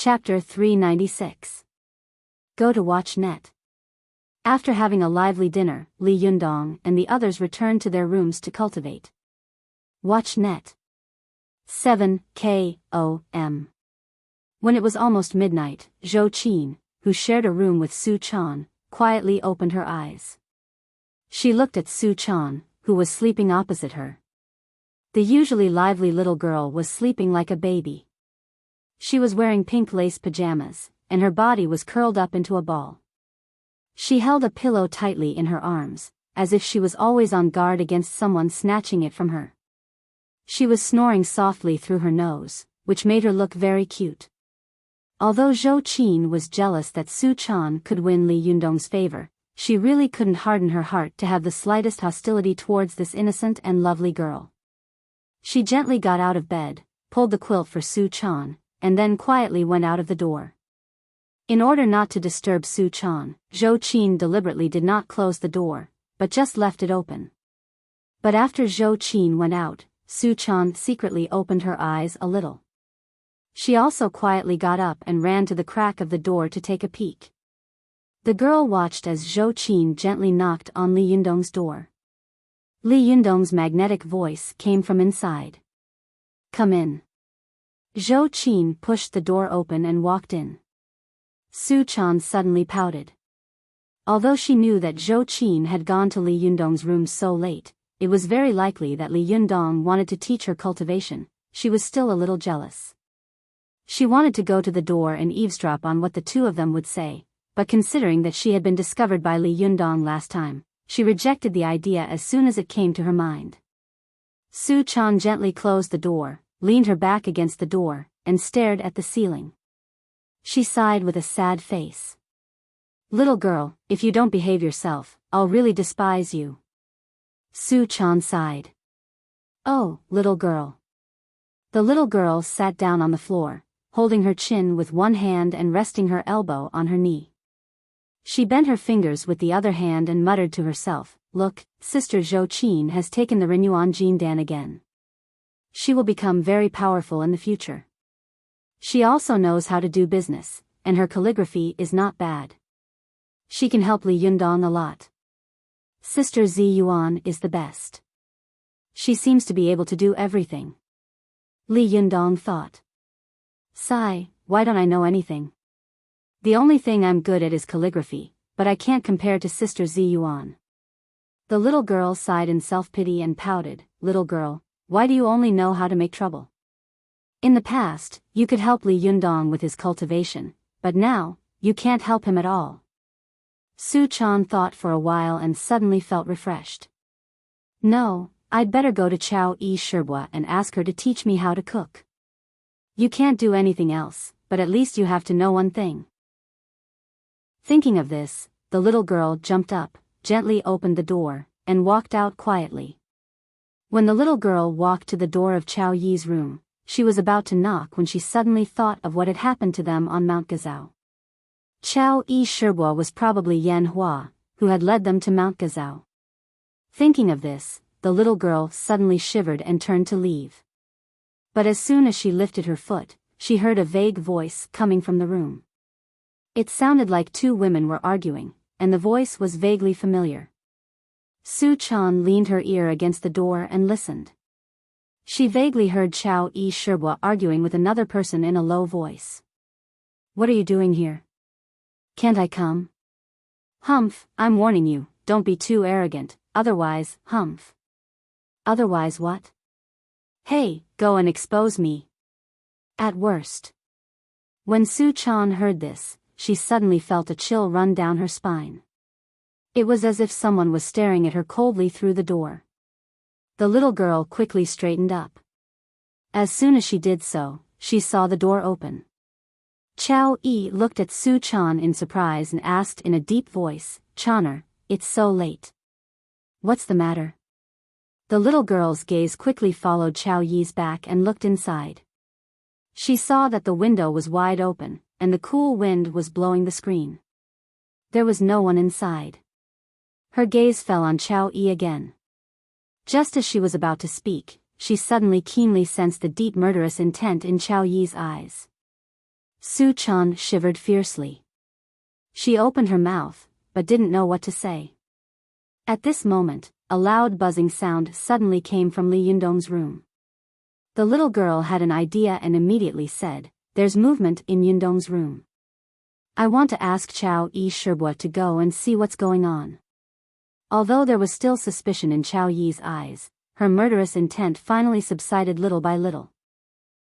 Chapter 396. Go to watch net. After having a lively dinner, Li Yundong and the others returned to their rooms to cultivate. Watch net. 7 k.o.m. When it was almost midnight, Zhou Qin, who shared a room with Su Chan, quietly opened her eyes. She looked at Su Chan, who was sleeping opposite her. The usually lively little girl was sleeping like a baby. She was wearing pink lace pajamas, and her body was curled up into a ball. She held a pillow tightly in her arms, as if she was always on guard against someone snatching it from her. She was snoring softly through her nose, which made her look very cute. Although Zhou Qin was jealous that Su Chan could win Li Yundong's favor, she really couldn't harden her heart to have the slightest hostility towards this innocent and lovely girl. She gently got out of bed, pulled the quilt for Su Chan, and then quietly went out of the door. In order not to disturb Su Chan, Zhou Qin deliberately did not close the door, but just left it open. But after Zhou Qin went out, Su Chan secretly opened her eyes a little. She also quietly got up and ran to the crack of the door to take a peek. The girl watched as Zhou Qin gently knocked on Li Yundong's door. Li Yundong's magnetic voice came from inside. "Come in." Zhou Qin pushed the door open and walked in. Su Chan suddenly pouted. Although she knew that Zhou Qin had gone to Li Yundong's room so late, it was very likely that Li Yundong wanted to teach her cultivation. She was still a little jealous. She wanted to go to the door and eavesdrop on what the two of them would say, but considering that she had been discovered by Li Yundong last time, she rejected the idea as soon as it came to her mind. Su Chan gently closed the door, leaned her back against the door, and stared at the ceiling. She sighed with a sad face. "Little girl, if you don't behave yourself, I'll really despise you." Su Chan sighed. "Oh, little girl." The little girl sat down on the floor, holding her chin with one hand and resting her elbow on her knee. She bent her fingers with the other hand and muttered to herself, "Look, Sister Zhou Qin has taken the Renuan Jindan again. She will become very powerful in the future. She also knows how to do business, and her calligraphy is not bad. She can help Li Yundong a lot. Sister Zi Yuan is the best. She seems to be able to do everything." Li Yundong thought. "Sigh, why don't I know anything? The only thing I'm good at is calligraphy, but I can't compare to Sister Zi Yuan." The little girl sighed in self-pity and pouted. "Little girl, why do you only know how to make trouble? In the past, you could help Li Yundong with his cultivation, but now, you can't help him at all." Su Chan thought for a while and suddenly felt refreshed. "No, I'd better go to Chao Yi Shibua and ask her to teach me how to cook. You can't do anything else, but at least you have to know one thing." Thinking of this, the little girl jumped up, gently opened the door, and walked out quietly. When the little girl walked to the door of Chao Yi's room, she was about to knock when she suddenly thought of what had happened to them on Mount Gazao. Chao Yi Shibua was probably Yan Hua, who had led them to Mount Gazao. Thinking of this, the little girl suddenly shivered and turned to leave. But as soon as she lifted her foot, she heard a vague voice coming from the room. It sounded like two women were arguing, and the voice was vaguely familiar. Su Chan leaned her ear against the door and listened. She vaguely heard Chao Yi Shibua arguing with another person in a low voice. "What are you doing here? Can't I come?" "Humph, I'm warning you, don't be too arrogant, otherwise, humph." "Otherwise what?" "Hey, go and expose me. At worst." When Su Chan heard this, she suddenly felt a chill run down her spine. It was as if someone was staring at her coldly through the door. The little girl quickly straightened up. As soon as she did so, she saw the door open. Chao Yi looked at Su Chan in surprise and asked in a deep voice, "Chaner, it's so late. What's the matter?" The little girl's gaze quickly followed Chao Yi's back and looked inside. She saw that the window was wide open, and the cool wind was blowing the screen. There was no one inside. Her gaze fell on Chao Yi again. Just as she was about to speak, she suddenly keenly sensed the deep murderous intent in Chao Yi's eyes. Su Chan shivered fiercely. She opened her mouth, but didn't know what to say. At this moment, a loud buzzing sound suddenly came from Li Yundong's room. The little girl had an idea and immediately said, "There's movement in Yundong's room. I want to ask Chao Yi Shibua to go and see what's going on." Although there was still suspicion in Chao Yi's eyes, her murderous intent finally subsided little by little.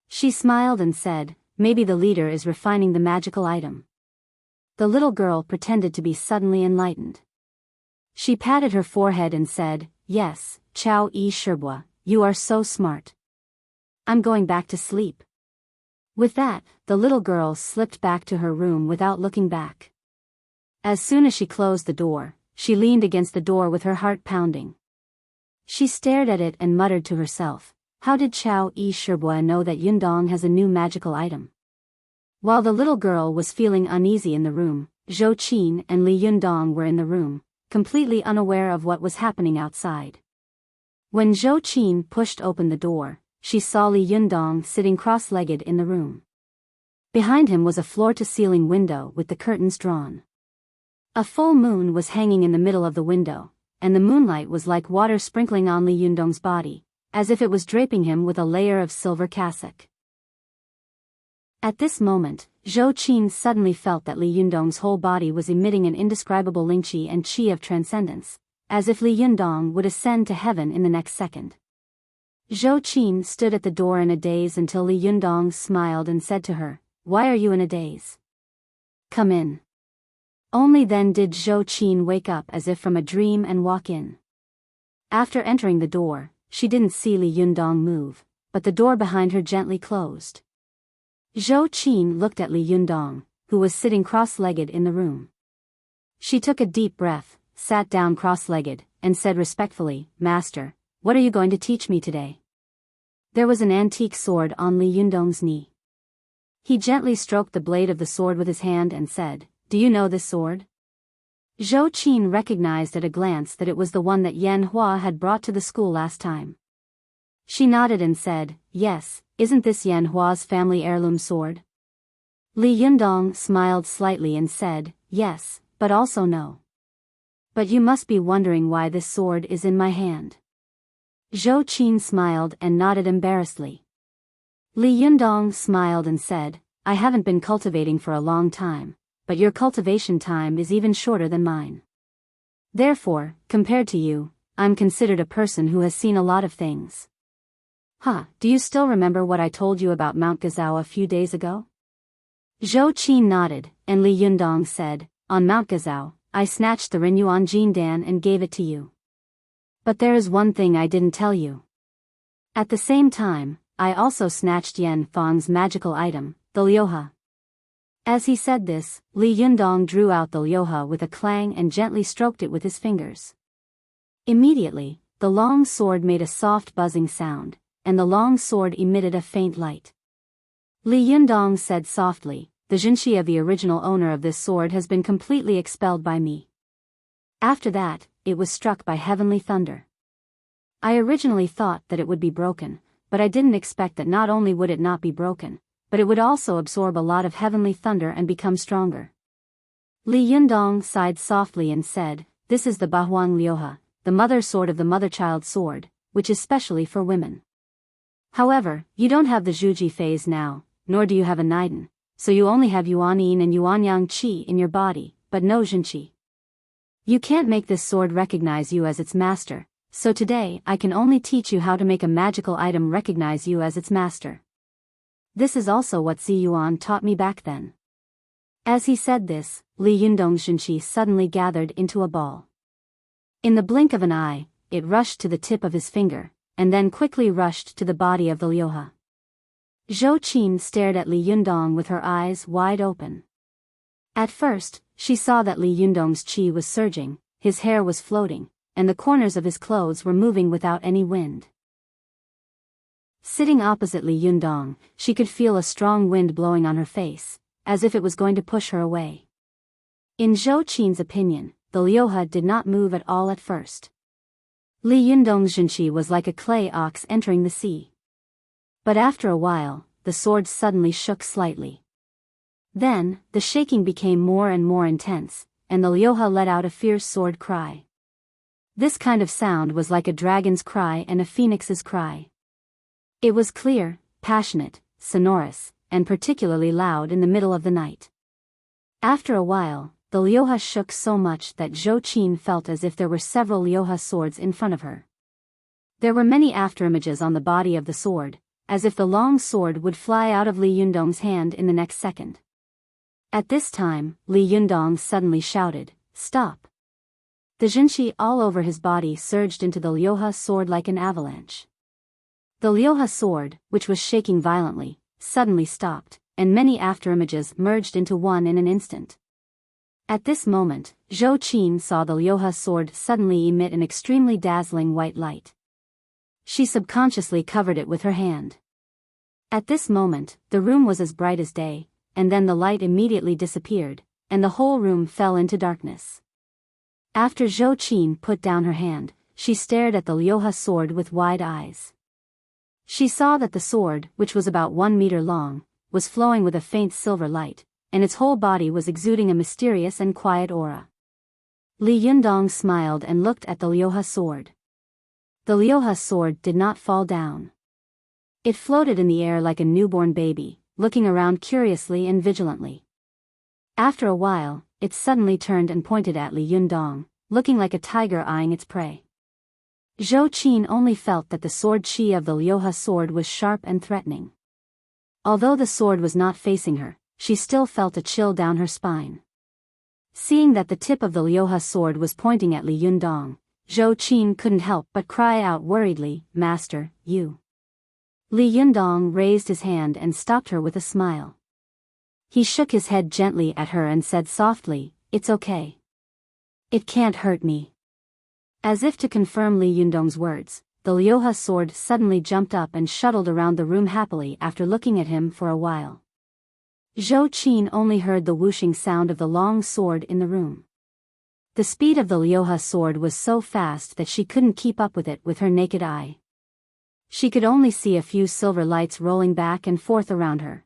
She smiled and said, "Maybe the leader is refining the magical item." The little girl pretended to be suddenly enlightened. She patted her forehead and said, "Yes, Chao Yi Shibua, you are so smart. I'm going back to sleep." With that, the little girl slipped back to her room without looking back. As soon as she closed the door, she leaned against the door with her heart pounding. She stared at it and muttered to herself, "How did Chao Yi Shibua know that Yundong has a new magical item?" While the little girl was feeling uneasy in the room, Zhou Qin and Li Yundong were in the room, completely unaware of what was happening outside. When Zhou Qin pushed open the door, she saw Li Yundong sitting cross-legged in the room. Behind him was a floor-to-ceiling window with the curtains drawn. A full moon was hanging in the middle of the window, and the moonlight was like water sprinkling on Li Yundong's body, as if it was draping him with a layer of silver cassock. At this moment, Zhou Qin suddenly felt that Li Yundong's whole body was emitting an indescribable lingqi and qi of transcendence, as if Li Yundong would ascend to heaven in the next second. Zhou Qin stood at the door in a daze until Li Yundong smiled and said to her, "Why are you in a daze? Come in." Only then did Zhou Qin wake up as if from a dream and walk in. After entering the door, she didn't see Li Yundong move, but the door behind her gently closed. Zhou Qin looked at Li Yundong, who was sitting cross-legged in the room. She took a deep breath, sat down cross-legged, and said respectfully, "Master, what are you going to teach me today?" There was an antique sword on Li Yundong's knee. He gently stroked the blade of the sword with his hand and said, "Do you know this sword?" Zhou Qin recognized at a glance that it was the one that Yan Hua had brought to the school last time. She nodded and said, "Yes, isn't this Yan Hua's family heirloom sword?" Li Yundong smiled slightly and said, "Yes, but also no. But you must be wondering why this sword is in my hand." Zhou Qin smiled and nodded embarrassedly. Li Yundong smiled and said, "I haven't been cultivating for a long time, but your cultivation time is even shorter than mine. Therefore, compared to you, I'm considered a person who has seen a lot of things." Do you still remember what I told you about Mount Gazao a few days ago?" Zhou Qin nodded, and Li Yundong said, "On Mount Gazao, I snatched the Renyuan Jindan and gave it to you. But there is one thing I didn't tell you. At the same time, I also snatched Yan Fang's magical item, the Liuha." As he said this, Li Yundong drew out the Liuha with a clang and gently stroked it with his fingers. Immediately, the long sword made a soft buzzing sound, and the long sword emitted a faint light. Li Yundong said softly, "The jinqi of the original owner of this sword has been completely expelled by me." After that, it was struck by heavenly thunder. I originally thought that it would be broken, but I didn't expect that not only would it not be broken, but it would also absorb a lot of heavenly thunder and become stronger. Li Yundong sighed softly and said, "This is the Bahuang Liuha, the mother sword of the mother-child sword, which is specially for women. However, you don't have the Zhuji phase now, nor do you have a Niden, so you only have Yuanyin and Yuanyang Qi in your body, but no Jinqi. You can't make this sword recognize you as its master, so today I can only teach you how to make a magical item recognize you as its master. This is also what Xi Yuan taught me back then." As he said this, Li Yundong's Jinqi suddenly gathered into a ball. In the blink of an eye, it rushed to the tip of his finger, and then quickly rushed to the body of the Liuha. Zhou Qin stared at Li Yundong with her eyes wide open. At first, she saw that Li Yundong's qi was surging, his hair was floating, and the corners of his clothes were moving without any wind. Sitting opposite Li Yundong, she could feel a strong wind blowing on her face, as if it was going to push her away. In Zhou Qin's opinion, the Liuha did not move at all at first. Li Yundong's jinqi was like a clay ox entering the sea. But after a while, the sword suddenly shook slightly. Then, the shaking became more and more intense, and the Liuha let out a fierce sword cry. This kind of sound was like a dragon's cry and a phoenix's cry. It was clear, passionate, sonorous, and particularly loud in the middle of the night. After a while, the Liuha shook so much that Zhou Qin felt as if there were several Liuha swords in front of her. There were many afterimages on the body of the sword, as if the long sword would fly out of Li Yundong's hand in the next second. At this time, Li Yundong suddenly shouted, "Stop!" The jinqi all over his body surged into the Liuha sword like an avalanche. The Liuha sword, which was shaking violently, suddenly stopped, and many afterimages merged into one in an instant. At this moment, Zhou Qin saw the Liuha sword suddenly emit an extremely dazzling white light. She subconsciously covered it with her hand. At this moment, the room was as bright as day, and then the light immediately disappeared, and the whole room fell into darkness. After Zhou Qin put down her hand, she stared at the Liuha sword with wide eyes. She saw that the sword, which was about 1 meter long, was flowing with a faint silver light, and its whole body was exuding a mysterious and quiet aura. Li Yundong smiled and looked at the Liuha sword. The Liuha sword did not fall down. It floated in the air like a newborn baby, looking around curiously and vigilantly. After a while, it suddenly turned and pointed at Li Yundong, looking like a tiger eyeing its prey. Zhou Qin only felt that the sword chi of the Liuha sword was sharp and threatening. Although the sword was not facing her, she still felt a chill down her spine. Seeing that the tip of the Liuha sword was pointing at Li Yundong, Zhou Qin couldn't help but cry out worriedly, "Master, you." Li Yundong raised his hand and stopped her with a smile. He shook his head gently at her and said softly, "It's okay. It can't hurt me." As if to confirm Li Yundong's words, the Liuha sword suddenly jumped up and shuttled around the room happily after looking at him for a while. Zhou Qin only heard the whooshing sound of the long sword in the room. The speed of the Liuha sword was so fast that she couldn't keep up with it with her naked eye. She could only see a few silver lights rolling back and forth around her.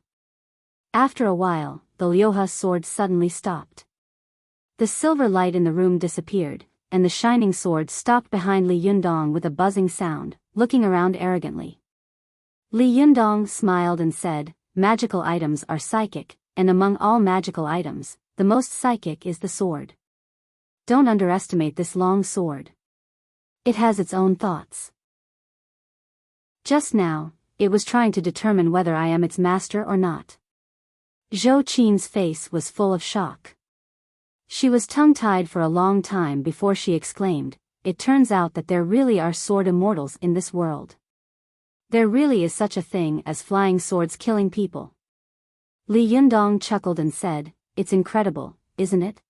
After a while, the Liuha sword suddenly stopped. The silver light in the room disappeared, and the shining sword stopped behind Li Yundong with a buzzing sound, looking around arrogantly. Li Yundong smiled and said, "Magical items are psychic, and among all magical items, the most psychic is the sword. Don't underestimate this long sword. It has its own thoughts. Just now, it was trying to determine whether I am its master or not." Zhou Qin's face was full of shock. She was tongue-tied for a long time before she exclaimed, "It turns out that there really are sword immortals in this world. There really is such a thing as flying swords killing people." Li Yundong chuckled and said, "It's incredible, isn't it?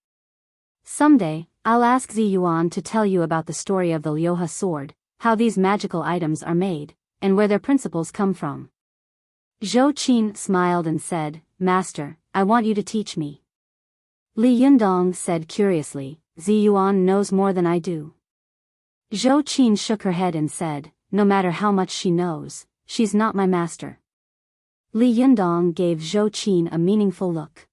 Someday, I'll ask Zi Yuan to tell you about the story of the Liuha sword, how these magical items are made, and where their principles come from." Zhou Qin smiled and said, "Master, I want you to teach me." Li Yundong said curiously, "Zi Yuan knows more than I do." Zhou Qin shook her head and said, "No matter how much she knows, she's not my master." Li Yundong gave Zhou Qin a meaningful look.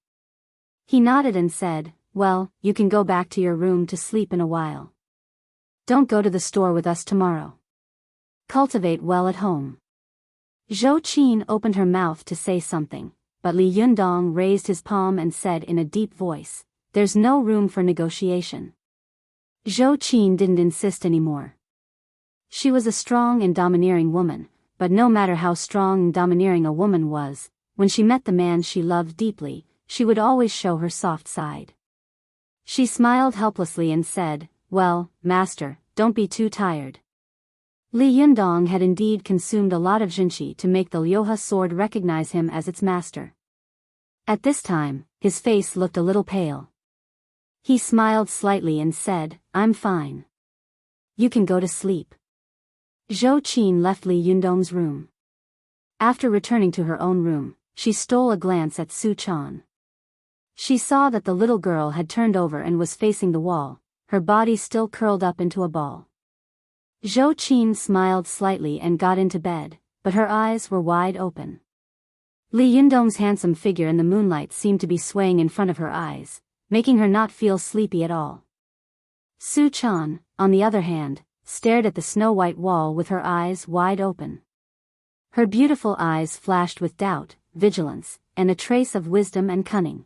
He nodded and said, "Well, you can go back to your room to sleep in a while. Don't go to the store with us tomorrow. Cultivate well at home." Zhou Qin opened her mouth to say something, but Li Yundong raised his palm and said in a deep voice, "There's no room for negotiation." Zhou Qin didn't insist anymore. She was a strong and domineering woman, but no matter how strong and domineering a woman was, when she met the man she loved deeply, she would always show her soft side. She smiled helplessly and said, "Well, master, don't be too tired." Li Yundong had indeed consumed a lot of jinqi to make the Liuha sword recognize him as its master. At this time, his face looked a little pale. He smiled slightly and said, "I'm fine. You can go to sleep." Zhou Qin left Li Yundong's room. After returning to her own room, she stole a glance at Su Chan. She saw that the little girl had turned over and was facing the wall, her body still curled up into a ball. Zhou Qin smiled slightly and got into bed, but her eyes were wide open. Li Yundong's handsome figure in the moonlight seemed to be swaying in front of her eyes, making her not feel sleepy at all. Su Chan, on the other hand, stared at the snow-white wall with her eyes wide open. Her beautiful eyes flashed with doubt, vigilance, and a trace of wisdom and cunning.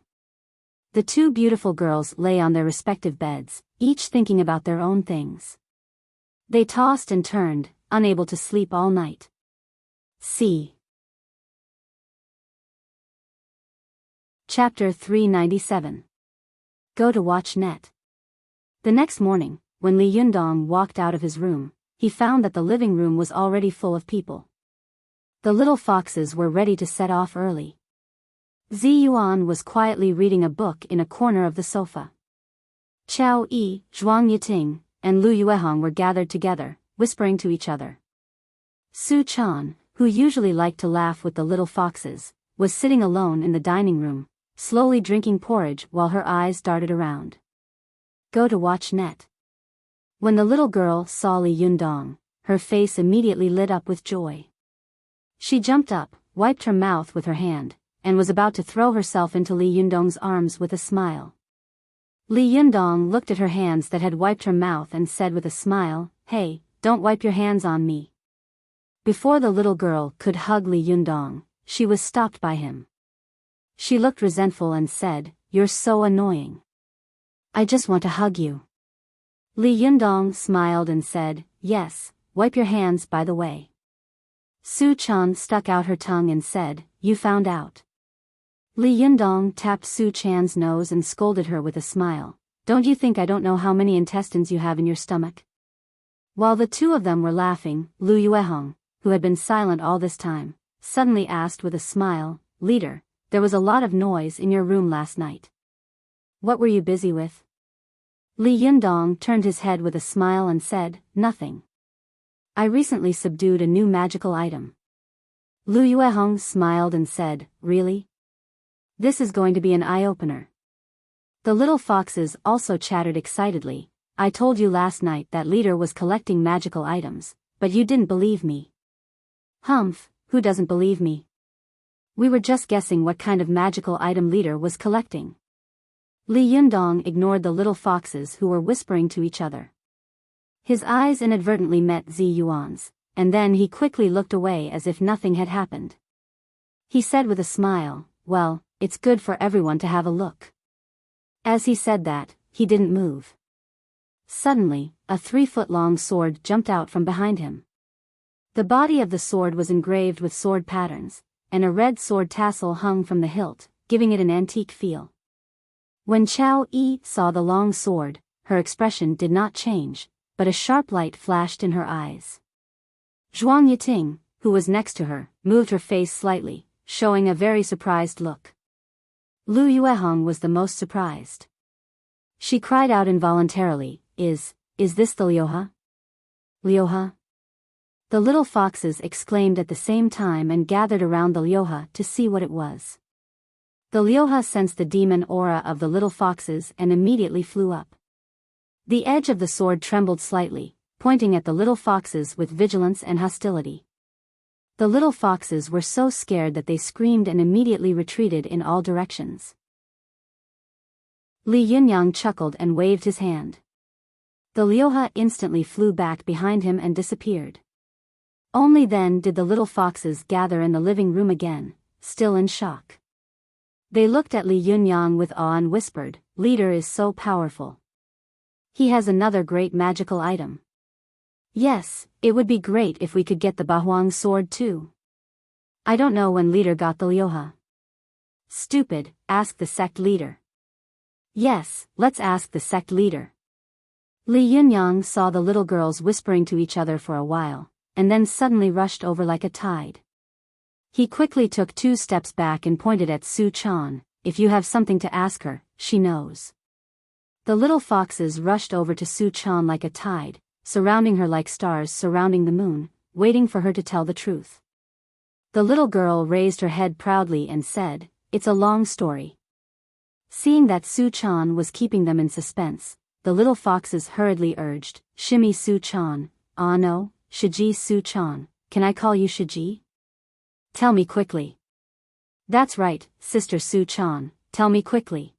The two beautiful girls lay on their respective beds, each thinking about their own things. They tossed and turned, unable to sleep all night. C. Chapter 397. Go to watch net. The next morning, when Li Yundong walked out of his room, he found that the living room was already full of people. The little foxes were ready to set off early. Zi Yuan was quietly reading a book in a corner of the sofa. Chao Yi, Zhuang Yiting, and Lu Yuehong were gathered together, whispering to each other. Su Chan, who usually liked to laugh with the little foxes, was sitting alone in the dining room, slowly drinking porridge while her eyes darted around. Go to watch net. When the little girl saw Li Yundong, her face immediately lit up with joy. She jumped up, wiped her mouth with her hand, and was about to throw herself into Li Yundong's arms with a smile. Li Yundong looked at her hands that had wiped her mouth and said with a smile, "Hey, don't wipe your hands on me." Before the little girl could hug Li Yundong, she was stopped by him. She looked resentful and said, "You're so annoying. I just want to hug you." Li Yundong smiled and said, "Yes, wipe your hands by the way." Su Chan stuck out her tongue and said, "You found out." Li Yundong tapped Su Chan's nose and scolded her with a smile, "Don't you think I don't know how many intestines you have in your stomach?" While the two of them were laughing, Lu Yuehong, who had been silent all this time, suddenly asked with a smile, "Leader, there was a lot of noise in your room last night. What were you busy with?" Li Yundong turned his head with a smile and said, "Nothing. I recently subdued a new magical item." Lu Yuehong smiled and said, "Really? This is going to be an eye-opener." The little foxes also chattered excitedly. "I told you last night that Leader was collecting magical items, but you didn't believe me." "Humph, who doesn't believe me? We were just guessing what kind of magical item Leader was collecting." Li Yundong ignored the little foxes who were whispering to each other. His eyes inadvertently met Zi Yuan's, and then he quickly looked away as if nothing had happened. He said with a smile, "Well, it's good for everyone to have a look." As he said that, he didn't move. Suddenly, a 3-foot-long sword jumped out from behind him. The body of the sword was engraved with sword patterns, and a red sword tassel hung from the hilt, giving it an antique feel. When Chao Yi saw the long sword, her expression did not change, but a sharp light flashed in her eyes. Zhuang Yiting, who was next to her, moved her face slightly, showing a very surprised look. Lu Yuehong was the most surprised. She cried out involuntarily, Is this the Liuha? Liuha?" The little foxes exclaimed at the same time and gathered around the Liuha to see what it was. The Liuha sensed the demon aura of the little foxes and immediately flew up. The edge of the sword trembled slightly, pointing at the little foxes with vigilance and hostility. The little foxes were so scared that they screamed and immediately retreated in all directions. Li Yunyang chuckled and waved his hand. The Liuha instantly flew back behind him and disappeared. Only then did the little foxes gather in the living room again, still in shock. They looked at Li Yunyang with awe and whispered, "Leader is so powerful. He has another great magical item. Yes, it would be great if we could get the Bahuang sword too. I don't know when Leader got the Liuha." "Stupid, ask the sect leader." "Yes, let's ask the sect leader." Li Yunyang saw the little girls whispering to each other for a while, and then suddenly rushed over like a tide. He quickly took 2 steps back and pointed at Su Chan, "If you have something to ask her, she knows." The little foxes rushed over to Su Chan like a tide, surrounding her like stars surrounding the moon, waiting for her to tell the truth. The little girl raised her head proudly and said, "It's a long story." Seeing that Su Chan was keeping them in suspense, the little foxes hurriedly urged, "Shimmy Su Chan, ah no, Shiji Su Chan, can I call you Shiji? Tell me quickly." That's right, Sister Su-chan, tell me quickly.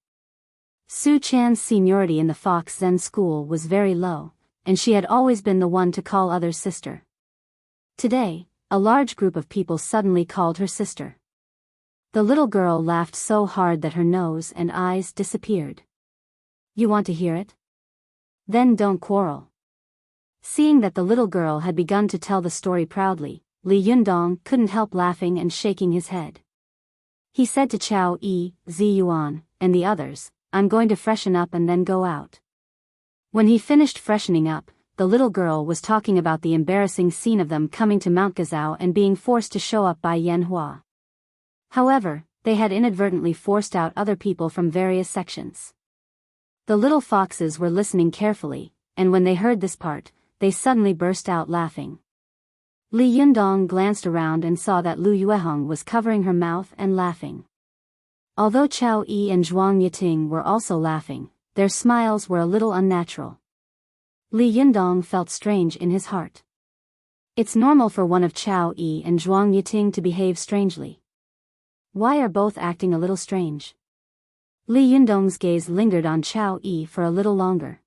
Su-chan's seniority in the Fox Zen school was very low, and she had always been the one to call others sister. Today, a large group of people suddenly called her sister. The little girl laughed so hard that her nose and eyes disappeared. You want to hear it? Then don't quarrel. Seeing that the little girl had begun to tell the story proudly, Li Yundong couldn't help laughing and shaking his head. He said to Chao Yi, Ziyuan, and the others, I'm going to freshen up and then go out. When he finished freshening up, the little girl was talking about the embarrassing scene of them coming to Mount Gazao and being forced to show up by Yanhua. However, they had inadvertently forced out other people from various sections. The little foxes were listening carefully, and when they heard this part, they suddenly burst out laughing. Li Yundong glanced around and saw that Lu Yuehong was covering her mouth and laughing. Although Chao Yi and Zhuang Yiting were also laughing, their smiles were a little unnatural. Li Yundong felt strange in his heart. It's normal for one of Chao Yi and Zhuang Yiting to behave strangely. Why are both acting a little strange? Li Yundong's gaze lingered on Chao Yi for a little longer.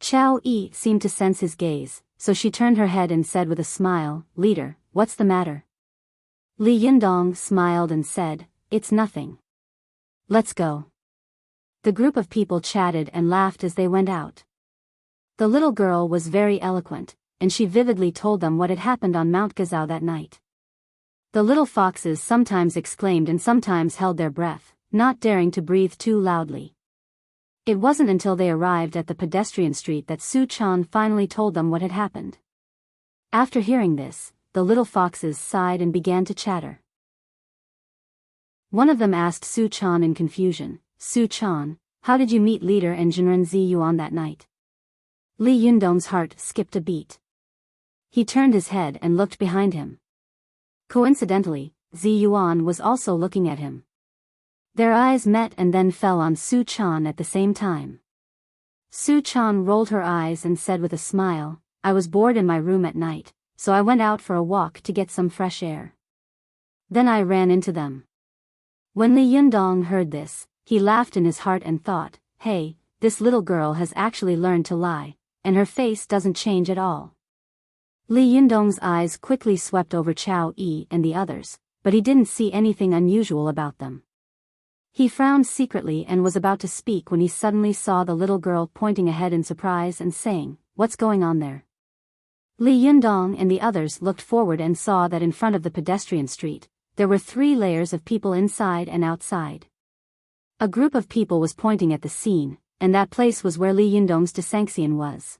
Chao Yi seemed to sense his gaze, so she turned her head and said with a smile, Leader, what's the matter? Li Yundong smiled and said, It's nothing. Let's go. The group of people chatted and laughed as they went out. The little girl was very eloquent, and she vividly told them what had happened on Mount Gazao that night. The little foxes sometimes exclaimed and sometimes held their breath, not daring to breathe too loudly. It wasn't until they arrived at the pedestrian street that Su-chan finally told them what had happened. After hearing this, the little foxes sighed and began to chatter. One of them asked Su-chan in confusion, Su-chan, how did you meet Leader and Jinren Ziyuan that night? Li Yundong's heart skipped a beat. He turned his head and looked behind him. Coincidentally, Ziyuan was also looking at him. Their eyes met and then fell on Su-chan at the same time. Su-chan rolled her eyes and said with a smile, I was bored in my room at night, so I went out for a walk to get some fresh air. Then I ran into them. When Li Yundong heard this, he laughed in his heart and thought, hey, this little girl has actually learned to lie, and her face doesn't change at all. Li Yundong's eyes quickly swept over Chao Yi and the others, but he didn't see anything unusual about them. He frowned secretly and was about to speak when he suddenly saw the little girl pointing ahead in surprise and saying, What's going on there? Li Yundong and the others looked forward and saw that in front of the pedestrian street, there were 3 layers of people inside and outside. A group of people was pointing at the scene, and that place was where Li Yundong's Desanxian was.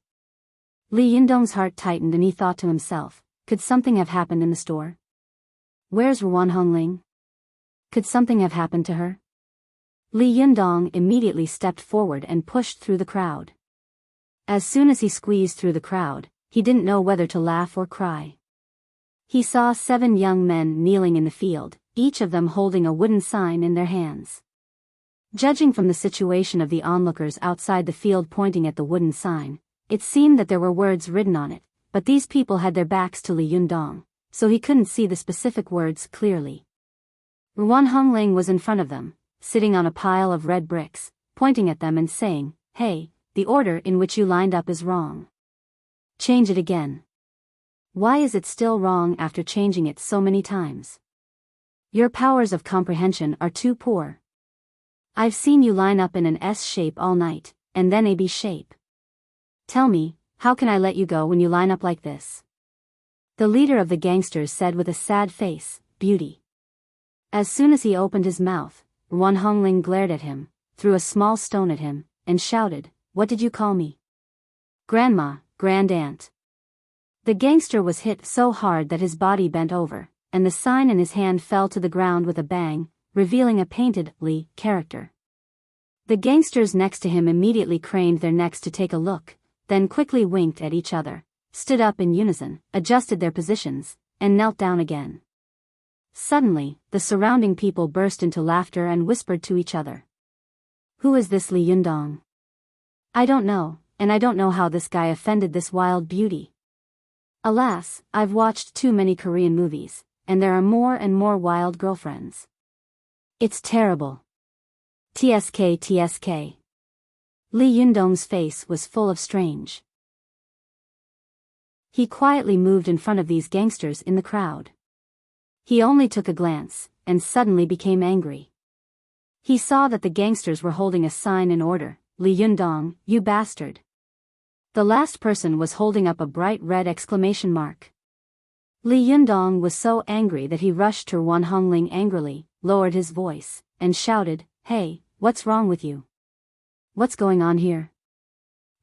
Li Yundong's heart tightened and he thought to himself, could something have happened in the store? Where's Ruan Hongling? Could something have happened to her? Li Yundong immediately stepped forward and pushed through the crowd. As soon as he squeezed through the crowd, he didn't know whether to laugh or cry. He saw 7 young men kneeling in the field, each of them holding a wooden sign in their hands. Judging from the situation of the onlookers outside the field pointing at the wooden sign, it seemed that there were words written on it, but these people had their backs to Li Yundong, so he couldn't see the specific words clearly. Ruan Hongling was in front of them, sitting on a pile of red bricks, pointing at them and saying, Hey, the order in which you lined up is wrong. Change it again. Why is it still wrong after changing it so many times? Your powers of comprehension are too poor. I've seen you line up in an S shape all night, and then a B shape. Tell me, how can I let you go when you line up like this? The leader of the gangsters said with a sad face, Beauty. As soon as he opened his mouth, Ruan Hongling glared at him, threw a small stone at him, and shouted, What did you call me? Grandma, Grand Aunt. The gangster was hit so hard that his body bent over, and the sign in his hand fell to the ground with a bang, revealing a painted Li character. The gangsters next to him immediately craned their necks to take a look, then quickly winked at each other, stood up in unison, adjusted their positions, and knelt down again. Suddenly, the surrounding people burst into laughter and whispered to each other. Who is this Li Yundong? I don't know, and I don't know how this guy offended this wild beauty. Alas, I've watched too many Korean movies, and there are more and more wild girlfriends. It's terrible. TSK TSK. Li Yundong's face was full of strange. He quietly moved in front of these gangsters in the crowd. He only took a glance, and suddenly became angry. He saw that the gangsters were holding a sign in order, "Li Yundong, you bastard." The last person was holding up a bright red exclamation mark. Li Yundong was so angry that he rushed to Wan Hongling angrily, lowered his voice, and shouted, "Hey, what's wrong with you? What's going on here?"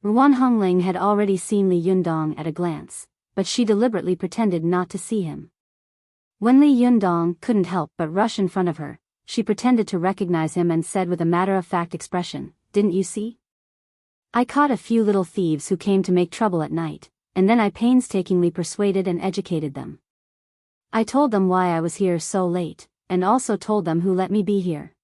Wan Hongling had already seen Li Yundong at a glance, but she deliberately pretended not to see him. When Li Yundong couldn't help but rush in front of her, she pretended to recognize him and said with a matter-of-fact expression, "Didn't you see? I caught a few little thieves who came to make trouble at night, and then I painstakingly persuaded and educated them. I told them why I was here so late, and also told them who let me be here."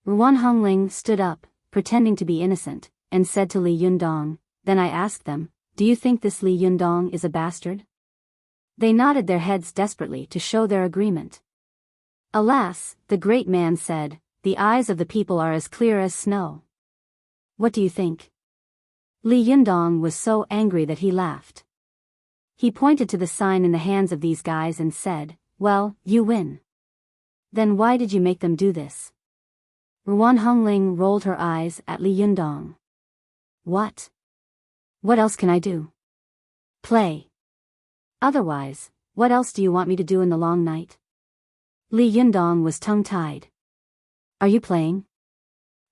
Wan Hongling stood up, pretending to be innocent, and said to Li Yundong, "Then I asked them, do you think this Li Yundong is a bastard?" They nodded their heads desperately to show their agreement. "Alas," the great man said, "the eyes of the people are as clear as snow. What do you think?" Li Yundong was so angry that he laughed. He pointed to the sign in the hands of these guys and said, "Well, you win. Then why did you make them do this?" Wan Hongling rolled her eyes at Li Yundong. "What? What else can I do? Play. Otherwise, what else do you want me to do in the long night?" Li Yundong was tongue-tied. "Are you playing?"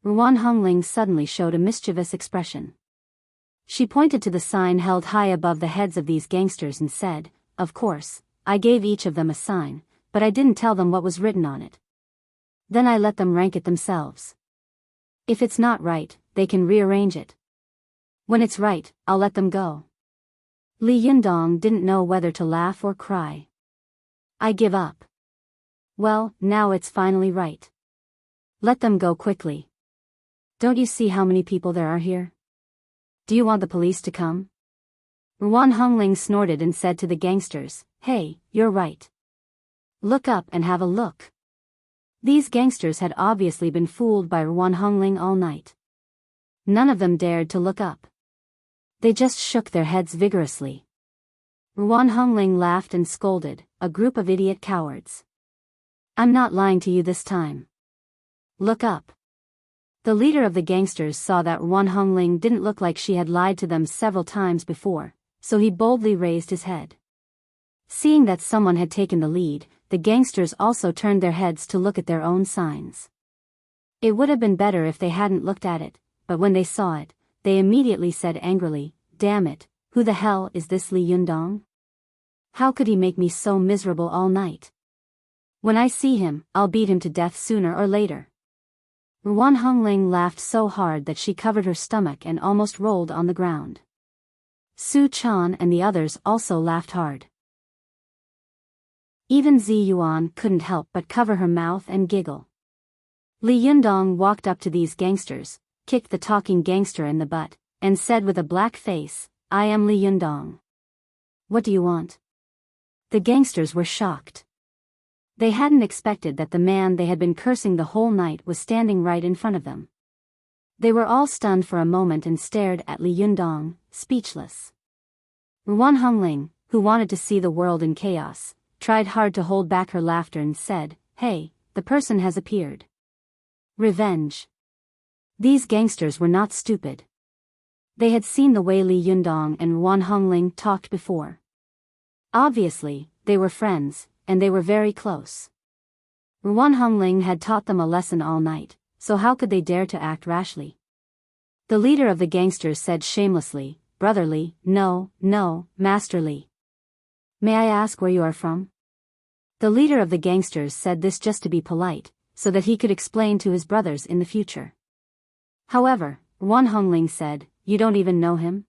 Wan Hongling suddenly showed a mischievous expression. She pointed to the sign held high above the heads of these gangsters and said, "Of course, I gave each of them a sign, but I didn't tell them what was written on it. Then I let them rank it themselves. If it's not right, they can rearrange it. When it's right, I'll let them go." Li Yundong didn't know whether to laugh or cry. "I give up. Well, now it's finally right. Let them go quickly. Don't you see how many people there are here? Do you want the police to come?" Wan Hongling snorted and said to the gangsters, "Hey, you're right. Look up and have a look." These gangsters had obviously been fooled by Wan Hongling all night. None of them dared to look up. They just shook their heads vigorously. Wan Hongling laughed and scolded, "A group of idiot cowards. I'm not lying to you this time. Look up." The leader of the gangsters saw that Wan Hongling didn't look like she had lied to them several times before, so he boldly raised his head. Seeing that someone had taken the lead, the gangsters also turned their heads to look at their own signs. It would have been better if they hadn't looked at it, but when they saw it, they immediately said angrily, "Damn it, who the hell is this Li Yundong? How could he make me so miserable all night? When I see him, I'll beat him to death sooner or later." Wan Hongling laughed so hard that she covered her stomach and almost rolled on the ground. Su Chan and the others also laughed hard. Even Zi Yuan couldn't help but cover her mouth and giggle. Li Yundong walked up to these gangsters, kicked the talking gangster in the butt, and said with a black face, "I am Li Yundong. What do you want?" The gangsters were shocked. They hadn't expected that the man they had been cursing the whole night was standing right in front of them. They were all stunned for a moment and stared at Li Yundong, speechless. Wan Hongling, who wanted to see the world in chaos, tried hard to hold back her laughter and said, "Hey, the person has appeared. Revenge." These gangsters were not stupid. They had seen the way Li Yundong and Wan Hongling talked before. Obviously, they were friends, and they were very close. Wan Hongling had taught them a lesson all night, so how could they dare to act rashly? The leader of the gangsters said shamelessly, "Brother Li, no, Master Li. May I ask where you are from?" The leader of the gangsters said this just to be polite, so that he could explain to his brothers in the future. However, Wan Hongling said, "You don't even know him?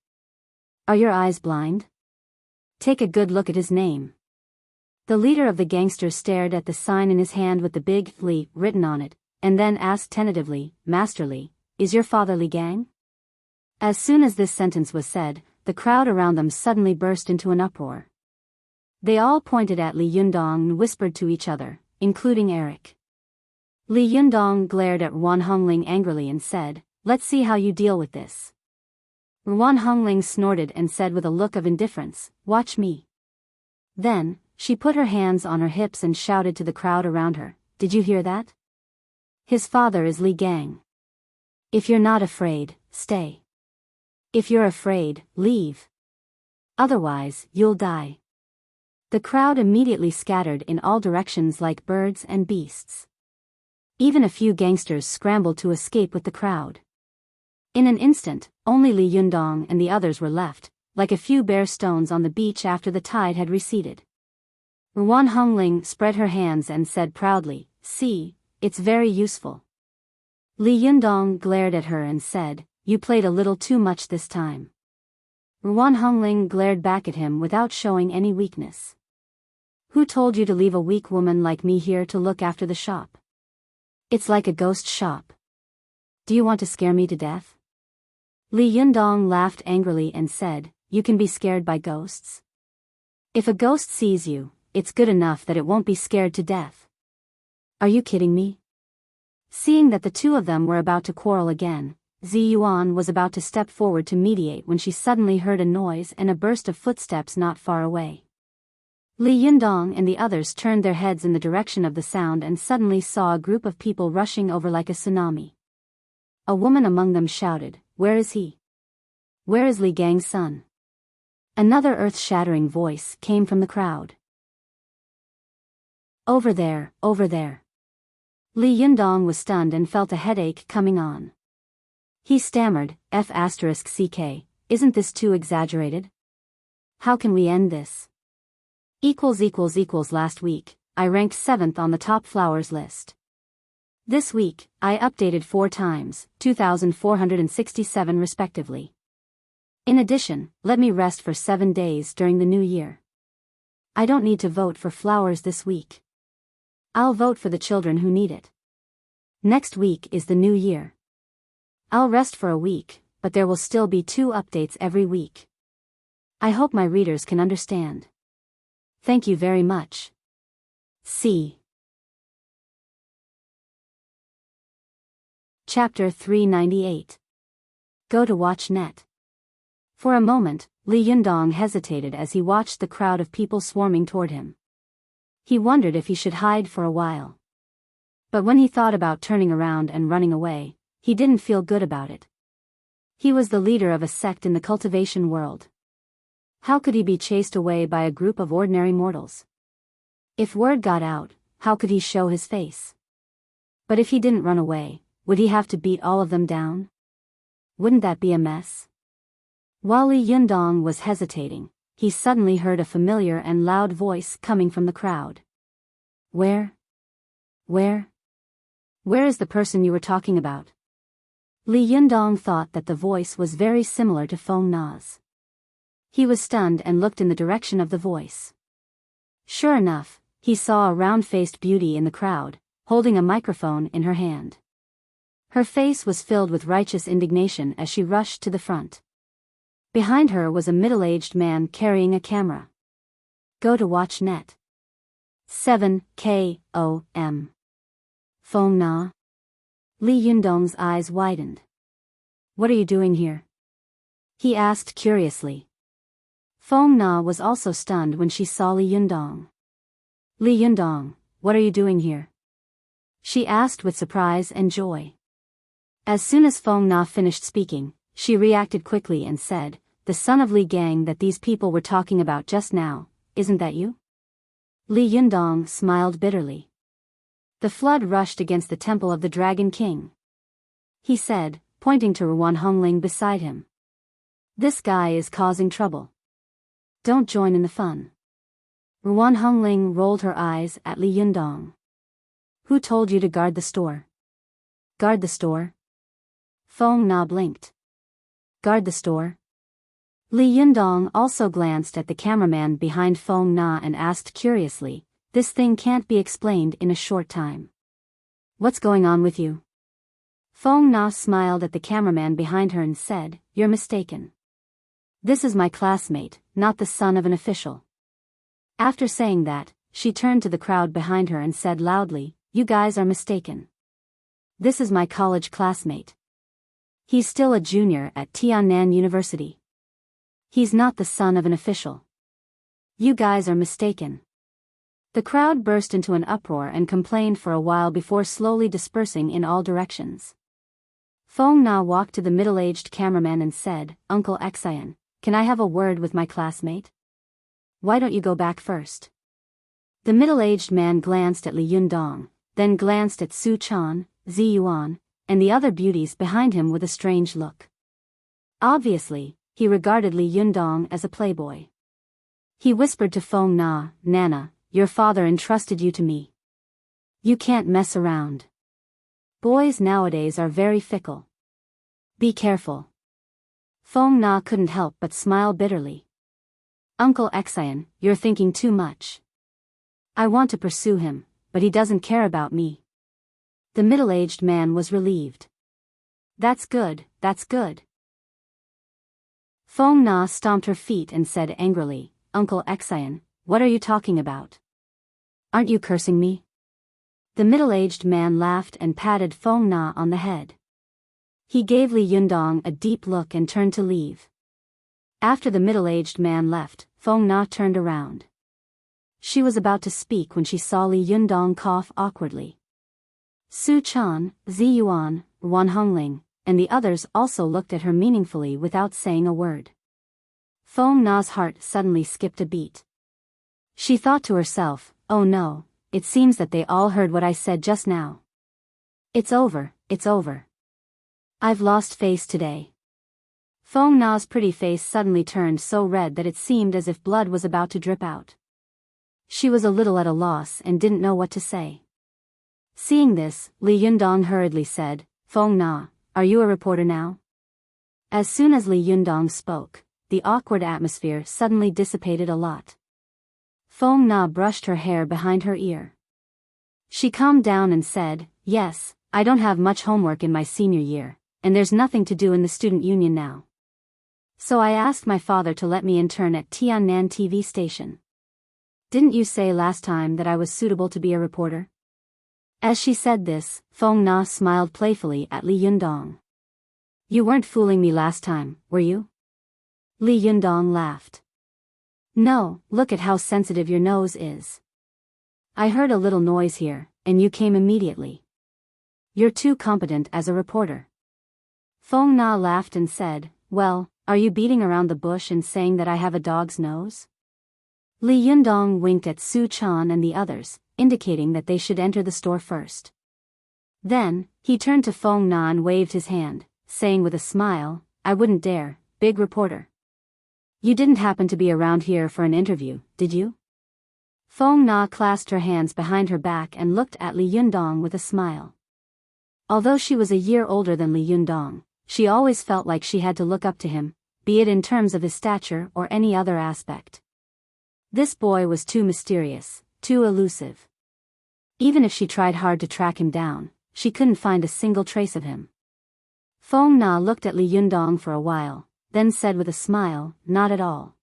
Are your eyes blind? Take a good look at his name." The leader of the gangsters stared at the sign in his hand with the big Li written on it, and then asked tentatively, "Master Li, is your father Li Gang?" As soon as this sentence was said, the crowd around them suddenly burst into an uproar. They all pointed at Li Yundong and whispered to each other, including Eric. Li Yundong glared at Ruan Hongling angrily and said, "Let's see how you deal with this." Ruan Hongling snorted and said with a look of indifference, "Watch me." Then, she put her hands on her hips and shouted to the crowd around her, "Did you hear that? His father is Li Gang. If you're not afraid, stay. If you're afraid, leave. Otherwise, you'll die." The crowd immediately scattered in all directions like birds and beasts. Even a few gangsters scrambled to escape with the crowd. In an instant, only Li Yundong and the others were left, like a few bare stones on the beach after the tide had receded. Ruan Hongling spread her hands and said proudly, "See, it's very useful." Li Yundong glared at her and said, "You played a little too much this time." Ruan Hongling glared back at him without showing any weakness. "Who told you to leave a weak woman like me here to look after the shop? It's like a ghost shop. Do you want to scare me to death?" Li Yundong laughed angrily and said, "You can be scared by ghosts? If a ghost sees you, it's good enough that it won't be scared to death. Are you kidding me?" Seeing that the two of them were about to quarrel again, Zi Yuan was about to step forward to mediate when she suddenly heard a noise and a burst of footsteps not far away. Li Yundong and the others turned their heads in the direction of the sound and suddenly saw a group of people rushing over like a tsunami. A woman among them shouted, "Where is he? Where is Li Gang's son?" Another earth-shattering voice came from the crowd. "Over there, over there." Li Yundong was stunned and felt a headache coming on. He stammered, "F***ck, isn't this too exaggerated? How can we end this? Last week, I ranked 7th on the top flowers list. This week, I updated 4 times, 2,467 respectively. In addition, let me rest for 7 days during the new year. I don't need to vote for flowers this week. I'll vote for the children who need it. Next week is the new year. I'll rest for a week, but there will still be 2 updates every week. I hope my readers can understand. Thank you very much. See. Chapter 398. Go to watch net. For a moment, Li Yundong hesitated as he watched the crowd of people swarming toward him. He wondered if he should hide for a while. But when he thought about turning around and running away, he didn't feel good about it. He was the leader of a sect in the cultivation world. How could he be chased away by a group of ordinary mortals? If word got out, how could he show his face? But if he didn't run away, would he have to beat all of them down? Wouldn't that be a mess? While Li Yundong was hesitating, he suddenly heard a familiar and loud voice coming from the crowd. Where is the person you were talking about?" Li Yundong thought that the voice was very similar to Feng Na's. He was stunned and looked in the direction of the voice. Sure enough, he saw a round-faced beauty in the crowd, holding a microphone in her hand. Her face was filled with righteous indignation as she rushed to the front. Behind her was a middle-aged man carrying a camera. Go to watch net. 7KOM. Feng Na. Li Yundong's eyes widened. What are you doing here? He asked curiously. Feng Na was also stunned when she saw Li Yundong. Li Yundong, what are you doing here? She asked with surprise and joy. As soon as Feng Na finished speaking, she reacted quickly and said, "The son of Li Gang that these people were talking about just now, isn't that you?" Li Yundong smiled bitterly. The flood rushed against the temple of the Dragon King. He said, pointing to Ruan Hongling beside him. "This guy is causing trouble. Don't join in the fun." Ruan Hongling rolled her eyes at Li Yundong. "Who told you to guard the store?" "Guard the store?" Feng Na blinked. "Guard the store?" Li Yundong also glanced at the cameraman behind Feng Na and asked curiously, "This thing can't be explained in a short time. What's going on with you?" Feng Na smiled at the cameraman behind her and said, "You're mistaken. This is my classmate, not the son of an official." After saying that, she turned to the crowd behind her and said loudly, "You guys are mistaken. This is my college classmate. He's still a junior at Tiannan University. He's not the son of an official. You guys are mistaken. The crowd burst into an uproar and complained for a while before slowly dispersing in all directions. Feng Na walked to the middle-aged cameraman and said, Uncle Xian, can I have a word with my classmate? Why don't you go back first? The middle-aged man glanced at Li Yundong, then glanced at Su Chan, Zi Yuan, and the other beauties behind him with a strange look. Obviously, he regarded Li Yundong as a playboy. He whispered to Feng Na, Nana, your father entrusted you to me. You can't mess around. Boys nowadays are very fickle. Be careful. Feng Na couldn't help but smile bitterly. Uncle Xian, you're thinking too much. I want to pursue him, but he doesn't care about me. The middle-aged man was relieved. That's good, that's good. Feng Na stomped her feet and said angrily, Uncle Xian, what are you talking about? Aren't you cursing me? The middle-aged man laughed and patted Feng Na on the head. He gave Li Yundong a deep look and turned to leave. After the middle-aged man left, Feng Na turned around. She was about to speak when she saw Li Yundong cough awkwardly. Su Chan, Zi Yuan, Wan Hongling, and the others also looked at her meaningfully without saying a word. Feng Na's heart suddenly skipped a beat. She thought to herself, oh no, it seems that they all heard what I said just now. It's over, it's over. I've lost face today. Feng Na's pretty face suddenly turned so red that it seemed as if blood was about to drip out. She was a little at a loss and didn't know what to say. Seeing this, Li Yundong hurriedly said, Feng Na, are you a reporter now? As soon as Li Yundong spoke, the awkward atmosphere suddenly dissipated a lot. Feng Na brushed her hair behind her ear. She calmed down and said, yes, I don't have much homework in my senior year, and there's nothing to do in the student union now. So I asked my father to let me intern at Tiannan TV station. Didn't you say last time that I was suitable to be a reporter? As she said this, Feng Na smiled playfully at Li Yundong. You weren't fooling me last time, were you? Li Yundong laughed. No, look at how sensitive your nose is. I heard a little noise here, and you came immediately. You're too competent as a reporter. Feng Na laughed and said, well, are you beating around the bush and saying that I have a dog's nose? Li Yundong winked at Su Chan and the others, indicating that they should enter the store first. Then, he turned to Feng Na and waved his hand, saying with a smile, I wouldn't dare, big reporter. You didn't happen to be around here for an interview, did you? Feng Na clasped her hands behind her back and looked at Li Yundong with a smile. Although she was a year older than Li Yundong, she always felt like she had to look up to him, be it in terms of his stature or any other aspect. This boy was too mysterious, too elusive. Even if she tried hard to track him down, she couldn't find a single trace of him. Feng Na looked at Li Yundong for a while, then said with a smile, not at all.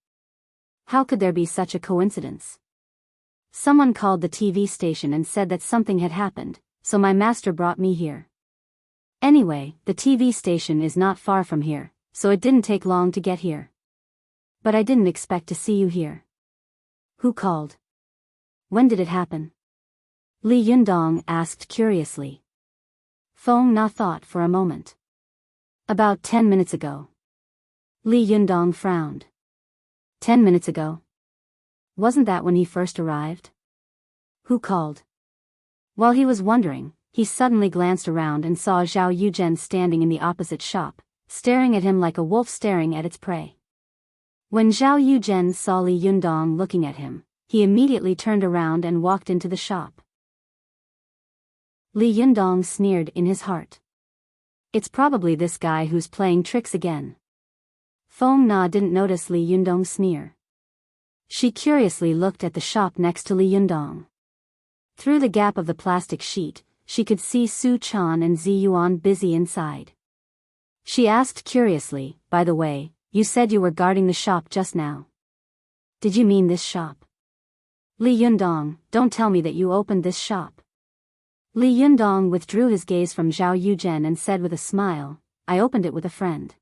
How could there be such a coincidence? Someone called the TV station and said that something had happened, so my master brought me here. Anyway, the TV station is not far from here, so it didn't take long to get here. But I didn't expect to see you here. Who called? When did it happen? Li Yundong asked curiously. Feng Na thought for a moment. About 10 minutes ago. Li Yundong frowned. 10 minutes ago? Wasn't that when he first arrived? Who called? While he was wondering, he suddenly glanced around and saw Zhao Yuzhen standing in the opposite shop, staring at him like a wolf staring at its prey. When Zhao Yuzhen saw Li Yundong looking at him, he immediately turned around and walked into the shop. Li Yundong sneered in his heart. It's probably this guy who's playing tricks again. Feng Na didn't notice Li Yundong's sneer. She curiously looked at the shop next to Li Yundong. Through the gap of the plastic sheet, she could see Su Chan and Zi Yuan busy inside. She asked curiously, by the way, you said you were guarding the shop just now. Did you mean this shop? Li Yundong, don't tell me that you opened this shop. Li Yundong withdrew his gaze from Zhao Yuzhen and said with a smile, I opened it with a friend.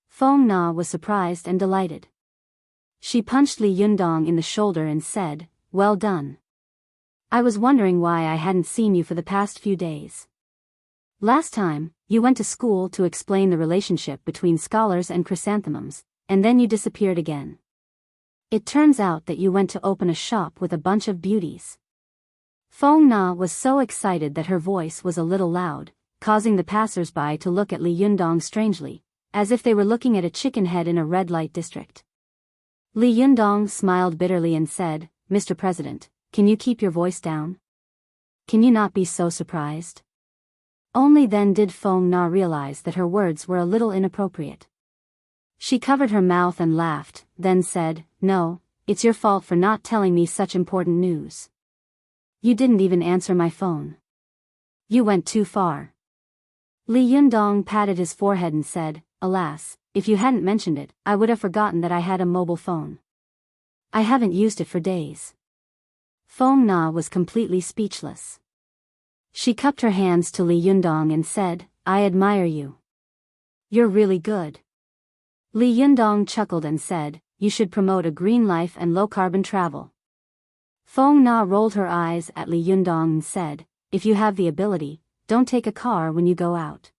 Feng Na was surprised and delighted. She punched Li Yundong in the shoulder and said, well done. I was wondering why I hadn't seen you for the past few days. Last time, you went to school to explain the relationship between scholars and chrysanthemums, and then you disappeared again. It turns out that you went to open a shop with a bunch of beauties. Feng Na was so excited that her voice was a little loud, causing the passers-by to look at Li Yundong strangely, as if they were looking at a chicken head in a red light district. Li Yundong smiled bitterly and said, Mr. President, can you keep your voice down? Can you not be so surprised? Only then did Feng Na realize that her words were a little inappropriate. She covered her mouth and laughed, then said, no, it's your fault for not telling me such important news. You didn't even answer my phone. You went too far. Li Yundong patted his forehead and said, alas, if you hadn't mentioned it, I would have forgotten that I had a mobile phone. I haven't used it for days. Feng Na was completely speechless. She cupped her hands to Li Yundong and said, I admire you. You're really good. Li Yundong chuckled and said, you should promote a green life and low-carbon travel. Feng Na rolled her eyes at Li Yundong and said, if you have the ability, don't take a car when you go out.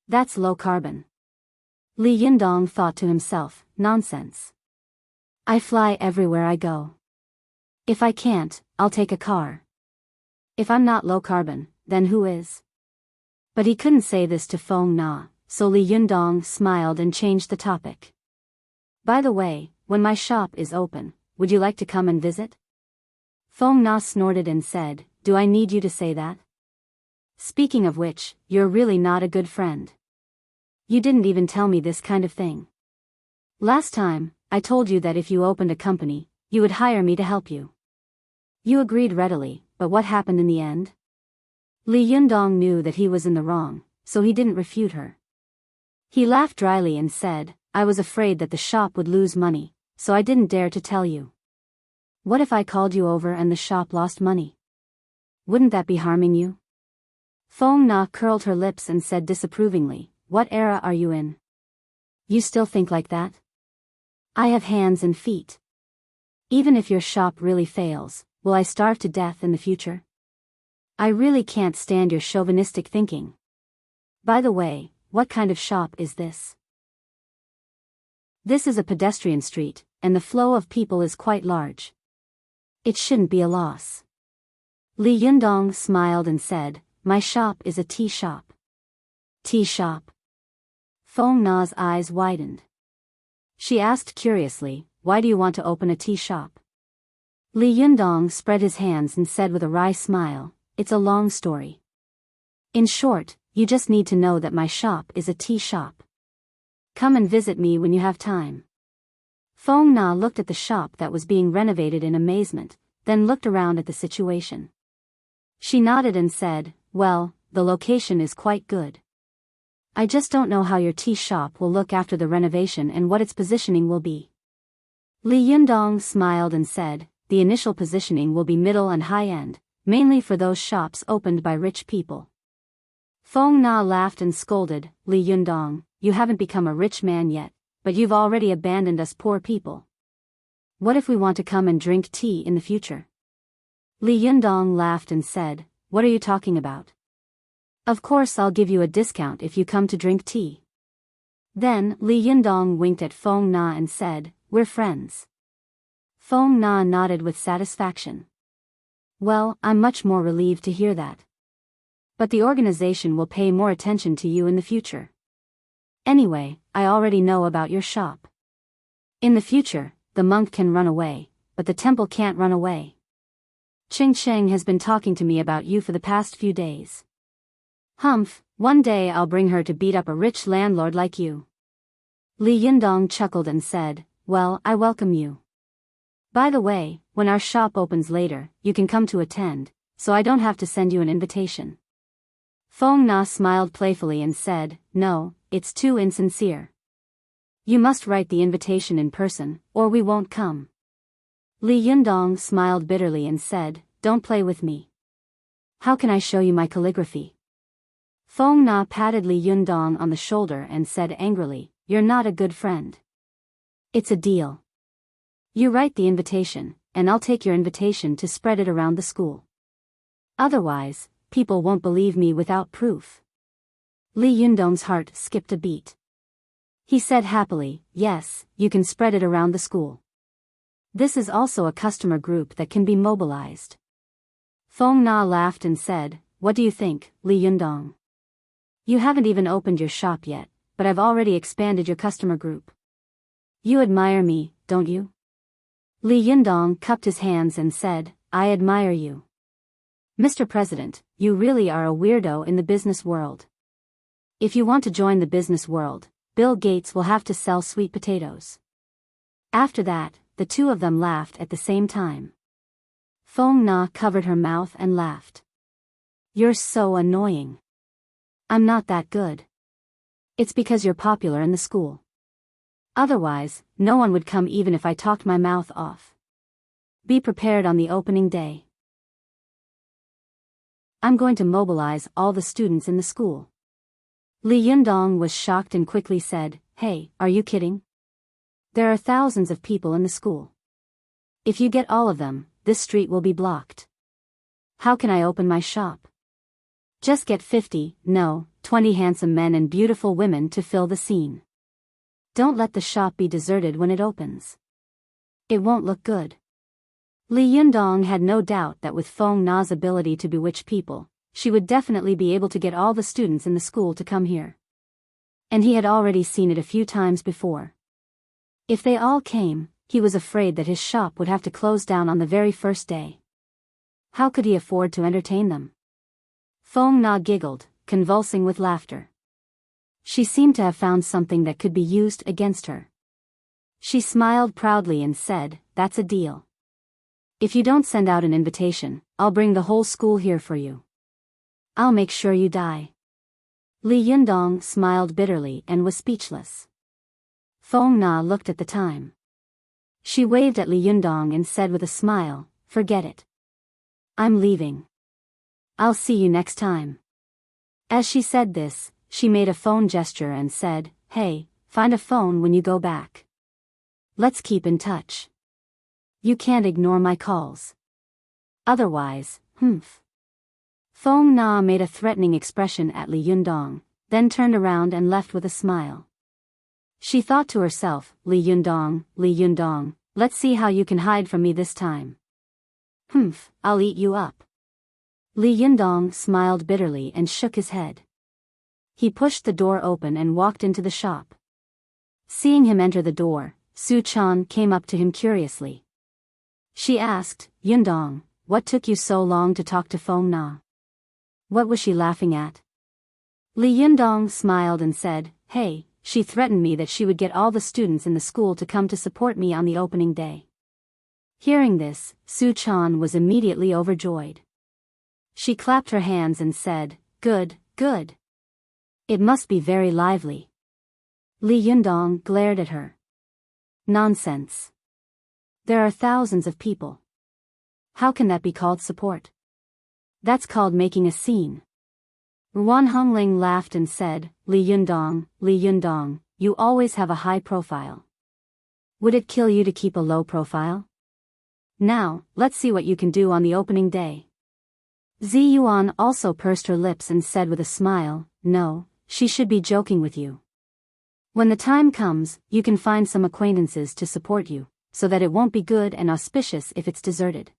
That's low-carbon. Li Yundong thought to himself, nonsense. I fly everywhere I go. If I can't, I'll take a car. If I'm not low-carbon, then who is? But he couldn't say this to Feng Na, so Li Yundong smiled and changed the topic. By the way, when my shop is open, would you like to come and visit? Feng Na snorted and said, do I need you to say that? Speaking of which, you're really not a good friend. You didn't even tell me this kind of thing. Last time, I told you that if you opened a company, you would hire me to help you. You agreed readily, but what happened in the end? Li Yundong knew that he was in the wrong, so he didn't refute her. He laughed dryly and said, I was afraid that the shop would lose money, so I didn't dare to tell you. What if I called you over and the shop lost money? Wouldn't that be harming you? Feng Na curled her lips and said disapprovingly, what era are you in? You still think like that? I have hands and feet. Even if your shop really fails, will I starve to death in the future? I really can't stand your chauvinistic thinking. By the way, what kind of shop is this? This is a pedestrian street, and the flow of people is quite large. It shouldn't be a loss. Li Yundong smiled and said, my shop is a tea shop. Tea shop? Feng Na's eyes widened. She asked curiously, why do you want to open a tea shop? Li Yundong spread his hands and said with a wry smile, it's a long story. In short, you just need to know that my shop is a tea shop. Come and visit me when you have time. Feng Na looked at the shop that was being renovated in amazement, then looked around at the situation. She nodded and said, well, the location is quite good. I just don't know how your tea shop will look after the renovation and what its positioning will be. Li Yundong smiled and said, the initial positioning will be middle and high-end, mainly for those shops opened by rich people. Feng Na laughed and scolded, Li Yundong, you haven't become a rich man yet, but you've already abandoned us poor people. What if we want to come and drink tea in the future? Li Yundong laughed and said, what are you talking about? Of course I'll give you a discount if you come to drink tea. Then Li Yundong winked at Feng Na and said, we're friends. Feng Na nodded with satisfaction. Well, I'm much more relieved to hear that. But the organization will pay more attention to you in the future. Anyway, I already know about your shop. In the future, the monk can run away, but the temple can't run away. Ching Cheng has been talking to me about you for the past few days. Humph, one day I'll bring her to beat up a rich landlord like you. Li Yundong chuckled and said, well, I welcome you. By the way, when our shop opens later, you can come to attend, so I don't have to send you an invitation. Feng Na smiled playfully and said, no, it's too insincere. You must write the invitation in person, or we won't come. Li Yundong smiled bitterly and said, don't play with me. How can I show you my calligraphy? Feng Na patted Li Yundong on the shoulder and said angrily, "You're not a good friend. It's a deal. You write the invitation, and I'll take your invitation to spread it around the school. Otherwise, people won't believe me without proof." Li Yundong's heart skipped a beat. He said happily, "Yes, you can spread it around the school. This is also a customer group that can be mobilized." Feng Na laughed and said, "What do you think, Li Yundong? You haven't even opened your shop yet, but I've already expanded your customer group. You admire me, don't you?" Li Yundong cupped his hands and said, "I admire you. Mr. President, you really are a weirdo in the business world. If you want to join the business world, Bill Gates will have to sell sweet potatoes." After that, the two of them laughed at the same time. Feng Na covered her mouth and laughed. "You're so annoying. I'm not that good. It's because you're popular in the school. Otherwise, no one would come even if I talked my mouth off. Be prepared on the opening day. I'm going to mobilize all the students in the school." Li Yundong was shocked and quickly said, "Hey, are you kidding? There are thousands of people in the school. If you get all of them, this street will be blocked. How can I open my shop? Just get 50, no, 20 handsome men and beautiful women to fill the scene. Don't let the shop be deserted when it opens. It won't look good." Li Yundong had no doubt that with Feng Na's ability to bewitch people, she would definitely be able to get all the students in the school to come here. And he had already seen it a few times before. If they all came, he was afraid that his shop would have to close down on the very first day. How could he afford to entertain them? Feng Na giggled, convulsing with laughter. She seemed to have found something that could be used against her. She smiled proudly and said, "That's a deal. If you don't send out an invitation, I'll bring the whole school here for you. I'll make sure you die." Li Yundong smiled bitterly and was speechless. Feng Na looked at the time. She waved at Li Yundong and said with a smile, "Forget it. I'm leaving. I'll see you next time." As she said this, she made a phone gesture and said, "Hey, find a phone when you go back. Let's keep in touch. You can't ignore my calls. Otherwise, humph." Feng Na made a threatening expression at Li Yundong, then turned around and left with a smile. She thought to herself, Li Yundong, let's see how you can hide from me this time. Humph, I'll eat you up." Li Yundong smiled bitterly and shook his head. He pushed the door open and walked into the shop. Seeing him enter the door, Su Chan came up to him curiously. She asked, "Yundong, what took you so long to talk to Feng Na? What was she laughing at?" Li Yundong smiled and said, "Hey, she threatened me that she would get all the students in the school to come to support me on the opening day." Hearing this, Su Chan was immediately overjoyed. She clapped her hands and said, "Good, good. It must be very lively." Li Yundong glared at her. "Nonsense. There are thousands of people. How can that be called support? That's called making a scene." Wan Hongling laughed and said, Li Yundong, you always have a high profile. Would it kill you to keep a low profile? Now, let's see what you can do on the opening day." Zi Yuan also pursed her lips and said with a smile, "No, she should be joking with you. When the time comes, you can find some acquaintances to support you, so that it won't be good and auspicious if it's deserted."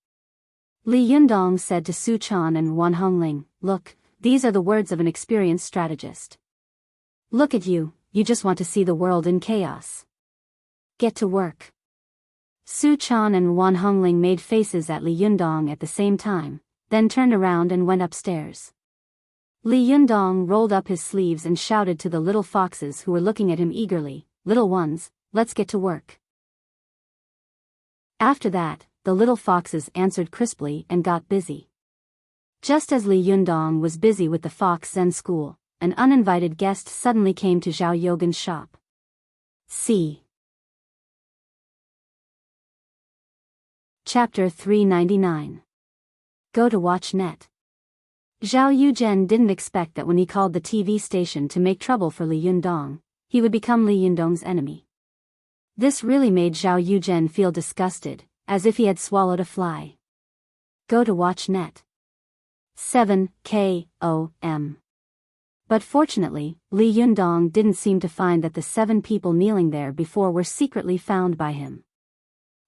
Li Yundong said to Su Chan and Wan Hongling, "Look, these are the words of an experienced strategist. Look at you, you just want to see the world in chaos. Get to work." Su Chan and Wan Hongling made faces at Li Yundong at the same time, then turned around and went upstairs. Li Yundong rolled up his sleeves and shouted to the little foxes who were looking at him eagerly, "Little ones, let's get to work." After that, the little foxes answered crisply and got busy. Just as Li Yundong was busy with the Fox Zen school, an uninvited guest suddenly came to Zhao Yogan's shop. C. Chapter 399. Go to watch net. Zhao Yuzhen didn't expect that when he called the TV station to make trouble for Li Yundong, he would become Li Yundong's enemy. This really made Zhao Yuzhen feel disgusted, as if he had swallowed a fly. Go to watch net. 7 KOM. But fortunately, Li Yundong didn't seem to find that the 7 people kneeling there before were secretly found by him.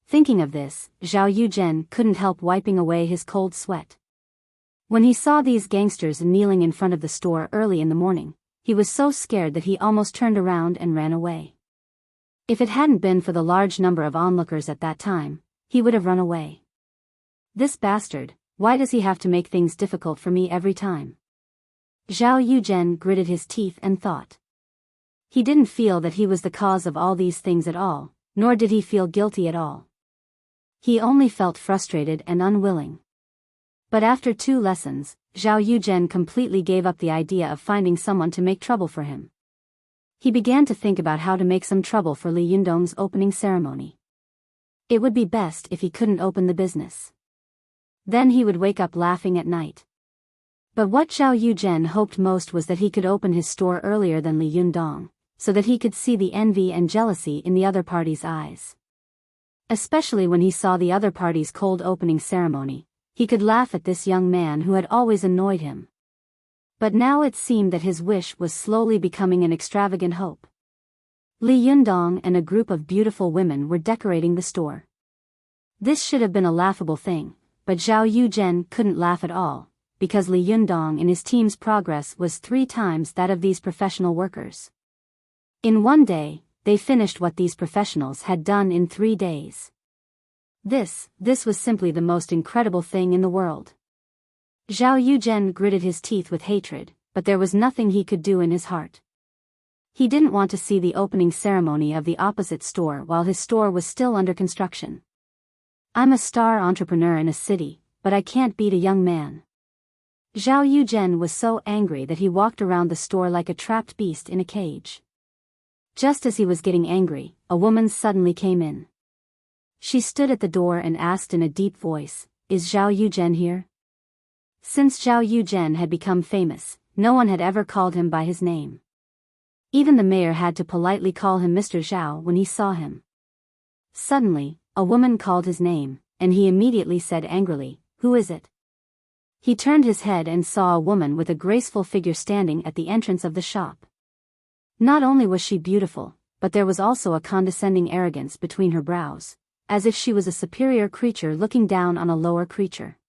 Thinking of this, Zhao Yuzhen couldn't help wiping away his cold sweat. When he saw these gangsters kneeling in front of the store early in the morning, he was so scared that he almost turned around and ran away. If it hadn't been for the large number of onlookers at that time, he would have run away. This bastard, why does he have to make things difficult for me every time? Zhao Yuzhen gritted his teeth and thought. He didn't feel that he was the cause of all these things at all, nor did he feel guilty at all. He only felt frustrated and unwilling. But after 2 lessons, Zhao Yuzhen completely gave up the idea of finding someone to make trouble for him. He began to think about how to make some trouble for Li Yundong's opening ceremony. It would be best if he couldn't open the business. Then he would wake up laughing at night. But what Zhao Yuzhen hoped most was that he could open his store earlier than Li Yundong, so that he could see the envy and jealousy in the other party's eyes. Especially when he saw the other party's cold opening ceremony, he could laugh at this young man who had always annoyed him. But now it seemed that his wish was slowly becoming an extravagant hope. Li Yundong and a group of beautiful women were decorating the store. This should have been a laughable thing, but Zhao Yuzhen couldn't laugh at all, because Li Yundong and his team's progress was 3 times that of these professional workers. In one day, they finished what these professionals had done in 3 days. This was simply the most incredible thing in the world. Zhao Yuzhen gritted his teeth with hatred, but there was nothing he could do in his heart. He didn't want to see the opening ceremony of the opposite store while his store was still under construction. I'm a star entrepreneur in a city, but I can't beat a young man. Zhao Yuzhen was so angry that he walked around the store like a trapped beast in a cage. Just as he was getting angry, a woman suddenly came in. She stood at the door and asked in a deep voice, "Is Zhao Yuzhen here?" Since Zhao Yuzhen had become famous, no one had ever called him by his name. Even the mayor had to politely call him Mr. Zhao when he saw him. Suddenly, a woman called his name, and he immediately said angrily, "Who is it?" He turned his head and saw a woman with a graceful figure standing at the entrance of the shop. Not only was she beautiful, but there was also a condescending arrogance between her brows, as if she was a superior creature looking down on a lower creature.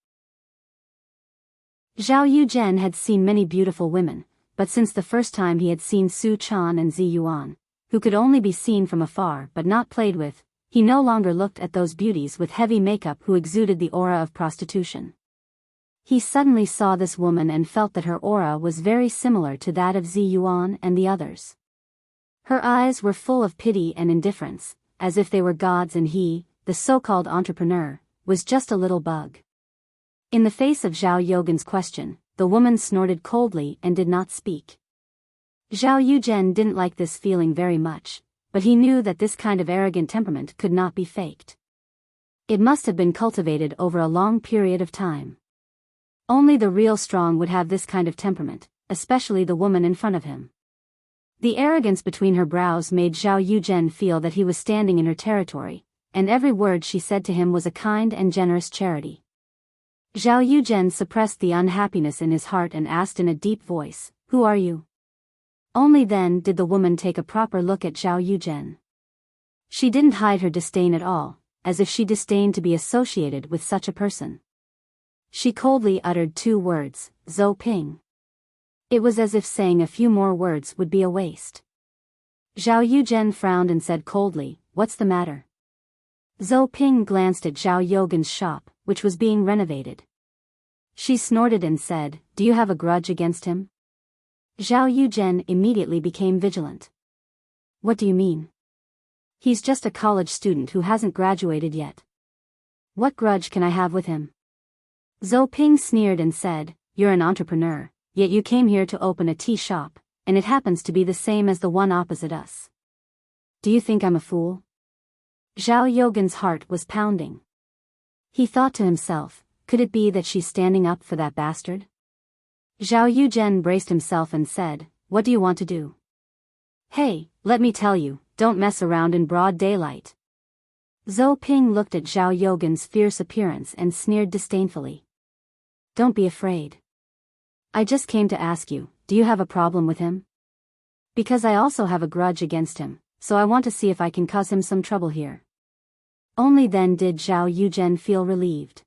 Zhao Yuzhen had seen many beautiful women, but since the first time he had seen Su Chan and Zi Yuan, who could only be seen from afar but not played with, he no longer looked at those beauties with heavy makeup who exuded the aura of prostitution. He suddenly saw this woman and felt that her aura was very similar to that of Zi Yuan and the others. Her eyes were full of pity and indifference, as if they were gods and he, the so-called entrepreneur, was just a little bug. In the face of Zhao Yuzhen's question, the woman snorted coldly and did not speak. Zhao Yuzhen didn't like this feeling very much, but he knew that this kind of arrogant temperament could not be faked. It must have been cultivated over a long period of time. Only the real strong would have this kind of temperament, especially the woman in front of him. The arrogance between her brows made Zhao Yuzhen feel that he was standing in her territory, and every word she said to him was a kind and generous charity. Zhao Yuzhen suppressed the unhappiness in his heart and asked in a deep voice, "Who are you?" Only then did the woman take a proper look at Zhao Yuzhen. She didn't hide her disdain at all, as if she disdained to be associated with such a person. She coldly uttered 2 words, "Zhou Ping." It was as if saying a few more words would be a waste. Zhao Yuzhen frowned and said coldly, "What's the matter?" Zhou Ping glanced at Zhao Yuzhen's shop, which was being renovated. She snorted and said, "Do you have a grudge against him?" Zhao Yuzhen immediately became vigilant. "What do you mean?" "He's just a college student who hasn't graduated yet. What grudge can I have with him?" Zhou Ping sneered and said, "You're an entrepreneur, yet you came here to open a tea shop, and it happens to be the same as the one opposite us. Do you think I'm a fool?" Zhao Yuzhen's heart was pounding. He thought to himself, could it be that she's standing up for that bastard? Zhao Yuzhen braced himself and said, "What do you want to do?" "Hey, let me tell you, don't mess around in broad daylight." Zhou Ping looked at Zhao Yogan's fierce appearance and sneered disdainfully. "Don't be afraid. I just came to ask you, do you have a problem with him? Because I also have a grudge against him, so I want to see if I can cause him some trouble here." Only then did Zhao Yuzhen feel relieved.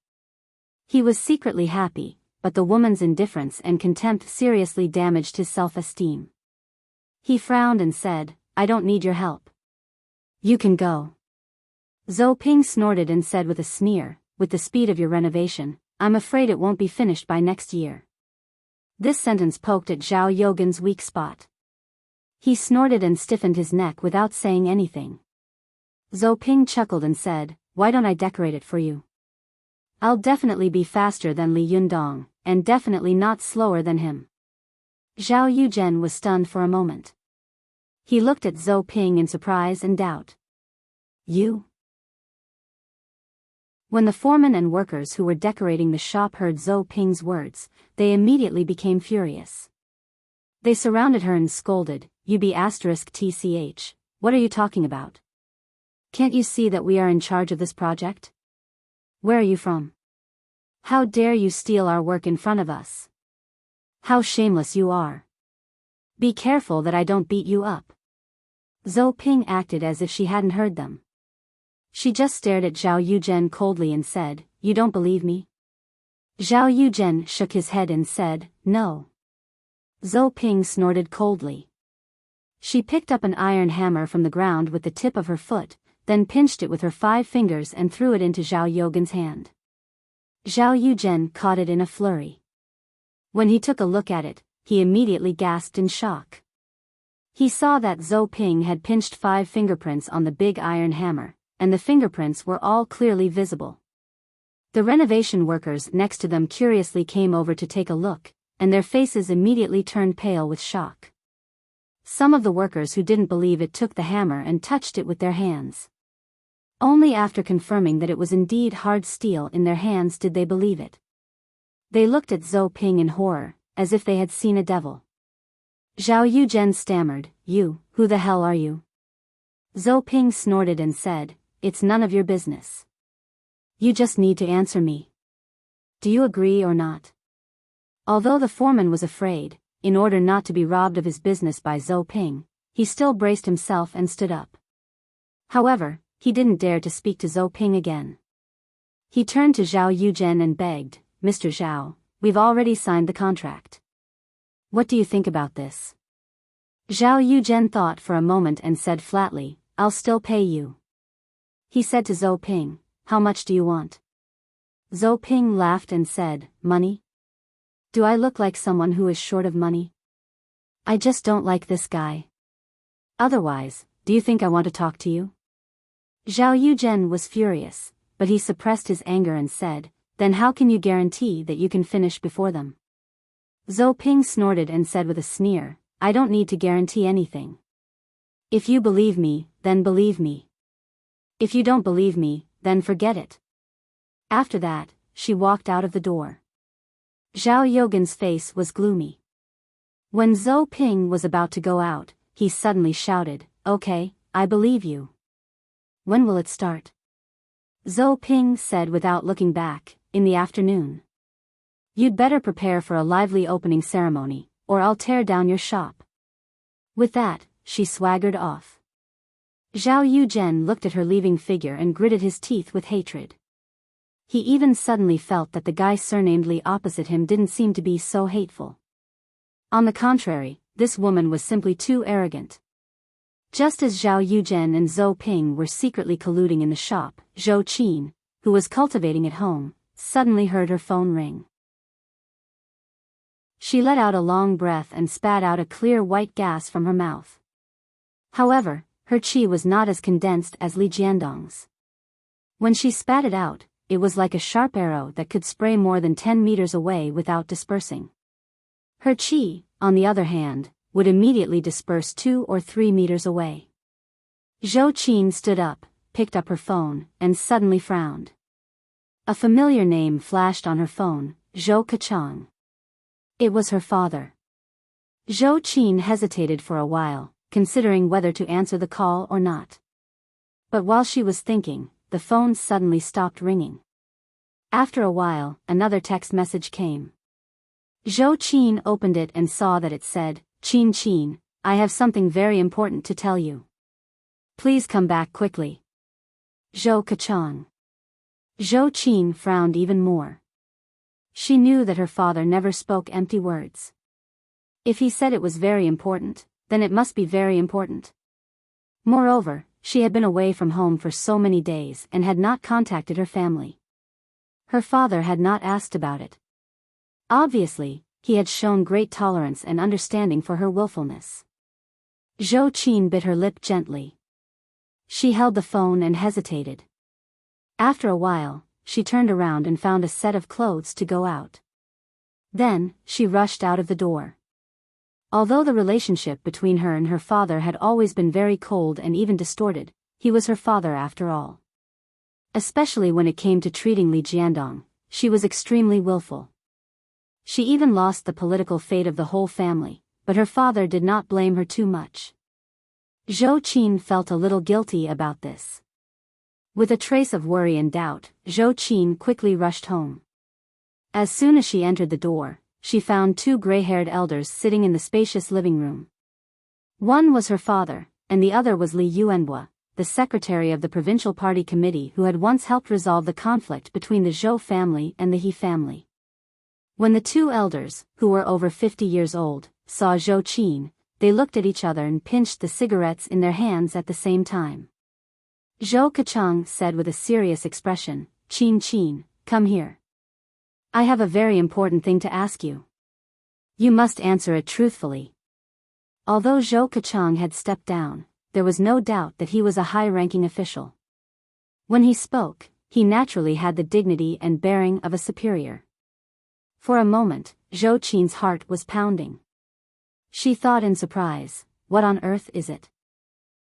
He was secretly happy, but the woman's indifference and contempt seriously damaged his self-esteem. He frowned and said, "I don't need your help. You can go." Zhou Ping snorted and said with a sneer, "With the speed of your renovation, I'm afraid it won't be finished by next year." This sentence poked at Zhao Yogan's weak spot. He snorted and stiffened his neck without saying anything. Zhou Ping chuckled and said, "Why don't I decorate it for you? I'll definitely be faster than Li Yundong, and definitely not slower than him." Zhao Yuzhen was stunned for a moment. He looked at Zhou Ping in surprise and doubt. "You?" When the foreman and workers who were decorating the shop heard Zhou Ping's words, they immediately became furious. They surrounded her and scolded, "You be *tch, what are you talking about? Can't you see that we are in charge of this project? Where are you from? How dare you steal our work in front of us? How shameless you are. Be careful that I don't beat you up." Zhou Ping acted as if she hadn't heard them. She just stared at Zhao Yuzhen coldly and said, "You don't believe me?" Zhao Yuzhen shook his head and said, "No." Zhou Ping snorted coldly. She picked up an iron hammer from the ground with the tip of her foot, then pinched it with her 5 fingers and threw it into Zhao Yogan's hand. Zhao Yuzhen caught it in a flurry. When he took a look at it, he immediately gasped in shock. He saw that Zhou Ping had pinched 5 fingerprints on the big iron hammer, and the fingerprints were all clearly visible. The renovation workers next to them curiously came over to take a look, and their faces immediately turned pale with shock. Some of the workers who didn't believe it took the hammer and touched it with their hands. Only after confirming that it was indeed hard steel in their hands did they believe it. They looked at Zhou Ping in horror, as if they had seen a devil. Zhao Yuzhen stammered, "You, who the hell are you?" Zhou Ping snorted and said, "It's none of your business. You just need to answer me. Do you agree or not?" Although the foreman was afraid, in order not to be robbed of his business by Zhou Ping, he still braced himself and stood up. However, he didn't dare to speak to Zhou Ping again. He turned to Zhao Yuzhen and begged, "Mr. Zhao, we've already signed the contract. What do you think about this?" Zhao Yuzhen thought for a moment and said flatly, "I'll still pay you." He said to Zhou Ping, "How much do you want?" Zhou Ping laughed and said, "Money? Do I look like someone who is short of money? I just don't like this guy. Otherwise, do you think I want to talk to you?" Zhao Yuzhen was furious, but he suppressed his anger and said, "Then how can you guarantee that you can finish before them?" Zhou Ping snorted and said with a sneer, "I don't need to guarantee anything. If you believe me, then believe me. If you don't believe me, then forget it." After that, she walked out of the door. Zhao Yogan's face was gloomy. When Zhou Ping was about to go out, he suddenly shouted, "Okay, I believe you. When will it start?" Zhou Ping said without looking back, "In the afternoon. You'd better prepare for a lively opening ceremony, or I'll tear down your shop." With that, she swaggered off. Zhao Yuzhen looked at her leaving figure and gritted his teeth with hatred. He even suddenly felt that the guy surnamed Li opposite him didn't seem to be so hateful. On the contrary, this woman was simply too arrogant. Just as Zhao Yuzhen and Zhou Ping were secretly colluding in the shop, Zhou Qin, who was cultivating at home, suddenly heard her phone ring. She let out a long breath and spat out a clear white gas from her mouth. However, her qi was not as condensed as Li Jiandong's. When she spat it out, it was like a sharp arrow that could spray more than 10 meters away without dispersing. Her qi, on the other hand, would immediately disperse 2 or 3 meters away. Zhou Qin stood up, picked up her phone, and suddenly frowned. A familiar name flashed on her phone, Zhou Kachang. It was her father. Zhou Qin hesitated for a while, considering whether to answer the call or not. But while she was thinking, the phone suddenly stopped ringing. After a while, another text message came. Zhou Qin opened it and saw that it said, "Qin Qin, I have something very important to tell you. Please come back quickly. Zhou Kachang." Zhou Qin frowned even more. She knew that her father never spoke empty words. If he said it was very important, then it must be very important. Moreover, she had been away from home for so many days and had not contacted her family. Her father had not asked about it. Obviously, he had shown great tolerance and understanding for her willfulness. Zhou Qin bit her lip gently. She held the phone and hesitated. After a while, she turned around and found a set of clothes to go out. Then, she rushed out of the door. Although the relationship between her and her father had always been very cold and even distorted, he was her father after all. Especially when it came to treating Li Jiandong, she was extremely willful. She even lost the political fate of the whole family, but her father did not blame her too much. Zhou Qin felt a little guilty about this. With a trace of worry and doubt, Zhou Qin quickly rushed home. As soon as she entered the door, she found two gray-haired elders sitting in the spacious living room. One was her father, and the other was Li Yuanhua, the secretary of the provincial party committee who had once helped resolve the conflict between the Zhou family and the He family. When the two elders, who were over 50 years old, saw Zhou Qin, they looked at each other and pinched the cigarettes in their hands at the same time. Zhou Kachang said with a serious expression, "Qin Qin, come here. I have a very important thing to ask you. You must answer it truthfully." Although Zhou Kachang had stepped down, there was no doubt that he was a high-ranking official. When he spoke, he naturally had the dignity and bearing of a superior. For a moment, Zhou Qin's heart was pounding. She thought in surprise, what on earth is it?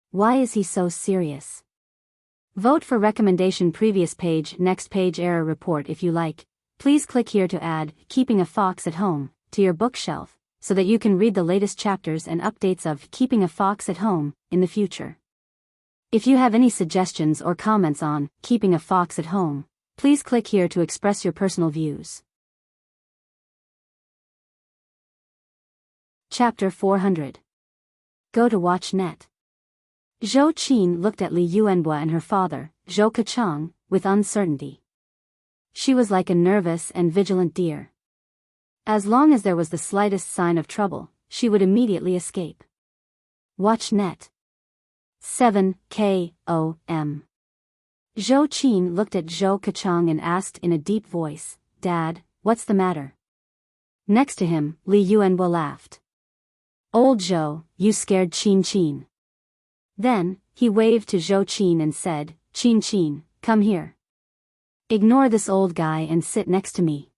Why is he so serious? Vote for recommendation previous page next page error report if you like. Please click here to add Keeping a Fox at Home to your bookshelf, so that you can read the latest chapters and updates of Keeping a Fox at Home in the future. If you have any suggestions or comments on Keeping a Fox at Home, please click here to express your personal views. Chapter 400. Go to watch net. Zhou Qin looked at Li Yuanhua and her father, Zhou Kachang, with uncertainty. She was like a nervous and vigilant deer. As long as there was the slightest sign of trouble, she would immediately escape. Watch net. 7 KOM. Zhou Qin looked at Zhou Kachang and asked in a deep voice, "Dad, what's the matter?" Next to him, Li Yuanhua laughed. "Old Zhou, you scared Qin Qin." Then, he waved to Zhou Qin and said, "Qin Qin, come here. Ignore this old guy and sit next to me."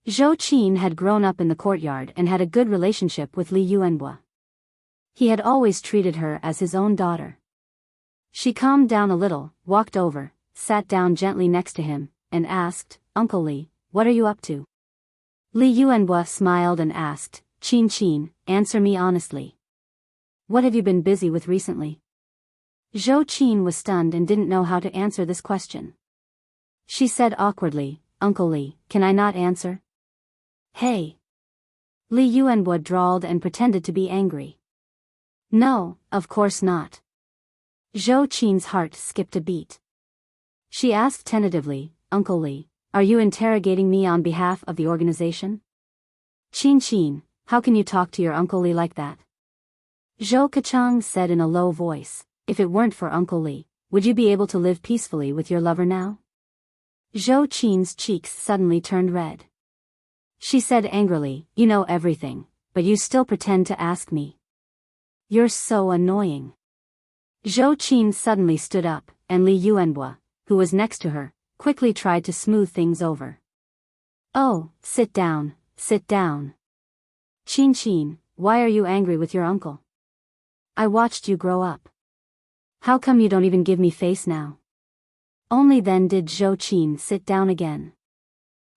Zhou Qin had grown up in the courtyard and had a good relationship with Li Yuanhua. He had always treated her as his own daughter. She calmed down a little, walked over, sat down gently next to him, and asked, "Uncle Li, what are you up to?" Li Yuanhua smiled and asked, "Qin Qin, answer me honestly. What have you been busy with recently?" Zhou Qin was stunned and didn't know how to answer this question. She said awkwardly, "Uncle Li, can I not answer?" "Hey." Li Yuanhua drawled and pretended to be angry. "No, of course not." Zhou Qin's heart skipped a beat. She asked tentatively, "Uncle Li, are you interrogating me on behalf of the organization?" "Qin Qin, how can you talk to your Uncle Li like that?" Zhou Kachang said in a low voice, "If it weren't for Uncle Li, would you be able to live peacefully with your lover now?" Zhou Qin's cheeks suddenly turned red. She said angrily, "You know everything, but you still pretend to ask me. You're so annoying." Zhou Qin suddenly stood up, and Li Yuanhua, who was next to her, quickly tried to smooth things over. "Oh, sit down, sit down. Qin Qin, why are you angry with your uncle? I watched you grow up. How come you don't even give me face now?" Only then did Zhou Qin sit down again.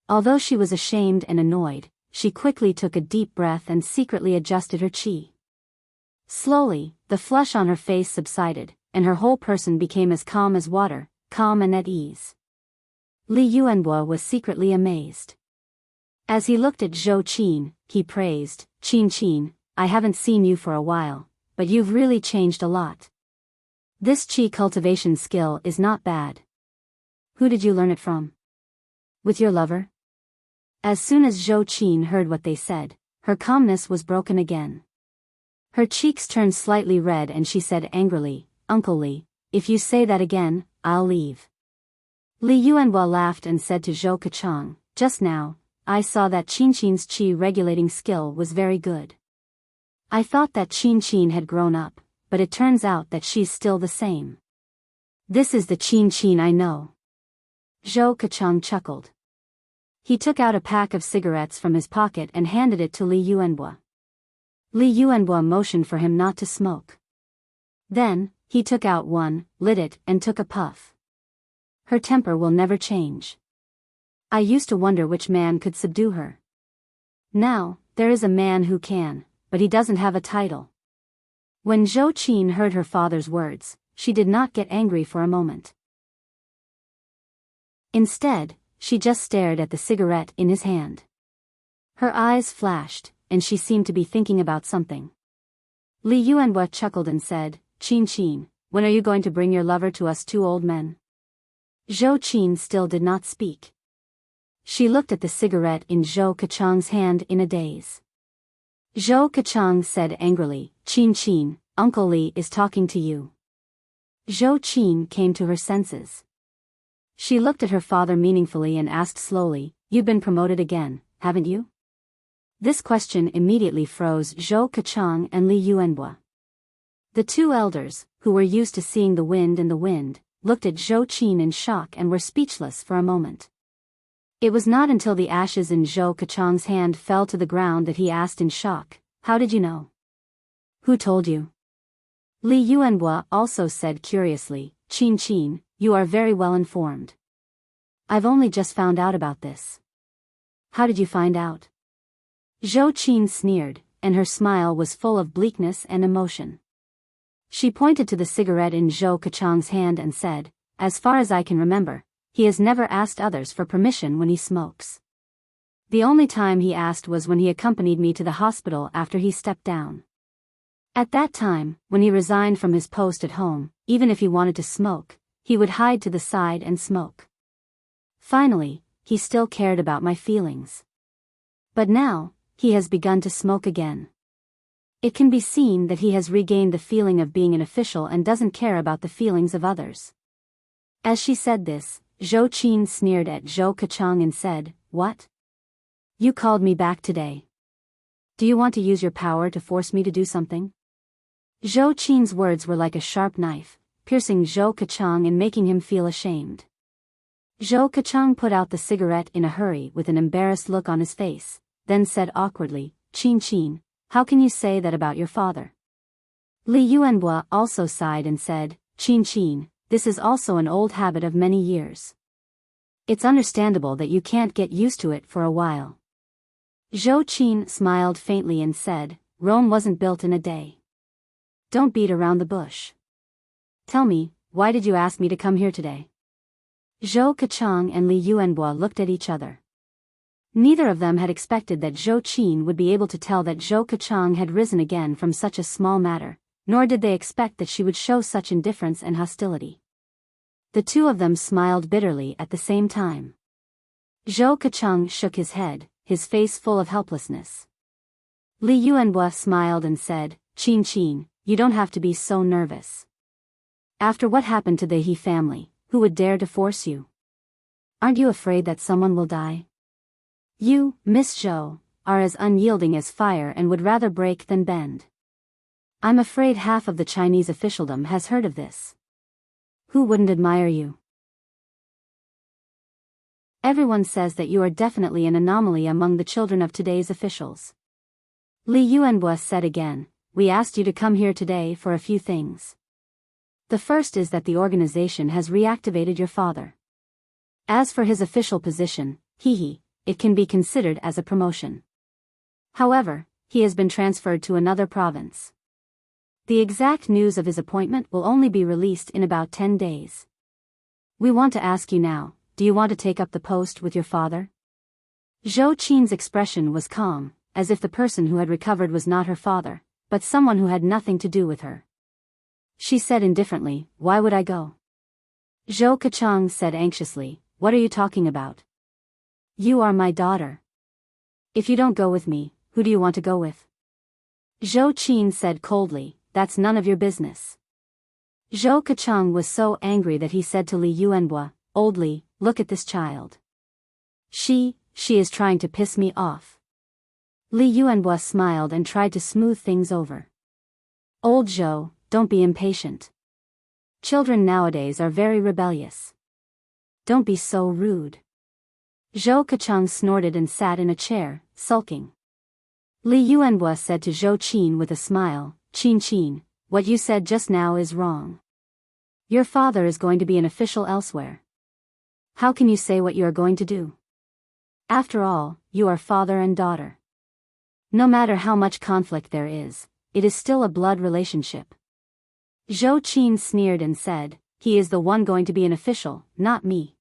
Although she was ashamed and annoyed, she quickly took a deep breath and secretly adjusted her qi. Slowly, the flush on her face subsided, and her whole person became as calm as water, calm and at ease. Li Yuanbo was secretly amazed. As he looked at Zhou Qin, he praised, Qin, I haven't seen you for a while, but you've really changed a lot. This qi cultivation skill is not bad. Who did you learn it from? With your lover? As soon as Zhou Qin heard what they said, her calmness was broken again. Her cheeks turned slightly red and she said angrily, Uncle Li, if you say that again, I'll leave. Li Yuanhua laughed and said to Zhou Keqiang, just now, I saw that Qin's qi regulating skill was very good. I thought that Qin had grown up, but it turns out that she's still the same. This is the Qin I know. Zhou Keqiang chuckled. He took out a pack of cigarettes from his pocket and handed it to Li Yuanhua. Li Yuanhua motioned for him not to smoke. Then, he took out one, lit it, and took a puff. Her temper will never change. I used to wonder which man could subdue her. Now, there is a man who can, but he doesn't have a title. When Zhou Qin heard her father's words, she did not get angry for a moment. Instead, she just stared at the cigarette in his hand. Her eyes flashed, and she seemed to be thinking about something. Li Yuanhua chuckled and said, Qin, when are you going to bring your lover to us two old men? Zhou Qin still did not speak. She looked at the cigarette in Zhou Keqiang's hand in a daze. Zhou Keqiang said angrily, Qin, Uncle Li is talking to you. Zhou Qin came to her senses. She looked at her father meaningfully and asked slowly, You've been promoted again, haven't you? This question immediately froze Zhou Keqiang and Li Yuanhua. The two elders, who were used to seeing the wind and the wind, looked at Zhou Qin in shock and were speechless for a moment. It was not until the ashes in Zhou Keqiang's hand fell to the ground that he asked in shock, How did you know? Who told you? Li Yuanhua also said curiously, Qin, you are very well informed. I've only just found out about this. How did you find out? Zhou Qin sneered, and her smile was full of bleakness and emotion. She pointed to the cigarette in Zhou Keqiang's hand and said, As far as I can remember, he has never asked others for permission when he smokes. The only time he asked was when he accompanied me to the hospital after he stepped down. At that time, when he resigned from his post at home, even if he wanted to smoke, he would hide to the side and smoke. Finally, he still cared about my feelings. But now, he has begun to smoke again. It can be seen that he has regained the feeling of being an official and doesn't care about the feelings of others. As she said this, Zhou Qin sneered at Zhou Keqiang and said, What? You called me back today. Do you want to use your power to force me to do something? Zhou Qin's words were like a sharp knife, piercing Zhou Keqiang and making him feel ashamed. Zhou Keqiang put out the cigarette in a hurry with an embarrassed look on his face, then said awkwardly, Qin, how can you say that about your father? Li Yuanhua also sighed and said, Qin, this is also an old habit of many years. It's understandable that you can't get used to it for a while. Zhou Qin smiled faintly and said, Rome wasn't built in a day. Don't beat around the bush. Tell me, why did you ask me to come here today? Zhou Keqiang and Li Yuanhua looked at each other. Neither of them had expected that Zhou Qin would be able to tell that Zhou Keqiang had risen again from such a small matter, nor did they expect that she would show such indifference and hostility. The two of them smiled bitterly at the same time. Zhou Keqiang shook his head, his face full of helplessness. Li Yuanhua smiled and said, Qin, you don't have to be so nervous. After what happened to the He family, who would dare to force you? Aren't you afraid that someone will die? You, Miss Zhou, are as unyielding as fire and would rather break than bend. I'm afraid half of the Chinese officialdom has heard of this. Who wouldn't admire you? Everyone says that you are definitely an anomaly among the children of today's officials. Li Yuanhua said again, We asked you to come here today for a few things. The first is that the organization has reactivated your father. As for his official position, it can be considered as a promotion. However, he has been transferred to another province. The exact news of his appointment will only be released in about 10 days. We want to ask you now, do you want to take up the post with your father? Zhou Qin's expression was calm, as if the person who had recovered was not her father, but someone who had nothing to do with her. She said indifferently, why would I go? Zhou Keqiang said anxiously, what are you talking about? You are my daughter. If you don't go with me, who do you want to go with? Zhou Qin said coldly, that's none of your business. Zhou Keqiang was so angry that he said to Li Yuanbo, Old Li, look at this child. She is trying to piss me off. Li Yuanbo smiled and tried to smooth things over. Old Zhou, don't be impatient. Children nowadays are very rebellious. Don't be so rude. Zhou Keqiang snorted and sat in a chair, sulking. Li Yuanbo said to Zhou Qin with a smile, Qin, what you said just now is wrong. Your father is going to be an official elsewhere. How can you say what you are going to do? After all, you are father and daughter. No matter how much conflict there is, it is still a blood relationship. Zhou Qin sneered and said, he is the one going to be an official, not me.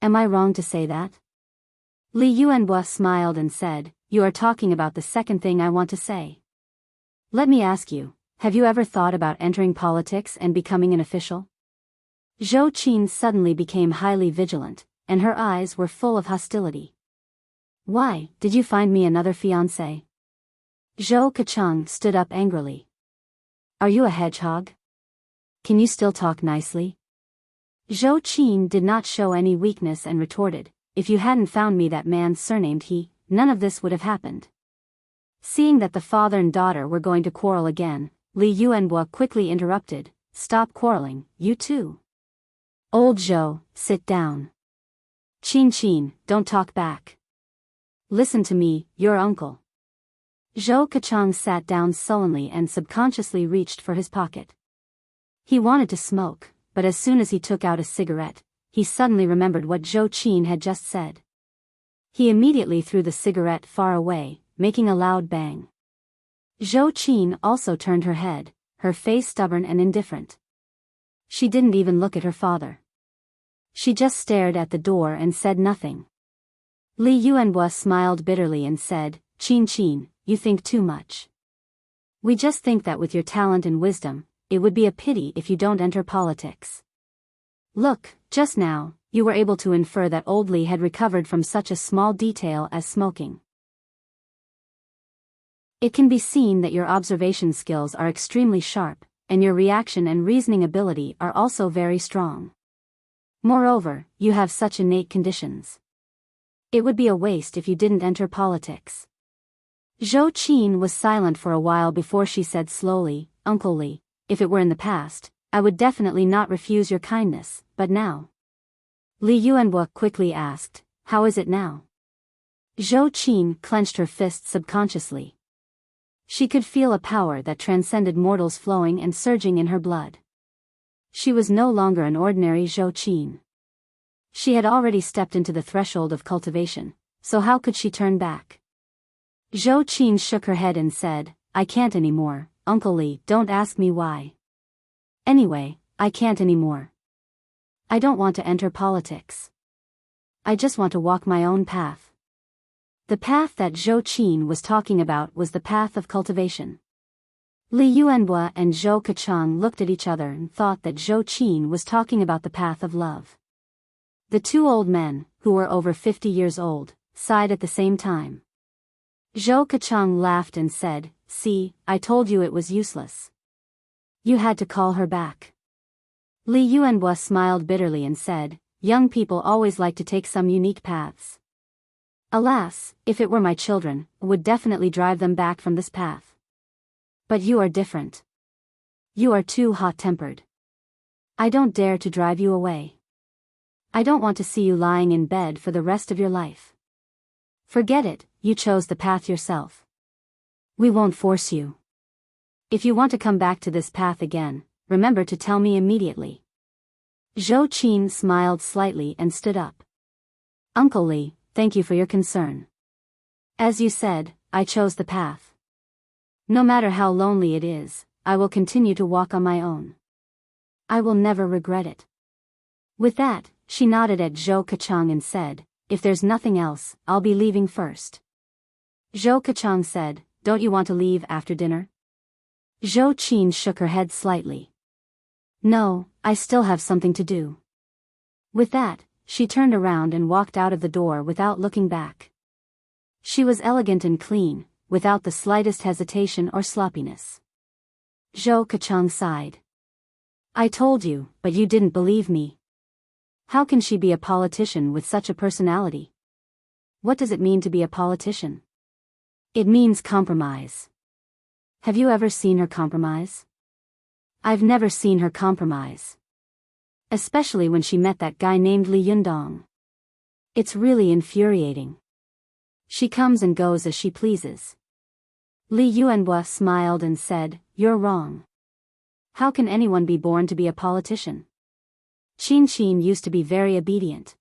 Am I wrong to say that? Li Yuanbo smiled and said, you are talking about the second thing I want to say. Let me ask you, have you ever thought about entering politics and becoming an official? Zhou Qin suddenly became highly vigilant, and her eyes were full of hostility. Why, did you find me another fiancé? Zhou Keqiang stood up angrily. Are you a hedgehog? Can you still talk nicely? Zhou Qin did not show any weakness and retorted, if you hadn't found me that man surnamed He, none of this would have happened. Seeing that the father and daughter were going to quarrel again, Li Yuanbo quickly interrupted, stop quarreling, you too. Old Zhou, sit down. Qin, don't talk back. Listen to me, your uncle. Zhou Keqiang sat down sullenly and subconsciously reached for his pocket. He wanted to smoke, but as soon as he took out a cigarette, he suddenly remembered what Zhou Qin had just said. He immediately threw the cigarette far away, making a loud bang. Zhou Qin also turned her head, her face stubborn and indifferent. She didn't even look at her father. She just stared at the door and said nothing. Li Yuanbo smiled bitterly and said, Qin, you think too much. We just think that with your talent and wisdom, it would be a pity if you don't enter politics. Look, just now, you were able to infer that old Li had recovered from such a small detail as smoking. It can be seen that your observation skills are extremely sharp, and your reaction and reasoning ability are also very strong. Moreover, you have such innate conditions. It would be a waste if you didn't enter politics. Zhou Qin was silent for a while before she said slowly, Uncle Li, if it were in the past, I would definitely not refuse your kindness, but now. Li Yuanbo quickly asked, how is it now? Zhou Qin clenched her fist subconsciously. She could feel a power that transcended mortals flowing and surging in her blood. She was no longer an ordinary Zhou Qin. She had already stepped into the threshold of cultivation, so how could she turn back? Zhou Qin shook her head and said, I can't anymore, Uncle Li, don't ask me why. Anyway, I can't anymore. I don't want to enter politics. I just want to walk my own path. The path that Zhou Qin was talking about was the path of cultivation. Li Yuanbo and Zhou Keqiang looked at each other and thought that Zhou Qin was talking about the path of love. The two old men, who were over 50 years old, sighed at the same time. Zhou Keqiang laughed and said, see, I told you it was useless. You had to call her back. Li Yuanbo smiled bitterly and said, young people always like to take some unique paths. Alas, if it were my children, I would definitely drive them back from this path. But you are different. You are too hot-tempered. I don't dare to drive you away. I don't want to see you lying in bed for the rest of your life. Forget it, you chose the path yourself. We won't force you. If you want to come back to this path again, remember to tell me immediately. Zhou Qin smiled slightly and stood up. Uncle Li, thank you for your concern. As you said, I chose the path. No matter how lonely it is, I will continue to walk on my own. I will never regret it. With that, she nodded at Zhou Keqiang and said, if there's nothing else, I'll be leaving first. Zhou Keqiang said, don't you want to leave after dinner? Zhou Qin shook her head slightly. No, I still have something to do. With that, she turned around and walked out of the door without looking back. She was elegant and clean, without the slightest hesitation or sloppiness. Zhou Keqiang sighed. I told you, but you didn't believe me. How can she be a politician with such a personality? What does it mean to be a politician? It means compromise. Have you ever seen her compromise? I've never seen her compromise. Especially when she met that guy named Li Yundong. It's really infuriating. She comes and goes as she pleases. Li Yuanhua smiled and said, you're wrong. How can anyone be born to be a politician? Qin Qin used to be very obedient.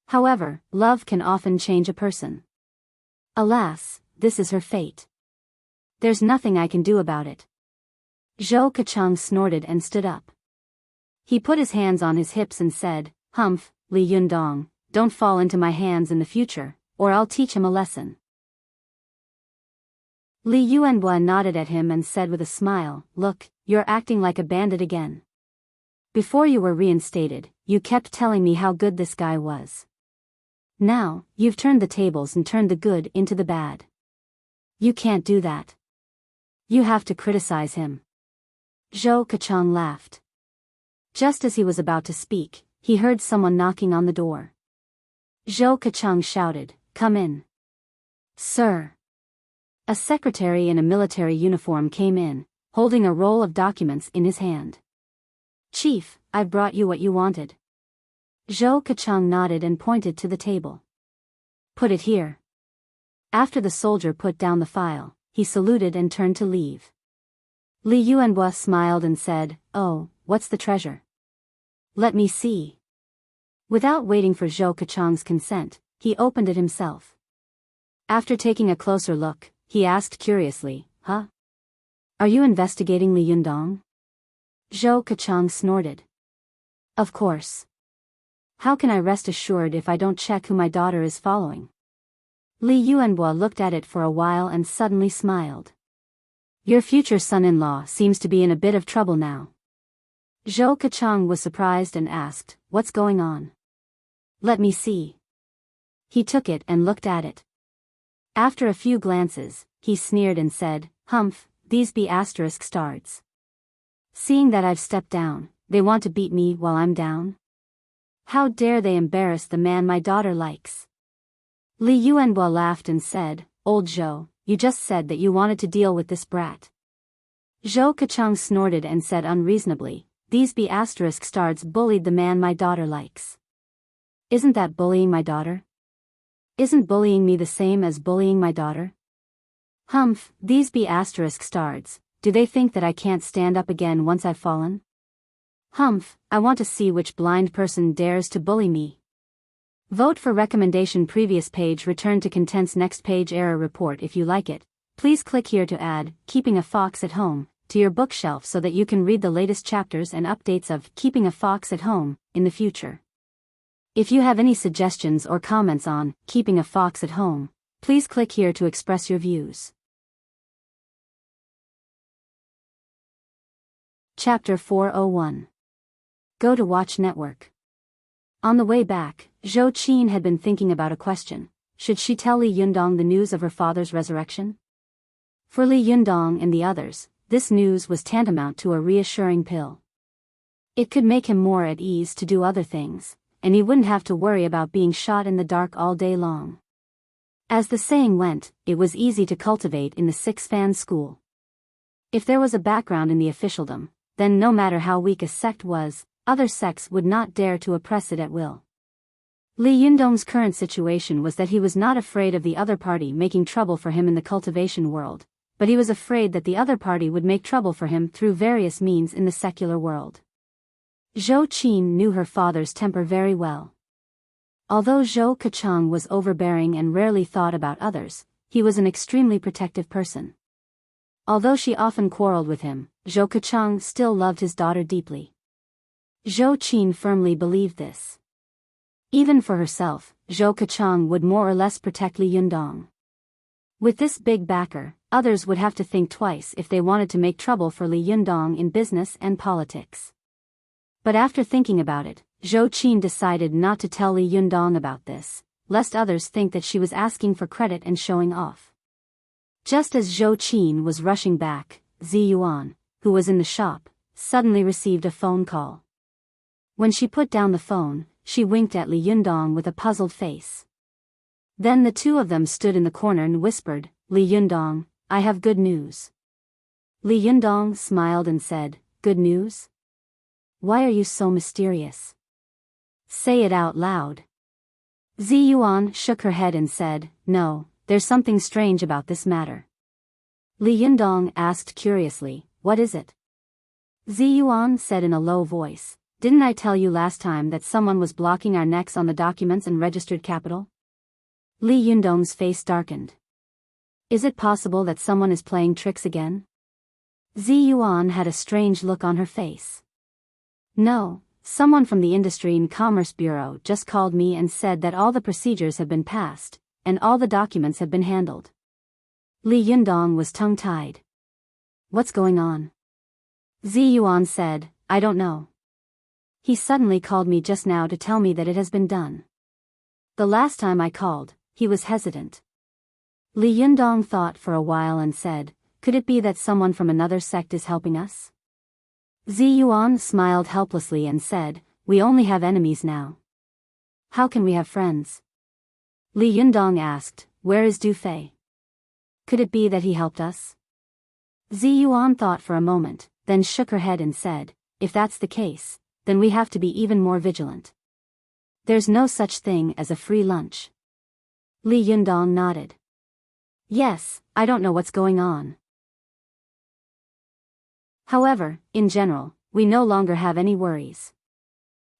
However, love can often change a person. Alas, this is her fate. There's nothing I can do about it. Zhou Keqiang snorted and stood up. He put his hands on his hips and said, Humph, Li Yundong, don't fall into my hands in the future, or I'll teach him a lesson. Li Yuanhua nodded at him and said with a smile, look, you're acting like a bandit again. Before you were reinstated, you kept telling me how good this guy was. Now, you've turned the tables and turned the good into the bad. You can't do that. You have to criticize him. Zhou Keqiang laughed. Just as he was about to speak, he heard someone knocking on the door. Zhou Keqiang shouted, come in. Sir. A secretary in a military uniform came in, holding a roll of documents in his hand. Chief, I've brought you what you wanted. Zhou Keqiang nodded and pointed to the table. Put it here. After the soldier put down the file, he saluted and turned to leave. Li Yuanhua smiled and said, oh, what's the treasure? Let me see. Without waiting for Zhou Keqiang's consent, he opened it himself. After taking a closer look, he asked curiously, huh? Are you investigating Li Yundong? Zhou Keqiang snorted. Of course. How can I rest assured if I don't check who my daughter is following? Li Yuanhua looked at it for a while and suddenly smiled. Your future son-in-law seems to be in a bit of trouble now. Zhou Keqiang was surprised and asked, what's going on? Let me see. He took it and looked at it. After a few glances, he sneered and said, Humph, these be asterisk stards. Seeing that I've stepped down, they want to beat me while I'm down? How dare they embarrass the man my daughter likes? Li Yuanhua laughed and said, Old Zhou, you just said that you wanted to deal with this brat. Zhou Keqiang snorted and said unreasonably, these be asterisk stards bullied the man my daughter likes. Isn't that bullying my daughter? Isn't bullying me the same as bullying my daughter? Humph, these be asterisk stards, do they think that I can't stand up again once I've fallen? Humph, I want to see which blind person dares to bully me. Vote for recommendation previous page return to contents next page error report if you like it. Please click here to add Keeping a Fox at Home to your bookshelf so that you can read the latest chapters and updates of Keeping a Fox at Home in the future. If you have any suggestions or comments on Keeping a Fox at Home, please click here to express your views. Chapter 401. Go to Watch Network. On the way back, Zhou Qin had been thinking about a question. Should she tell Li Yundong the news of her father's resurrection? For Li Yundong and the others, this news was tantamount to a reassuring pill. It could make him more at ease to do other things, and he wouldn't have to worry about being shot in the dark all day long. As the saying went, it was easy to cultivate in the six-fan school. If there was a background in the officialdom, then no matter how weak a sect was, other sects would not dare to oppress it at will. Li Yundong's current situation was that he was not afraid of the other party making trouble for him in the cultivation world, but he was afraid that the other party would make trouble for him through various means in the secular world. Zhou Qin knew her father's temper very well. Although Zhou Keqiang was overbearing and rarely thought about others, he was an extremely protective person. Although she often quarreled with him, Zhou Kechang still loved his daughter deeply. Zhou Qin firmly believed this. Even for herself, Zhou Kechang would more or less protect Li Yundong. With this big backer, others would have to think twice if they wanted to make trouble for Li Yundong in business and politics. But after thinking about it, Zhou Qin decided not to tell Li Yundong about this, lest others think that she was asking for credit and showing off. Just as Zhou Qin was rushing back, Zi Yuan, who was in the shop, suddenly received a phone call. When she put down the phone, she winked at Li Yundong with a puzzled face. Then the two of them stood in the corner and whispered, "Li Yundong, I have good news." Li Yundong smiled and said, "Good news? Why are you so mysterious? Say it out loud." Zi Yuan shook her head and said, "No, there's something strange about this matter." Li Yundong asked curiously, "What is it?" Zi Yuan said in a low voice, "Didn't I tell you last time that someone was blocking our necks on the documents and registered capital?" Li Yundong's face darkened. Is it possible that someone is playing tricks again? Zi Yuan had a strange look on her face. "No, someone from the Industry and Commerce Bureau just called me and said that all the procedures have been passed, and all the documents have been handled." Li Yundong was tongue-tied. "What's going on?" Zi Yuan said, "I don't know. He suddenly called me just now to tell me that it has been done. The last time I called, he was hesitant." Li Yundong thought for a while and said, "Could it be that someone from another sect is helping us?" Zi Yuan smiled helplessly and said, "We only have enemies now. How can we have friends?" Li Yundong asked, "Where is Du Fei? Could it be that he helped us?" Zi Yuan thought for a moment, then shook her head and said, "If that's the case, then we have to be even more vigilant. There's no such thing as a free lunch." Li Yundong nodded. "Yes, I don't know what's going on. However, in general, we no longer have any worries.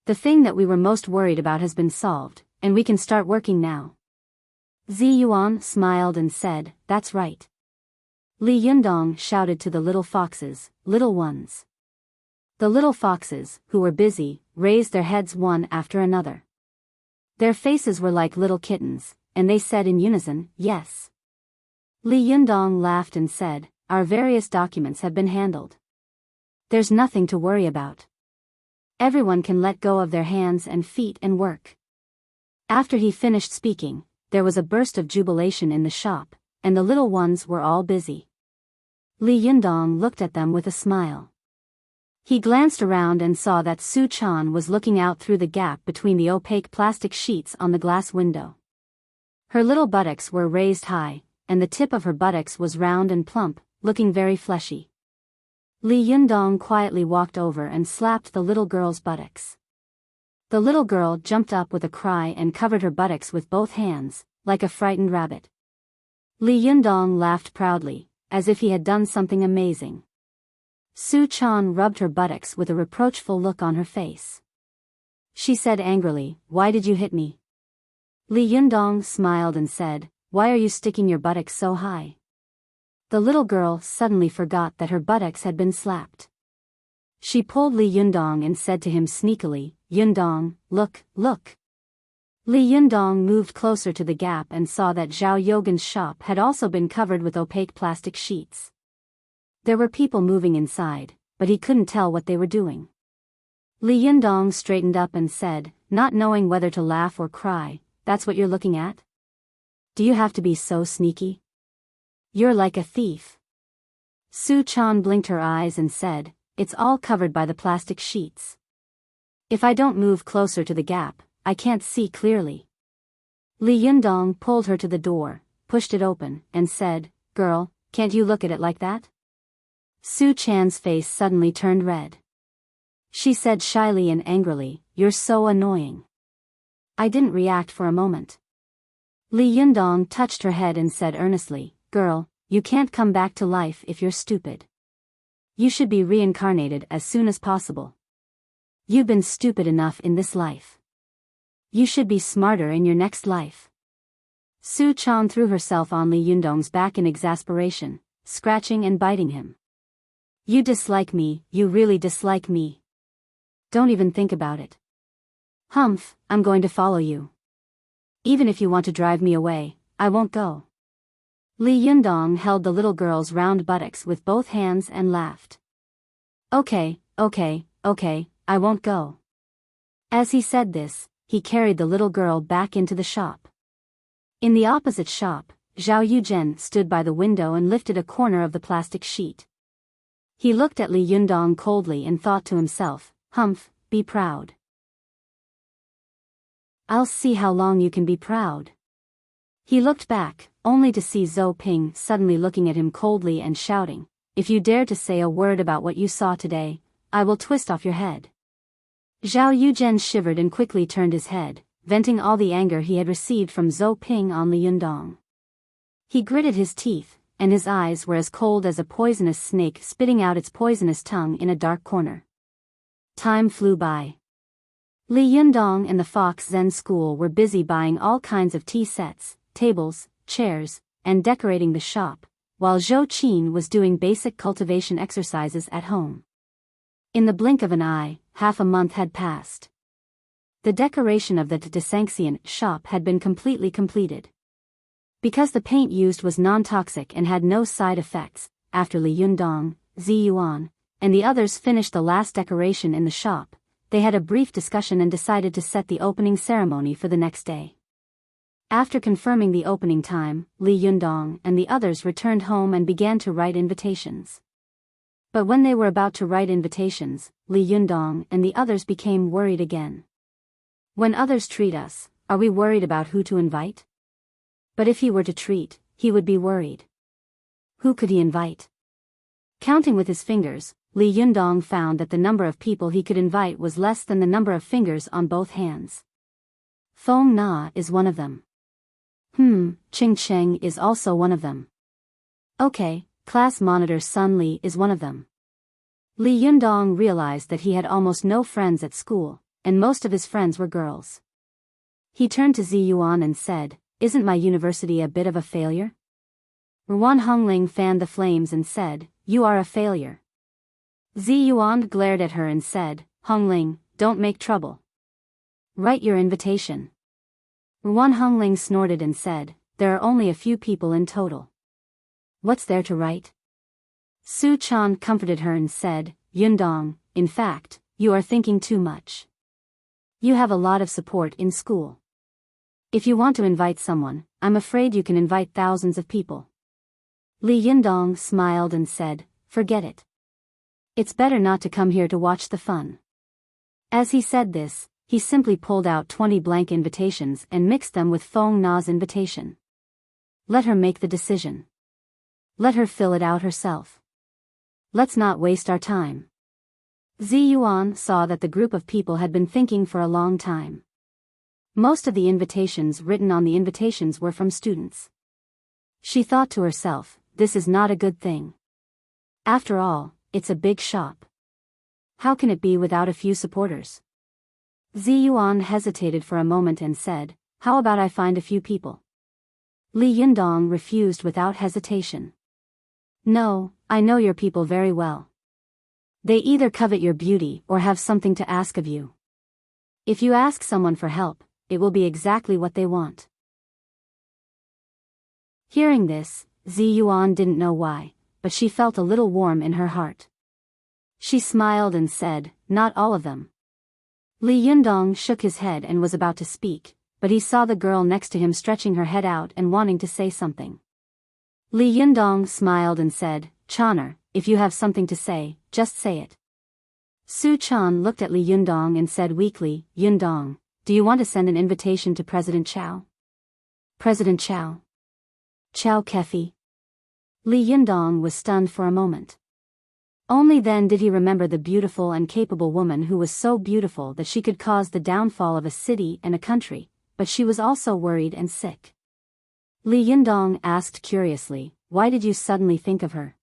The thing that we were most worried about has been solved, and we can start working now." Zi Yuan smiled and said, "That's right." Li Yundong shouted to the little foxes, "Little ones." The little foxes, who were busy, raised their heads one after another. Their faces were like little kittens, and they said in unison, "Yes." Li Yundong laughed and said, "Our various documents have been handled. There's nothing to worry about. Everyone can let go of their hands and feet and work." After he finished speaking, there was a burst of jubilation in the shop, and the little ones were all busy. Li Yundong looked at them with a smile. He glanced around and saw that Su Chan was looking out through the gap between the opaque plastic sheets on the glass window. Her little buttocks were raised high, and the tip of her buttocks was round and plump, looking very fleshy. Li Yundong quietly walked over and slapped the little girl's buttocks. The little girl jumped up with a cry and covered her buttocks with both hands, like a frightened rabbit. Li Yundong laughed proudly, as if he had done something amazing. Su Chan rubbed her buttocks with a reproachful look on her face. She said angrily, "Why did you hit me?" Li Yundong smiled and said, "Why are you sticking your buttocks so high?" The little girl suddenly forgot that her buttocks had been slapped. She pulled Li Yundong and said to him sneakily, "Yundong, look, look." Li Yundong moved closer to the gap and saw that Zhao Yogan's shop had also been covered with opaque plastic sheets. There were people moving inside, but he couldn't tell what they were doing. Li Yundong straightened up and said, not knowing whether to laugh or cry, "That's what you're looking at? Do you have to be so sneaky? You're like a thief." Su Chan blinked her eyes and said, "It's all covered by the plastic sheets. If I don't move closer to the gap, I can't see clearly." Li Yundong pulled her to the door, pushed it open, and said, "Girl, can't you look at it like that?" Su Chan's face suddenly turned red. She said shyly and angrily, "You're so annoying." I didn't react for a moment. Li Yundong touched her head and said earnestly, "Girl, you can't come back to life if you're stupid. You should be reincarnated as soon as possible. You've been stupid enough in this life. You should be smarter in your next life." Su Chan threw herself on Li Yundong's back in exasperation, scratching and biting him. You dislike me, you really dislike me. Don't even think about it. Humph, I'm going to follow you. Even if you want to drive me away, I won't go. Li Yundong held the little girl's round buttocks with both hands and laughed. Okay, I won't go. As he said this, he carried the little girl back into the shop. In the opposite shop, Zhao Yuzhen stood by the window and lifted a corner of the plastic sheet. He looked at Li Yundong coldly and thought to himself, Humph, be proud. I'll see how long you can be proud. He looked back, only to see Zhou Ping suddenly looking at him coldly and shouting, If you dare to say a word about what you saw today, I will twist off your head. Zhao Yuzhen shivered and quickly turned his head, venting all the anger he had received from Zhou Ping on Li Yundong. He gritted his teeth, and his eyes were as cold as a poisonous snake spitting out its poisonous tongue in a dark corner. Time flew by. Li Yundong and the Fox Zen School were busy buying all kinds of tea sets, tables, chairs, and decorating the shop, while Zhou Qin was doing basic cultivation exercises at home. In the blink of an eye, half a month had passed. The decoration of the Desanxian shop had been completely completed. Because the paint used was non-toxic and had no side effects, after Li Yundong, Zi Yuan, and the others finished the last decoration in the shop, they had a brief discussion and decided to set the opening ceremony for the next day. After confirming the opening time, Li Yundong and the others returned home and began to write invitations. But when they were about to write invitations, Li Yundong and the others became worried again. When others treat us, are we worried about who to invite? But if he were to treat, he would be worried. Who could he invite? Counting with his fingers, Li Yundong found that the number of people he could invite was less than the number of fingers on both hands. Feng Na is one of them. Ching Cheng is also one of them. Okay, class monitor Sun Li is one of them. Li Yundong realized that he had almost no friends at school, and most of his friends were girls. He turned to Zi Yuan and said, Isn't my university a bit of a failure? Ruan Hongling fanned the flames and said, You are a failure. Zi Yuan glared at her and said, Hongling, don't make trouble. Write your invitation. Ruan Hongling snorted and said, There are only a few people in total. What's there to write? Su Chan comforted her and said, Yundong, in fact, you are thinking too much. You have a lot of support in school. If you want to invite someone, I'm afraid you can invite thousands of people. Li Yundong smiled and said, Forget it. It's better not to come here to watch the fun. As he said this, he simply pulled out 20 blank invitations and mixed them with Feng Na's invitation. Let her make the decision. Let her fill it out herself. Let's not waste our time. Zi Yuan saw that the group of people had been thinking for a long time. Most of the invitations written on the invitations were from students. She thought to herself, this is not a good thing. After all, it's a big shop. How can it be without a few supporters? Zi Yuan hesitated for a moment and said, How about I find a few people? Li Yundong refused without hesitation. No, I know your people very well. They either covet your beauty or have something to ask of you. If you ask someone for help, it will be exactly what they want. Hearing this, Zi Yuan didn't know why, but she felt a little warm in her heart. She smiled and said, Not all of them. Li Yundong shook his head and was about to speak, but he saw the girl next to him stretching her head out and wanting to say something. Li Yundong smiled and said, Chaner, if you have something to say, just say it. Su Chan looked at Li Yundong and said weakly, Yundong, do you want to send an invitation to President Chao? President Chao? Chao Kefi? Li Yundong was stunned for a moment. Only then did he remember the beautiful and capable woman who was so beautiful that she could cause the downfall of a city and a country, but she was also worried and sick. Li Yundong asked curiously, Why did you suddenly think of her?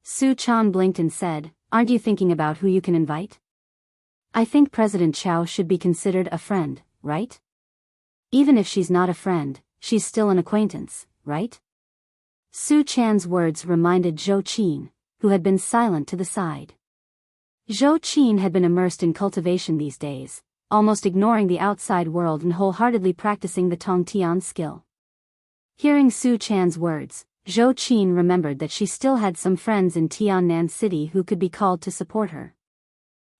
Su Chan blinked and said, Aren't you thinking about who you can invite? I think President Chao should be considered a friend, right? Even if she's not a friend, she's still an acquaintance, right? Su Chan's words reminded Zhou Qin, who had been silent to the side. Zhou Qin had been immersed in cultivation these days, almost ignoring the outside world and wholeheartedly practicing the Tongtian skill. Hearing Su Chan's words, Zhou Qin remembered that she still had some friends in Tiannan City who could be called to support her.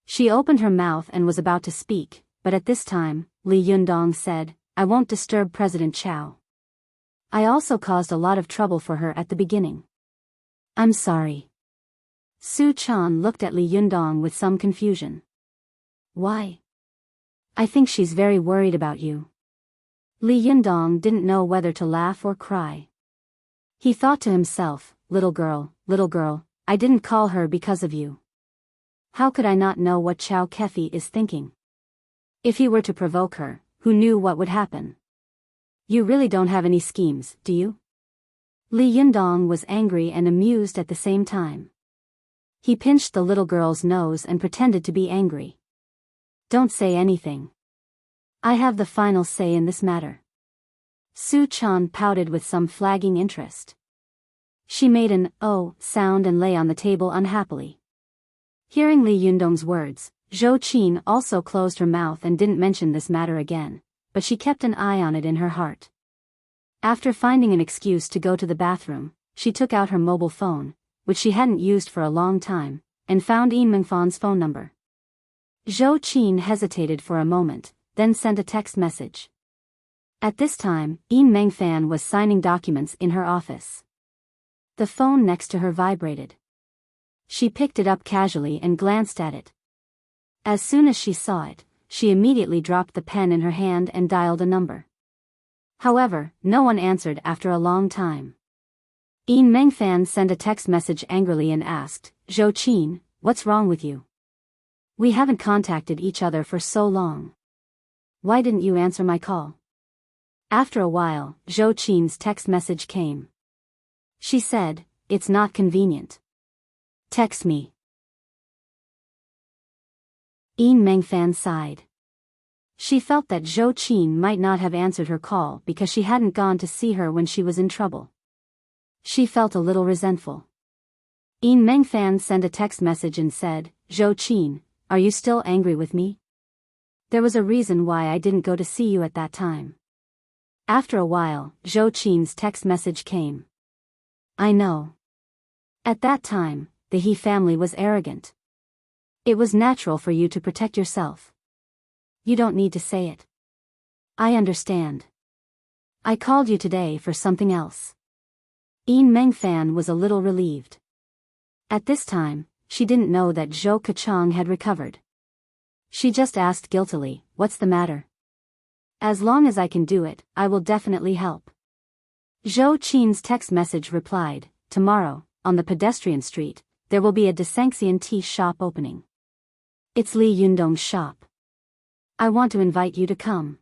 She opened her mouth and was about to speak, but at this time, Li Yundong said, "I won't disturb President Chao. I also caused a lot of trouble for her at the beginning. I'm sorry." Su Chan looked at Li Yundong with some confusion. "Why?" "I think she's very worried about you." Li Yundong didn't know whether to laugh or cry. He thought to himself, little girl, I didn't call her because of you. How could I not know what Chao Kefi is thinking? If he were to provoke her, who knew what would happen? You really don't have any schemes, do you?" Li Yundong was angry and amused at the same time. He pinched the little girl's nose and pretended to be angry. "Don't say anything. I have the final say in this matter." Su Chan pouted with some flagging interest. She made an "oh" sound and lay on the table unhappily. Hearing Li Yundong's words, Zhou Qin also closed her mouth and didn't mention this matter again, but she kept an eye on it in her heart. After finding an excuse to go to the bathroom, she took out her mobile phone, which she hadn't used for a long time, and found Yin Mengfan's phone number. Zhou Qin hesitated for a moment, then sent a text message. At this time, Yin Mengfan was signing documents in her office. The phone next to her vibrated. She picked it up casually and glanced at it. As soon as she saw it, she immediately dropped the pen in her hand and dialed a number. However, no one answered after a long time. Yin Mengfan sent a text message angrily and asked, "Zhou Qin, what's wrong with you? We haven't contacted each other for so long. Why didn't you answer my call?" After a while, Zhou Qin's text message came. She said, "It's not convenient. Text me." Yin Mengfan sighed. She felt that Zhou Qin might not have answered her call because she hadn't gone to see her when she was in trouble. She felt a little resentful. Yin Mengfan sent a text message and said, "Zhou Qin, are you still angry with me? There was a reason why I didn't go to see you at that time." After a while, Zhou Qin's text message came. "I know. At that time, the He family was arrogant. It was natural for you to protect yourself. You don't need to say it. I understand. I called you today for something else." Yin Mengfan was a little relieved. At this time, she didn't know that Zhou Kachang had recovered. She just asked guiltily, "What's the matter?" "As long as I can do it, I will definitely help." Zhou Qin's text message replied, "Tomorrow, on the pedestrian street, there will be a Desanxian tea shop opening. It's Li Yundong's shop. I want to invite you to come.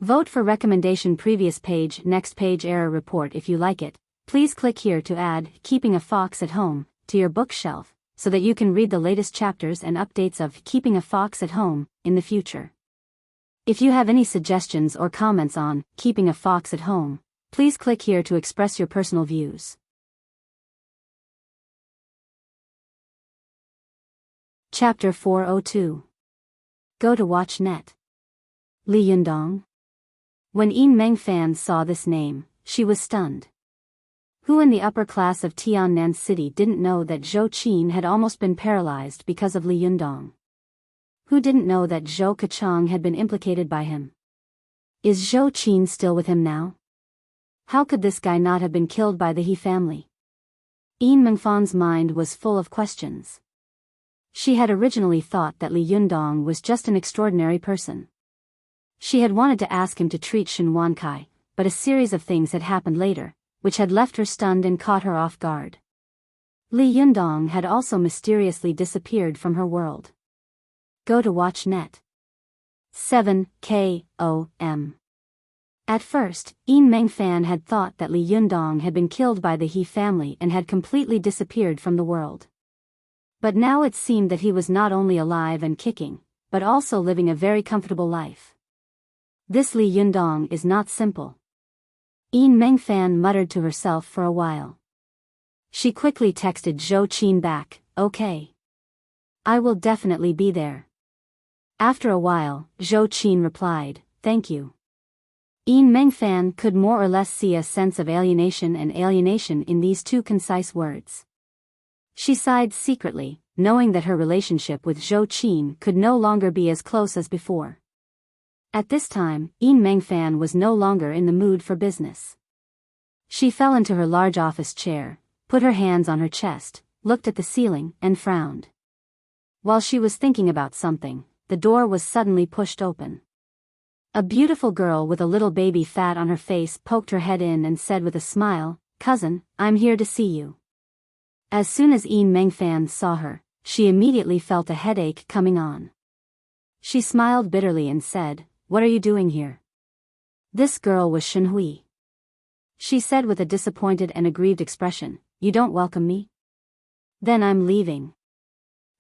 Vote for recommendation previous page next page error report if you like it. Please click here to add Keeping a Fox at Home to your bookshelf so that you can read the latest chapters and updates of Keeping a Fox at Home in the future. If you have any suggestions or comments on Keeping a Fox at Home, please click here to express your personal views. Chapter 402. Go to watch net. Li Yundong. When Yin Mengfan saw this name, she was stunned. Who in the upper class of Tiannan City didn't know that Zhou Qin had almost been paralyzed because of Li Yundong? Who didn't know that Zhou Kachang had been implicated by him? Is Zhou Qin still with him now? How could this guy not have been killed by the He family? Yin Mengfan's mind was full of questions. She had originally thought that Li Yundong was just an extraordinary person. She had wanted to ask him to treat Shen Wankai, but a series of things had happened later, which had left her stunned and caught her off guard. Li Yundong had also mysteriously disappeared from her world. Go to watch net. 7 KOM. At first, Yin Mengfan had thought that Li Yundong had been killed by the He family and had completely disappeared from the world. But now it seemed that he was not only alive and kicking, but also living a very comfortable life. This Li Yundong is not simple. Yin Mengfan muttered to herself for a while. She quickly texted Zhou Qin back, okay. I will definitely be there. After a while, Zhou Qin replied, thank you. Yin Mengfan could more or less see a sense of alienation in these two concise words. She sighed secretly, knowing that her relationship with Zhou Qin could no longer be as close as before. At this time, Yin Mengfan was no longer in the mood for business. She fell into her large office chair, put her hands on her chest, looked at the ceiling, and frowned. While she was thinking about something, the door was suddenly pushed open. A beautiful girl with a little baby fat on her face poked her head in and said with a smile, cousin, I'm here to see you. As soon as Yin Mengfan saw her, she immediately felt a headache coming on. She smiled bitterly and said, what are you doing here? This girl was Shenhui. She said with a disappointed and aggrieved expression, you don't welcome me? Then I'm leaving.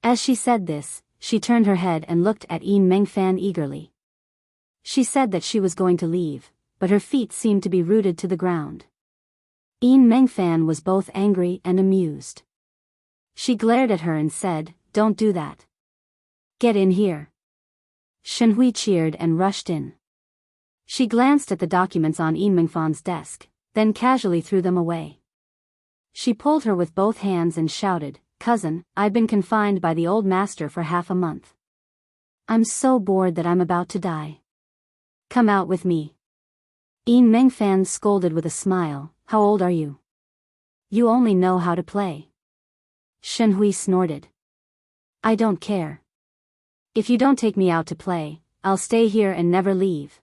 As she said this, she turned her head and looked at Yin Mengfan eagerly. She said that she was going to leave, but her feet seemed to be rooted to the ground. Yin Mengfan was both angry and amused. She glared at her and said, don't do that. Get in here. Shenhui cheered and rushed in. She glanced at the documents on Yin Mengfan's desk, then casually threw them away. She pulled her with both hands and shouted, cousin, I've been confined by the old master for half a month. I'm so bored that I'm about to die. Come out with me. Yin Mengfan scolded with a smile, how old are you? You only know how to play. Shenhui snorted. I don't care. If you don't take me out to play, I'll stay here and never leave.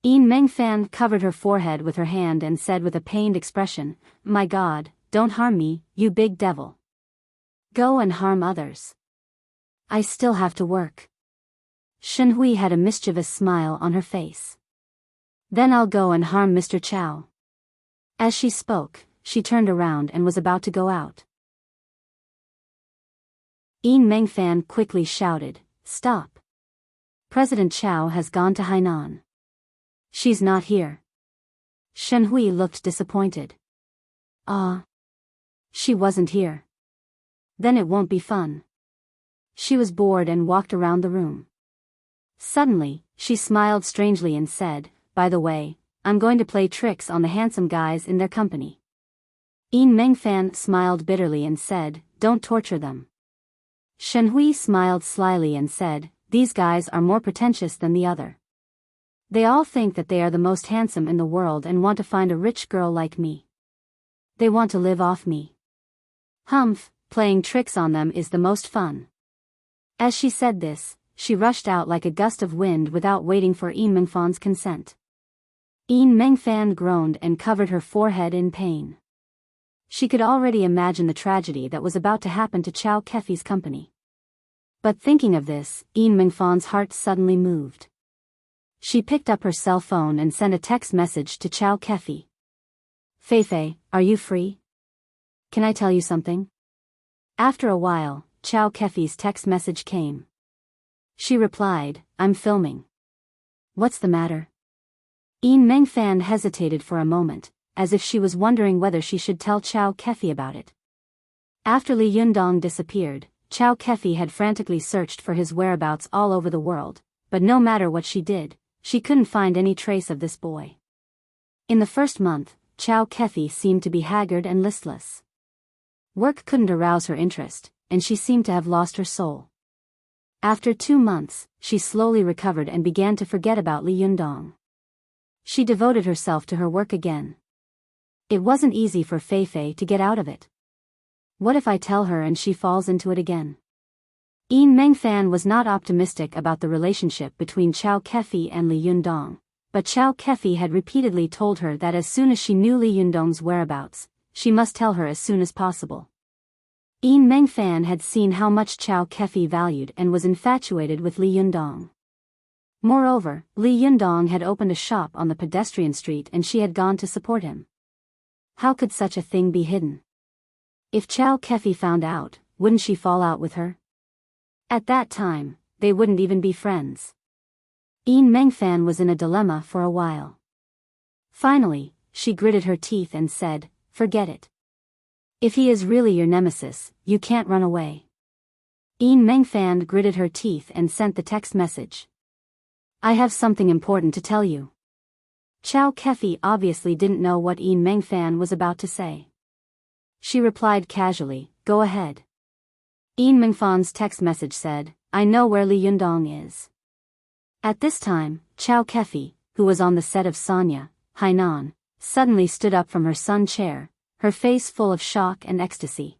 Yin Mengfan covered her forehead with her hand and said with a pained expression, my God, don't harm me, you big devil. Go and harm others. I still have to work. Shenhui had a mischievous smile on her face. Then I'll go and harm Mr. Chow. As she spoke, she turned around and was about to go out. Yin Mengfan quickly shouted, stop. President Chow has gone to Hainan. She's not here. Shenhui looked disappointed. She wasn't here. Then it won't be fun. She was bored and walked around the room. Suddenly, she smiled strangely and said, by the way, I'm going to play tricks on the handsome guys in their company. Yin Mengfan smiled bitterly and said, don't torture them. Shenhui smiled slyly and said, these guys are more pretentious than the other. They all think that they are the most handsome in the world and want to find a rich girl like me. They want to live off me. Humph, playing tricks on them is the most fun. As she said this, she rushed out like a gust of wind without waiting for Yin Mengfan's consent. Yin Mengfan groaned and covered her forehead in pain. She could already imagine the tragedy that was about to happen to Chow Kefi's company. But thinking of this, Yin Mengfan's heart suddenly moved. She picked up her cell phone and sent a text message to Chow Kefi. Feifei, are you free? Can I tell you something? After a while, Chow Kefi's text message came. She replied, I'm filming. What's the matter? Yin Mengfan hesitated for a moment, as if she was wondering whether she should tell Chow Kefi about it. After Li Yundong disappeared, Chow Kefi had frantically searched for his whereabouts all over the world, but no matter what she did, she couldn't find any trace of this boy. In the first month, Chow Kefi seemed to be haggard and listless. Work couldn't arouse her interest, and she seemed to have lost her soul. After 2 months, she slowly recovered and began to forget about Li Yundong. She devoted herself to her work again. It wasn't easy for Feifei to get out of it. What if I tell her and she falls into it again? Yin Mengfan was not optimistic about the relationship between Chow Kefi and Li Yundong, but Chow Kefi had repeatedly told her that as soon as she knew Li Yundong's whereabouts, she must tell her as soon as possible. Yin Mengfan had seen how much Chow Kefi valued and was infatuated with Li Yundong. Moreover, Li Yundong had opened a shop on the pedestrian street and she had gone to support him. How could such a thing be hidden? If Chow Kefi found out, wouldn't she fall out with her? At that time, they wouldn't even be friends. Yin Mengfan was in a dilemma for a while. Finally, she gritted her teeth and said, "Forget it. If he is really your nemesis, you can't run away." Yin Mengfan gritted her teeth and sent the text message. "I have something important to tell you." Chow Kefi obviously didn't know what Yin Mengfan was about to say. She replied casually, "Go ahead." Yin Mengfan's text message said, "I know where Li Yundong is." At this time, Chow Kefi, who was on the set of Sonya, Hainan, suddenly stood up from her sun chair, her face full of shock and ecstasy.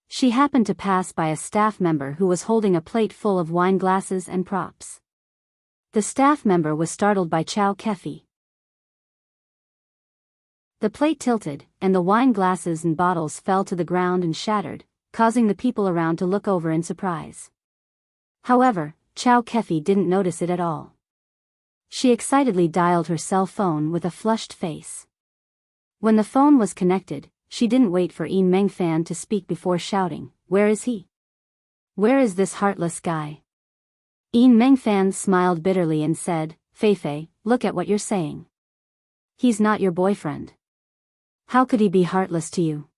She happened to pass by a staff member who was holding a plate full of wine glasses and props. The staff member was startled by Chow Kefi. The plate tilted, and the wine glasses and bottles fell to the ground and shattered, causing the people around to look over in surprise. However, Chow Kefi didn't notice it at all. She excitedly dialed her cell phone with a flushed face. When the phone was connected, she didn't wait for Yin Mengfan to speak before shouting, "Where is he? Where is this heartless guy?" Yin Mengfan smiled bitterly and said, "Feifei, look at what you're saying. He's not your boyfriend. How could he be heartless to you?"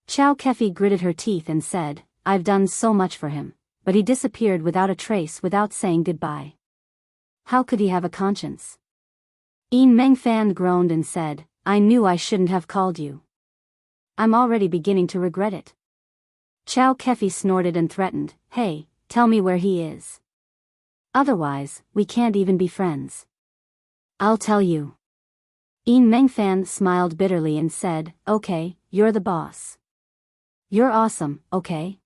Chow Kefi gritted her teeth and said, "I've done so much for him, but he disappeared without a trace without saying goodbye. How could he have a conscience?" Yin Mengfan groaned and said, "I knew I shouldn't have called you. I'm already beginning to regret it." Chow Kefi snorted and threatened, "Hey, tell me where he is. Otherwise, we can't even be friends." "I'll tell you." Yin Mengfan smiled bitterly and said, "Okay, you're the boss. You're awesome, okay?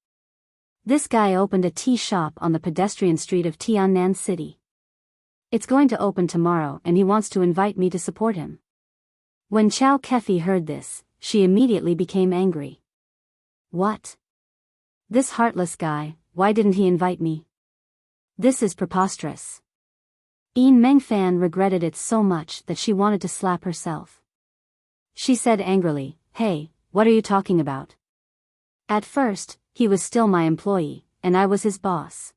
This guy opened a tea shop on the pedestrian street of Tiannan City. It's going to open tomorrow and he wants to invite me to support him." When Chow Kefi heard this, she immediately became angry. "What? This heartless guy, why didn't he invite me? This is preposterous." Yin Mengfan regretted it so much that she wanted to slap herself. She said angrily, "Hey, what are you talking about? At first, he was still my employee, and I was his boss.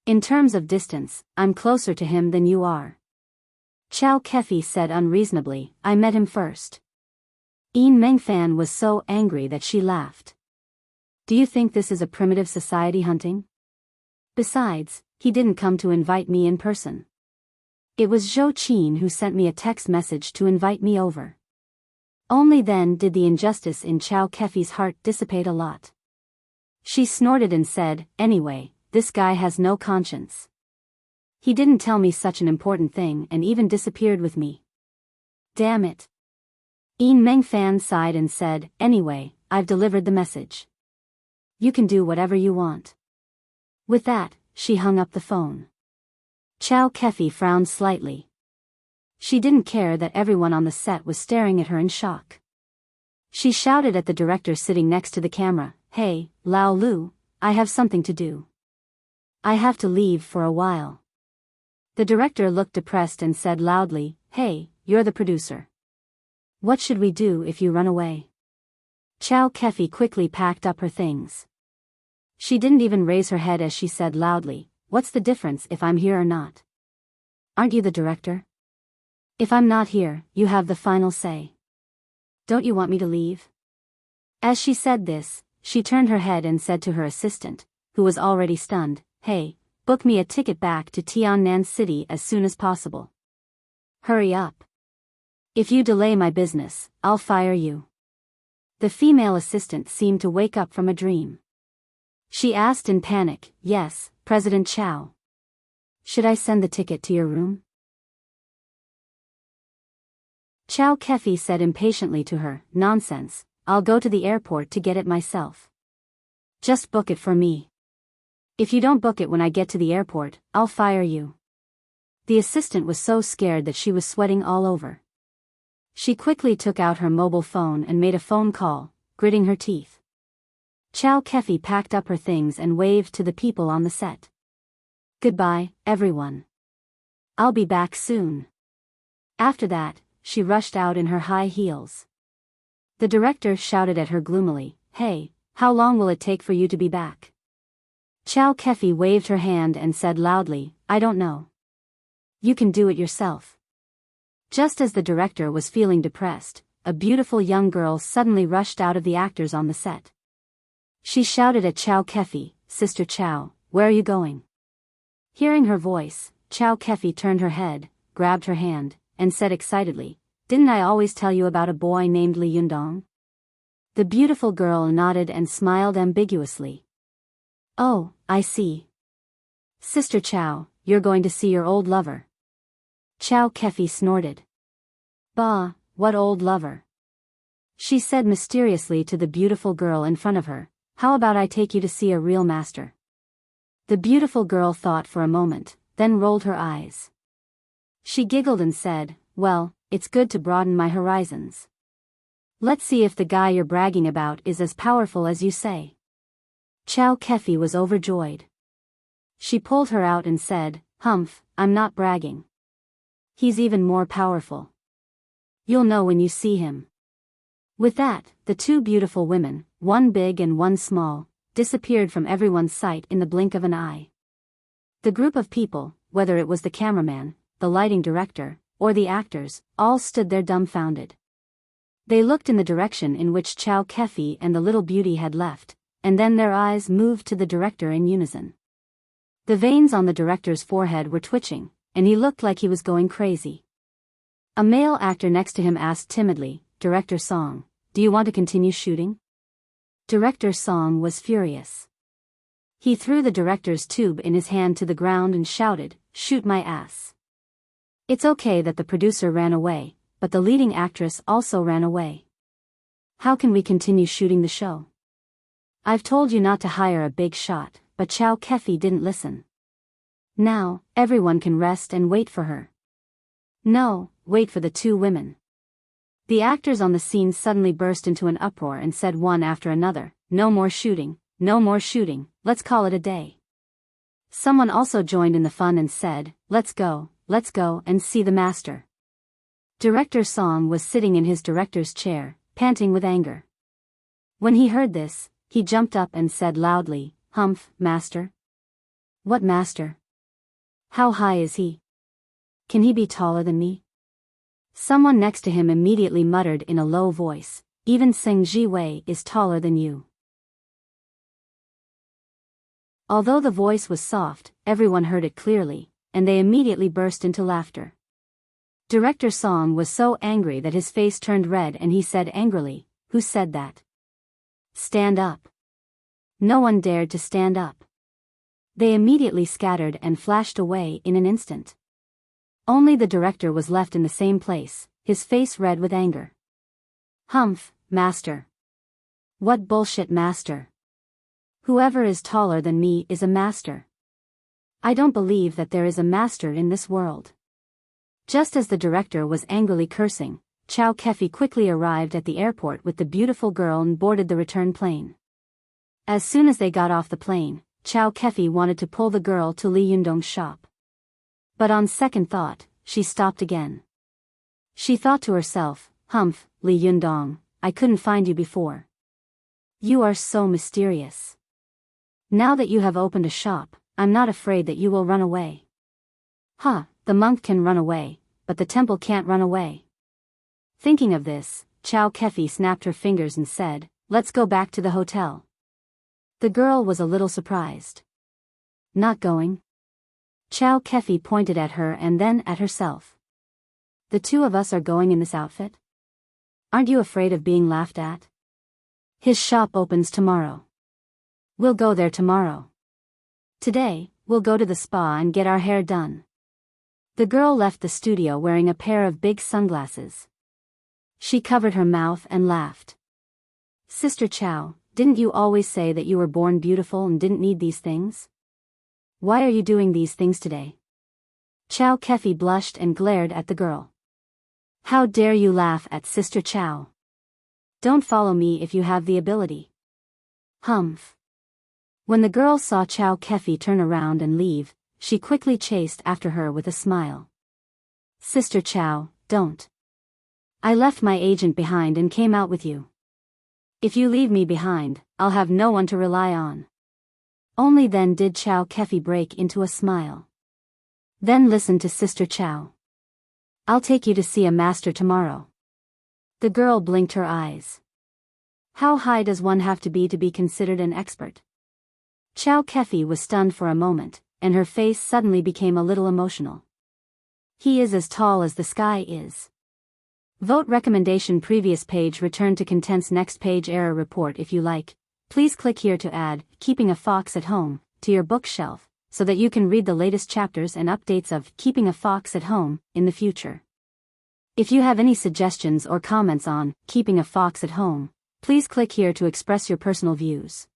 In terms of distance, I'm closer to him than you are." Chow Kefi said unreasonably, "I met him first." Yin Mengfan was so angry that she laughed. "Do you think this is a primitive society hunting? Besides, he didn't come to invite me in person. It was Zhou Qin who sent me a text message to invite me over." Only then did the injustice in Chow Kefi's heart dissipate a lot. She snorted and said, "Anyway, this guy has no conscience. He didn't tell me such an important thing and even disappeared with me. Damn it." Yin Mengfan sighed and said, "Anyway, I've delivered the message. You can do whatever you want." With that, she hung up the phone. Chow Kefi frowned slightly. She didn't care that everyone on the set was staring at her in shock. She shouted at the director sitting next to the camera, "Hey, Lao Lu, I have something to do. I have to leave for a while." The director looked depressed and said loudly, "Hey, you're the producer. What should we do if you run away?" Chow Kefi quickly packed up her things. She didn't even raise her head as she said loudly, "What's the difference if I'm here or not? Aren't you the director? If I'm not here, you have the final say. Don't you want me to leave?" As she said this, she turned her head and said to her assistant, who was already stunned, "Hey, book me a ticket back to Tiannan City as soon as possible. Hurry up. If you delay my business, I'll fire you." The female assistant seemed to wake up from a dream. She asked in panic, "Yes, President Chow. Should I send the ticket to your room?" Chow Kefi said impatiently to her, "Nonsense, I'll go to the airport to get it myself. Just book it for me. If you don't book it when I get to the airport, I'll fire you." The assistant was so scared that she was sweating all over. She quickly took out her mobile phone and made a phone call, gritting her teeth. Chow Kefi packed up her things and waved to the people on the set. "Goodbye, everyone. I'll be back soon." After that, she rushed out in her high heels. The director shouted at her gloomily, "Hey, how long will it take for you to be back?" Chow Kefi waved her hand and said loudly, "I don't know. You can do it yourself." Just as the director was feeling depressed, a beautiful young girl suddenly rushed out of the actors on the set. She shouted at Chow Kefi, "Sister Chow, where are you going?" Hearing her voice, Chow Kefi turned her head, grabbed her hand, and said excitedly, "Didn't I always tell you about a boy named Li Yundong?" The beautiful girl nodded and smiled ambiguously. "Oh, I see. Sister Chow, you're going to see your old lover." Chow Kefi snorted. "Bah, what old lover?" She said mysteriously to the beautiful girl in front of her, "How about I take you to see a real master?" The beautiful girl thought for a moment, then rolled her eyes. She giggled and said, "Well, it's good to broaden my horizons. Let's see if the guy you're bragging about is as powerful as you say." Chow Kefi was overjoyed. She pulled her out and said, "Humph, I'm not bragging. He's even more powerful. You'll know when you see him." With that, the two beautiful women, one big and one small, disappeared from everyone's sight in the blink of an eye. The group of people, whether it was the cameraman, the lighting director, or the actors, all stood there dumbfounded. They looked in the direction in which Chow Kefi and the little beauty had left, and then their eyes moved to the director in unison. The veins on the director's forehead were twitching, and he looked like he was going crazy. A male actor next to him asked timidly, "Director Song, do you want to continue shooting?" Director Song was furious. He threw the director's tube in his hand to the ground and shouted, "Shoot my ass." It's okay that the producer ran away, but the leading actress also ran away. How can we continue shooting the show? I've told you not to hire a big shot, but Chow Kefi didn't listen. Now, everyone can rest and wait for her. No, wait for the two women. The actors on the scene suddenly burst into an uproar and said one after another, "No more shooting, no more shooting, let's call it a day." Someone also joined in the fun and said, let's go and see the master." Director Song was sitting in his director's chair, panting with anger. When he heard this, he jumped up and said loudly, "Humph, master? What master? How high is he? Can he be taller than me?" Someone next to him immediately muttered in a low voice, "Even Seng Ji Wei is taller than you." Although the voice was soft, everyone heard it clearly, and they immediately burst into laughter. Director Song was so angry that his face turned red and he said angrily, "Who said that? Stand up." No one dared to stand up. They immediately scattered and flashed away in an instant. Only the director was left in the same place, his face red with anger. "Humph, master. What bullshit master? Whoever is taller than me is a master. I don't believe that there is a master in this world." Just as the director was angrily cursing, Chow Kefi quickly arrived at the airport with the beautiful girl and boarded the return plane. As soon as they got off the plane, Chow Kefi wanted to pull the girl to Li Yundong's shop. But on second thought, she stopped again. She thought to herself, "Humph, Li Yundong, I couldn't find you before. You are so mysterious. Now that you have opened a shop, I'm not afraid that you will run away." The monk can run away, but the temple can't run away. Thinking of this, Chow Kefi snapped her fingers and said, "Let's go back to the hotel." The girl was a little surprised. "Not going?" Chow Kefi pointed at her and then at herself. "The two of us are going in this outfit? Aren't you afraid of being laughed at? His shop opens tomorrow. We'll go there tomorrow. Today, we'll go to the spa and get our hair done." The girl left the studio wearing a pair of big sunglasses. She covered her mouth and laughed. "Sister Chow, didn't you always say that you were born beautiful and didn't need these things? Why are you doing these things today?" Chow Kefi blushed and glared at the girl. "How dare you laugh at Sister Chow? Don't follow me if you have the ability." Humph. When the girl saw Chow Kefi turn around and leave, she quickly chased after her with a smile. "Sister Chow, don't. I left my agent behind and came out with you. If you leave me behind, I'll have no one to rely on." Only then did Chow Kefi break into a smile. "Then listen to Sister Chow. I'll take you to see a master tomorrow. The girl blinked her eyes. How high does one have to be considered an expert? Chow Kefi was stunned for a moment, and her face suddenly became a little emotional. He is as tall as the sky is. Vote recommendation previous page return to contents next page error report if you like. Please click here to add Keeping a Fox at Home to your bookshelf so that you can read the latest chapters and updates of Keeping a Fox at Home in the future. If you have any suggestions or comments on Keeping a Fox at Home, please click here to express your personal views.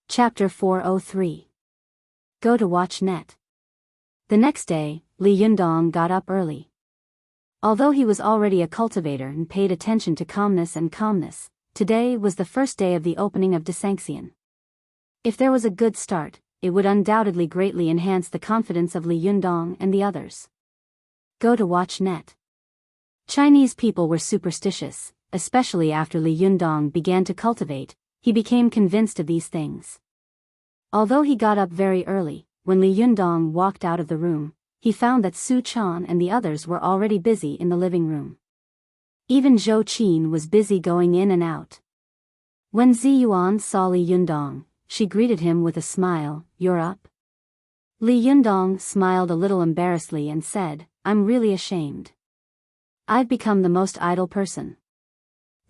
Chapter 403. Go to watch net. The next day, Li Yundong got up early. Although he was already a cultivator and paid attention to calmness, today was the first day of the opening of Desanxian. If there was a good start, it would undoubtedly greatly enhance the confidence of Li Yundong and the others. Go to watch net. Chinese people were superstitious, especially after Li Yundong began to cultivate. He became convinced of these things. Although he got up very early, when Li Yundong walked out of the room, he found that Su Chan and the others were already busy in the living room. Even Zhou Qin was busy going in and out. When Zi Yuan saw Li Yundong, she greeted him with a smile. "You're up?" Li Yundong smiled a little embarrassedly and said, "I'm really ashamed. I've become the most idle person."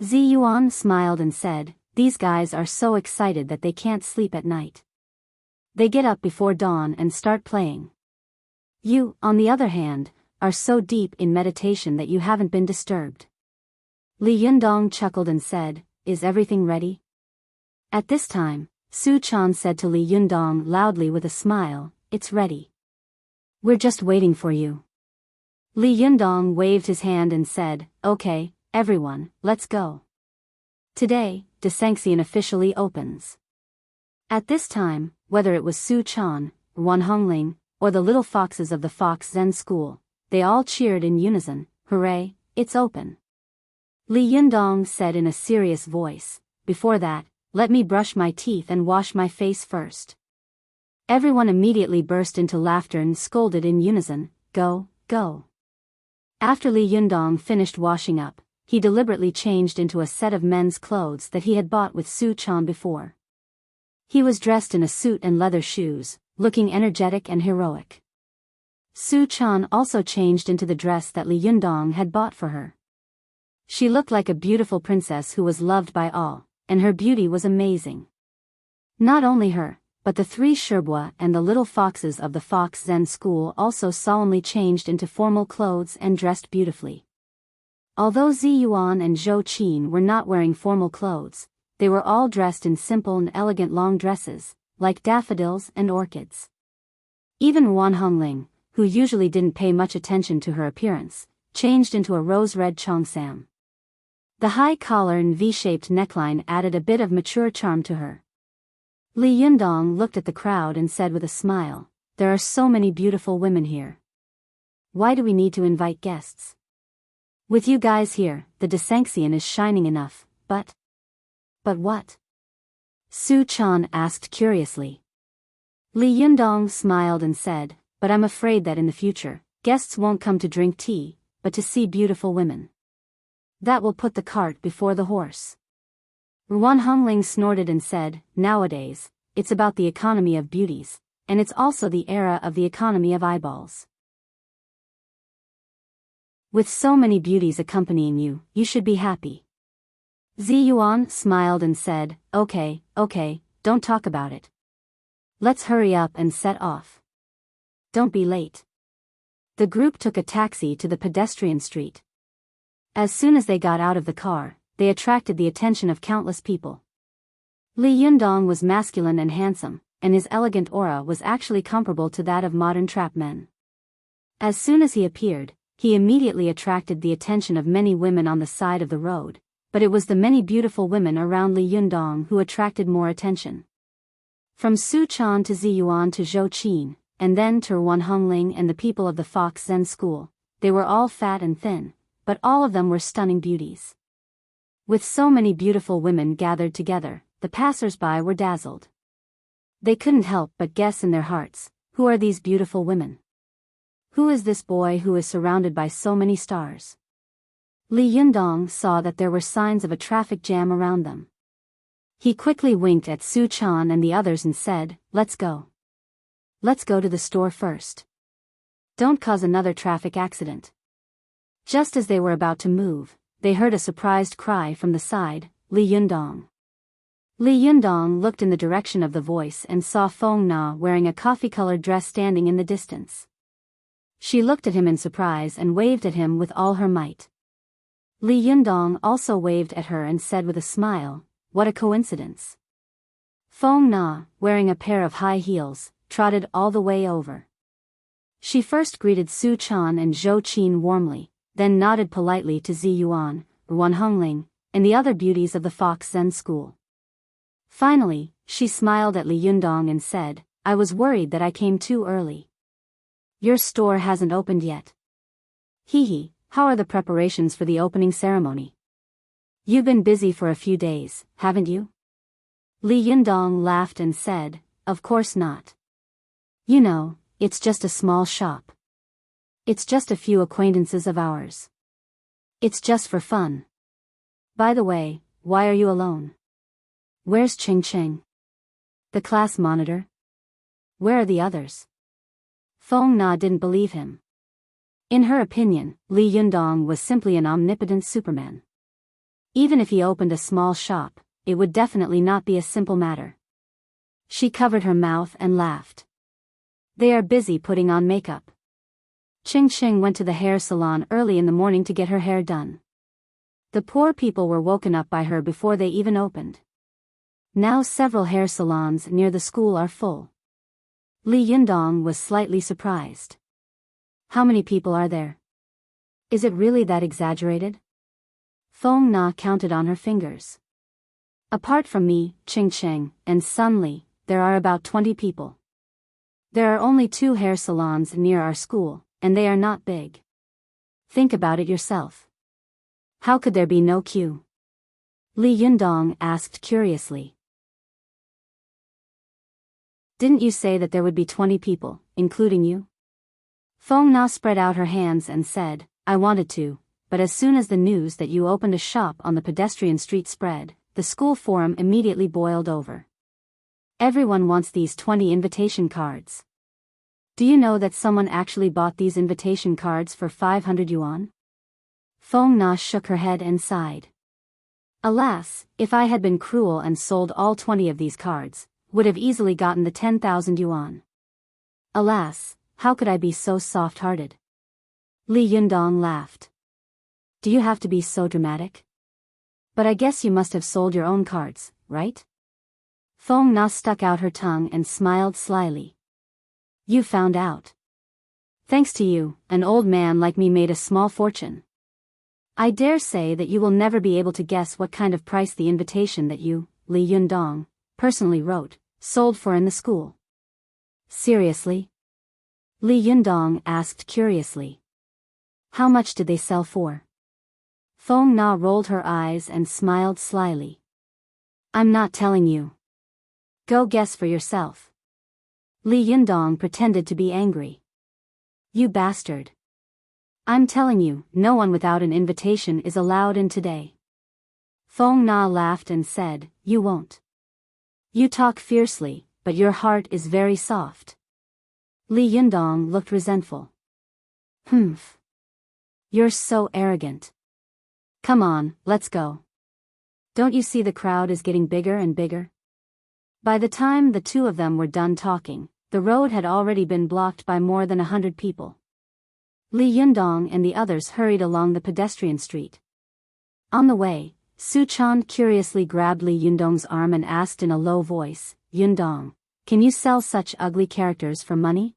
Zi Yuan smiled and said, "These guys are so excited that they can't sleep at night. They get up before dawn and start playing. You, on the other hand, are so deep in meditation that you haven't been disturbed." Li Yundong chuckled and said, "Is everything ready?" At this time, Su Chan said to Li Yundong loudly with a smile, "It's ready. We're just waiting for you." Li Yundong waved his hand and said, "Okay, everyone, let's go. Today, Desanxian officially opens." At this time, whether it was Su Chan, Wan Hongling, or the little foxes of the Fox Zen School, they all cheered in unison, "Hooray, it's open." Li Yundong said in a serious voice, "Before that, let me brush my teeth and wash my face first." Everyone immediately burst into laughter and scolded in unison, "Go, go." After Li Yundong finished washing up, he deliberately changed into a set of men's clothes that he had bought with Su Chan before. He was dressed in a suit and leather shoes, looking energetic and heroic. Su Chan also changed into the dress that Li Yundong had bought for her. She looked like a beautiful princess who was loved by all, and her beauty was amazing. Not only her, but the three Sherbua and the little foxes of the Fox Zen School also solemnly changed into formal clothes and dressed beautifully. Although Zi Yuan and Zhou Qin were not wearing formal clothes, they were all dressed in simple and elegant long dresses, like daffodils and orchids. Even Wan Hongling, who usually didn't pay much attention to her appearance, changed into a rose-red cheongsam. The high collar and V-shaped neckline added a bit of mature charm to her. Li Yundong looked at the crowd and said with a smile, "There are so many beautiful women here. Why do we need to invite guests? With you guys here, the Desanxian is shining enough, but what?" Su Chan asked curiously. Li Yundong smiled and said, "But I'm afraid that in the future, guests won't come to drink tea, but to see beautiful women. That will put the cart before the horse." Wan Hongling snorted and said, "Nowadays, it's about the economy of beauties, and it's also the era of the economy of eyeballs. With so many beauties accompanying you, you should be happy." Zi Yuan smiled and said, Okay, don't talk about it. Let's hurry up and set off. Don't be late." The group took a taxi to the pedestrian street. As soon as they got out of the car, they attracted the attention of countless people. Li Yundong was masculine and handsome, and his elegant aura was actually comparable to that of modern trap men. As soon as he appeared, he immediately attracted the attention of many women on the side of the road, but it was the many beautiful women around Li Yundong who attracted more attention. From Su Chan to Zi Yuan to Zhou Qin, and then to Wan Hongling and the people of the Fox Zen School, they were all fat and thin, but all of them were stunning beauties. With so many beautiful women gathered together, the passers-by were dazzled. They couldn't help but guess in their hearts, Who are these beautiful women? Who is this boy who is surrounded by so many stars? Li Yundong saw that there were signs of a traffic jam around them. He quickly winked at Su Chan and the others and said, "Let's go. Let's go to the store first. Don't cause another traffic accident." Just as they were about to move, they heard a surprised cry from the side, "Li Yundong." Li Yundong looked in the direction of the voice and saw Feng Na wearing a coffee-colored dress standing in the distance. She looked at him in surprise and waved at him with all her might. Li Yundong also waved at her and said with a smile, "What a coincidence." Feng Na, wearing a pair of high heels, trotted all the way over. She first greeted Su Chan and Zhou Qin warmly, then nodded politely to Zi Yuan, Wan Hongling, and the other beauties of the Fox Zen school. Finally, she smiled at Li Yundong and said, "I was worried that I came too early. Your store hasn't opened yet." "Hee, how are the preparations for the opening ceremony? You've been busy for a few days, haven't you?" Li Yundong laughed and said, "Of course not. You know, it's just a small shop. It's just a few acquaintances of ours. It's just for fun. By the way, why are you alone? Where's Ching Ching? The class monitor? Where are the others?" Feng Na didn't believe him. In her opinion, Li Yundong was simply an omnipotent Superman. Even if he opened a small shop, it would definitely not be a simple matter. She covered her mouth and laughed. "They are busy putting on makeup. Ching Ching went to the hair salon early in the morning to get her hair done. The poor people were woken up by her before they even opened. Now several hair salons near the school are full." Li Yundong was slightly surprised. "How many people are there? Is it really that exaggerated?" Feng Na counted on her fingers. "Apart from me, Ching Ching, and Sun Li, there are about 20 people. There are only 2 hair salons near our school, and they are not big. Think about it yourself. How could there be no queue?" Li Yundong asked curiously. "Didn't you say that there would be 20 people, including you?" Feng Na spread out her hands and said, "I wanted to, but as soon as the news that you opened a shop on the pedestrian street spread, the school forum immediately boiled over. Everyone wants these 20 invitation cards. Do you know that someone actually bought these invitation cards for 500 yuan? Feng Na shook her head and sighed. "Alas, if I had been cruel and sold all 20 of these cards, would have easily gotten the 10,000 yuan. Alas, how could I be so soft-hearted?" Li Yundong laughed. "Do you have to be so dramatic? But I guess you must have sold your own cards, right?" Feng Na stuck out her tongue and smiled slyly. "You found out. Thanks to you, an old man like me made a small fortune. I dare say that you will never be able to guess what kind of price the invitation that you, Li Yundong, personally wrote, sold for in the school." "Seriously?" Li Yundong asked curiously. "How much did they sell for?" Feng Na rolled her eyes and smiled slyly. "I'm not telling you. Go guess for yourself." Li Yundong pretended to be angry. "You bastard. I'm telling you, no one without an invitation is allowed in today." Feng Na laughed and said, "You won't. You talk fiercely, but your heart is very soft." Li Yundong looked resentful. "Humph. You're so arrogant. Come on, let's go. Don't you see the crowd is getting bigger and bigger?" By the time the two of them were done talking, the road had already been blocked by more than 100 people. Li Yundong and the others hurried along the pedestrian street. On the way, Su Chan curiously grabbed Li Yundong's arm and asked in a low voice, "Yundong, can you sell such ugly characters for money?"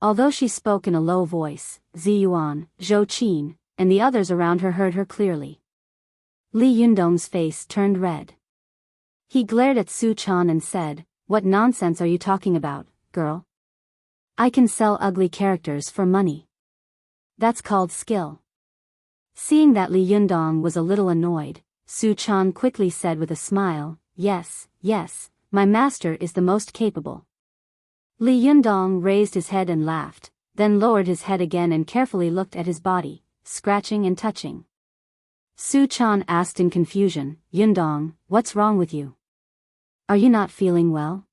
Although she spoke in a low voice, Zi Yuan, Zhou Qin, and the others around her heard her clearly. Li Yundong's face turned red. He glared at Su Chan and said, "What nonsense are you talking about, girl? I can sell ugly characters for money. That's called skill." Seeing that Li Yundong was a little annoyed, Su Chan quickly said with a smile, Yes, my master is the most capable." Li Yundong raised his head and laughed, then lowered his head again and carefully looked at his body, scratching and touching. Su Chan asked in confusion, Yundong, what's wrong with you? Are you not feeling well?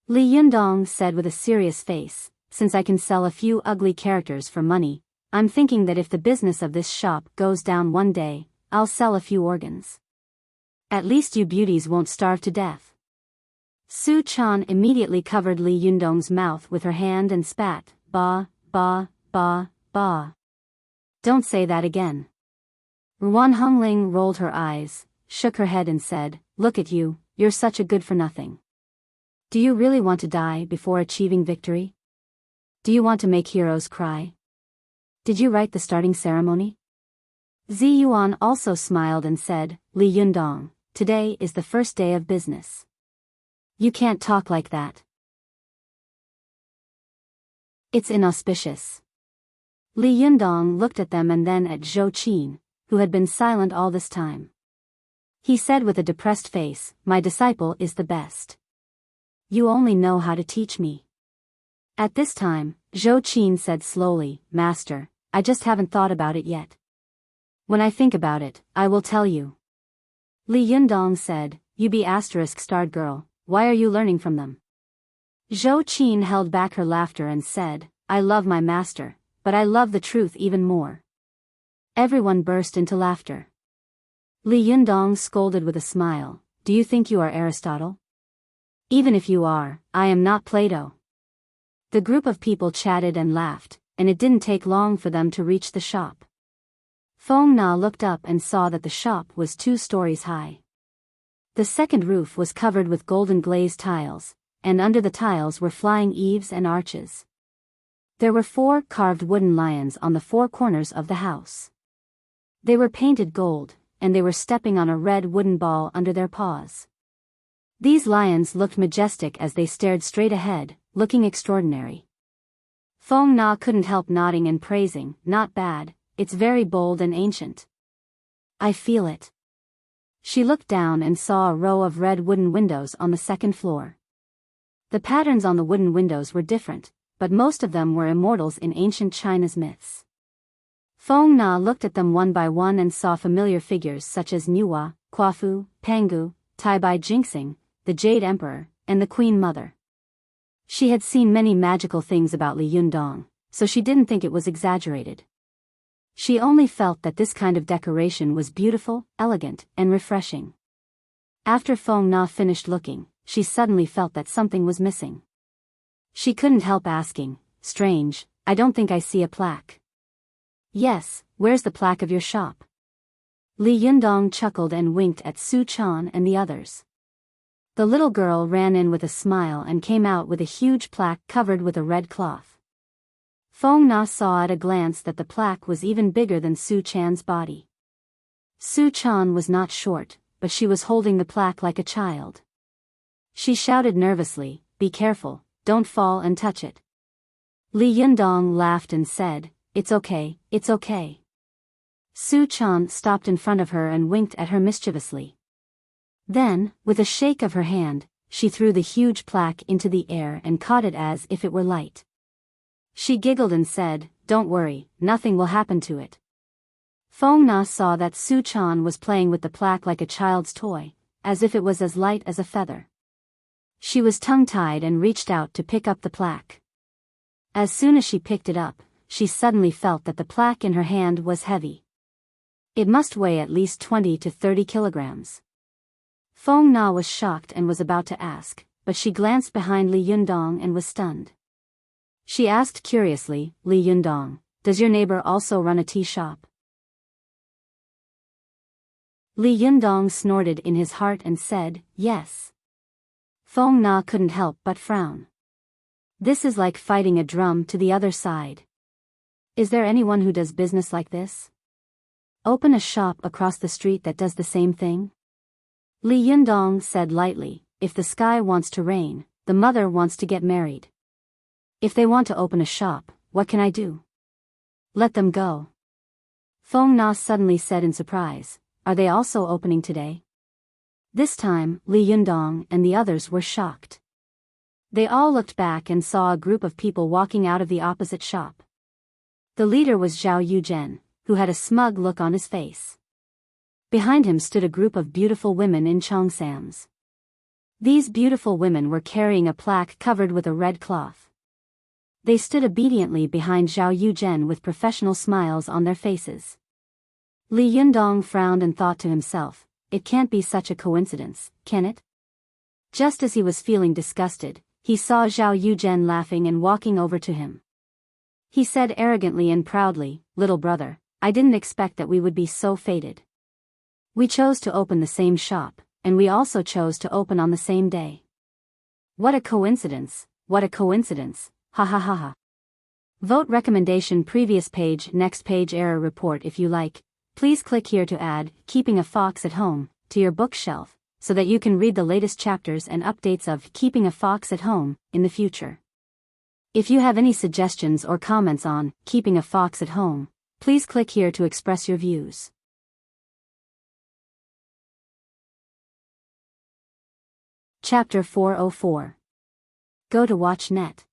Li Yundong said with a serious face, since I can sell a few ugly characters for money, I'm thinking that if the business of this shop goes down one day, I'll sell a few organs. At least you beauties won't starve to death. Su Chan immediately covered Li Yundong's mouth with her hand and spat, ba, ba, ba, ba. Don't say that again. Ruan Hongling rolled her eyes, shook her head and said, look at you, you're such a good-for-nothing. Do you really want to die before achieving victory? Do you want to make heroes cry? Did you write the starting ceremony? Zi Yuan also smiled and said, Li Yundong, today is the first day of business. You can't talk like that. It's inauspicious. Li Yundong looked at them and then at Zhou Qin, who had been silent all this time. He said with a depressed face, my disciple is the best. You only know how to teach me. At this time, Zhou Qin said slowly, Master, I just haven't thought about it yet. When I think about it, I will tell you. Li Yundong said, you be *starred girl, why are you learning from them? Zhou Qin held back her laughter and said, I love my master, but I love the truth even more. Everyone burst into laughter. Li Yundong scolded with a smile, do you think you are Aristotle? Even if you are, I am not Plato. The group of people chatted and laughed, and it didn't take long for them to reach the shop. Feng Na looked up and saw that the shop was 2 stories high. The second roof was covered with golden glazed tiles, and under the tiles were flying eaves and arches. There were 4 carved wooden lions on the 4 corners of the house. They were painted gold, and they were stepping on a red wooden ball under their paws. These lions looked majestic as they stared straight ahead, looking extraordinary. Feng Na couldn't help nodding and praising, not bad, it's very bold and ancient. I feel it. She looked down and saw a row of red wooden windows on the 2nd floor. The patterns on the wooden windows were different, but most of them were immortals in ancient China's myths. Feng Na looked at them one by one and saw familiar figures such as Nuwa, Quafu, Pangu, Tai-Bai Jinxing, the Jade Emperor, and the Queen Mother. She had seen many magical things about Li Yundong, so she didn't think it was exaggerated. She only felt that this kind of decoration was beautiful, elegant, and refreshing. After Feng Na finished looking, she suddenly felt that something was missing. She couldn't help asking, strange, I don't think I see a plaque. Yes, where's the plaque of your shop? Li Yundong chuckled and winked at Su Chan and the others. The little girl ran in with a smile and came out with a huge plaque covered with a red cloth. Feng Na saw at a glance that the plaque was even bigger than Su Chan's body. Su Chan was not short, but she was holding the plaque like a child. She shouted nervously, be careful, don't fall and touch it. Li Yundong laughed and said, it's okay, it's okay. Su Chan stopped in front of her and winked at her mischievously. Then, with a shake of her hand, she threw the huge plaque into the air and caught it as if it were light. She giggled and said, don't worry, nothing will happen to it. Feng Na saw that Su Chan was playing with the plaque like a child's toy, as if it was as light as a feather. She was tongue-tied and reached out to pick up the plaque. As soon as she picked it up, she suddenly felt that the plaque in her hand was heavy. It must weigh at least 20 to 30 kilograms. Feng Na was shocked and was about to ask, but she glanced behind Li Yundong and was stunned. She asked curiously, Li Yundong, does your neighbor also run a tea shop? Li Yundong snorted in his heart and said, yes. Feng Na couldn't help but frown. This is like fighting a drum to the other side. Is there anyone who does business like this? Open a shop across the street that does the same thing? Li Yundong said lightly, if the sky wants to rain, the mother wants to get married. If they want to open a shop, what can I do? Let them go. Feng Na suddenly said in surprise, are they also opening today? This time, Li Yundong and the others were shocked. They all looked back and saw a group of people walking out of the opposite shop. The leader was Zhao Yuzhen, who had a smug look on his face. Behind him stood a group of beautiful women in cheongsams. These beautiful women were carrying a plaque covered with a red cloth. They stood obediently behind Zhao Yuzhen with professional smiles on their faces. Li Yundong frowned and thought to himself, it can't be such a coincidence, can it? Just as he was feeling disgusted, he saw Zhao Yuzhen laughing and walking over to him. He said arrogantly and proudly, "Little brother, I didn't expect that we would be so fated. We chose to open the same shop, and we also chose to open on the same day. What a coincidence, what a coincidence, ha ha ha ha." Vote recommendation previous page next page error report if you like. Please click here to add Keeping a Fox at Home to your bookshelf, so that you can read the latest chapters and updates of Keeping a Fox at Home in the future. If you have any suggestions or comments on Keeping a Fox at Home, please click here to express your views. Chapter 404. Go to Watch Net.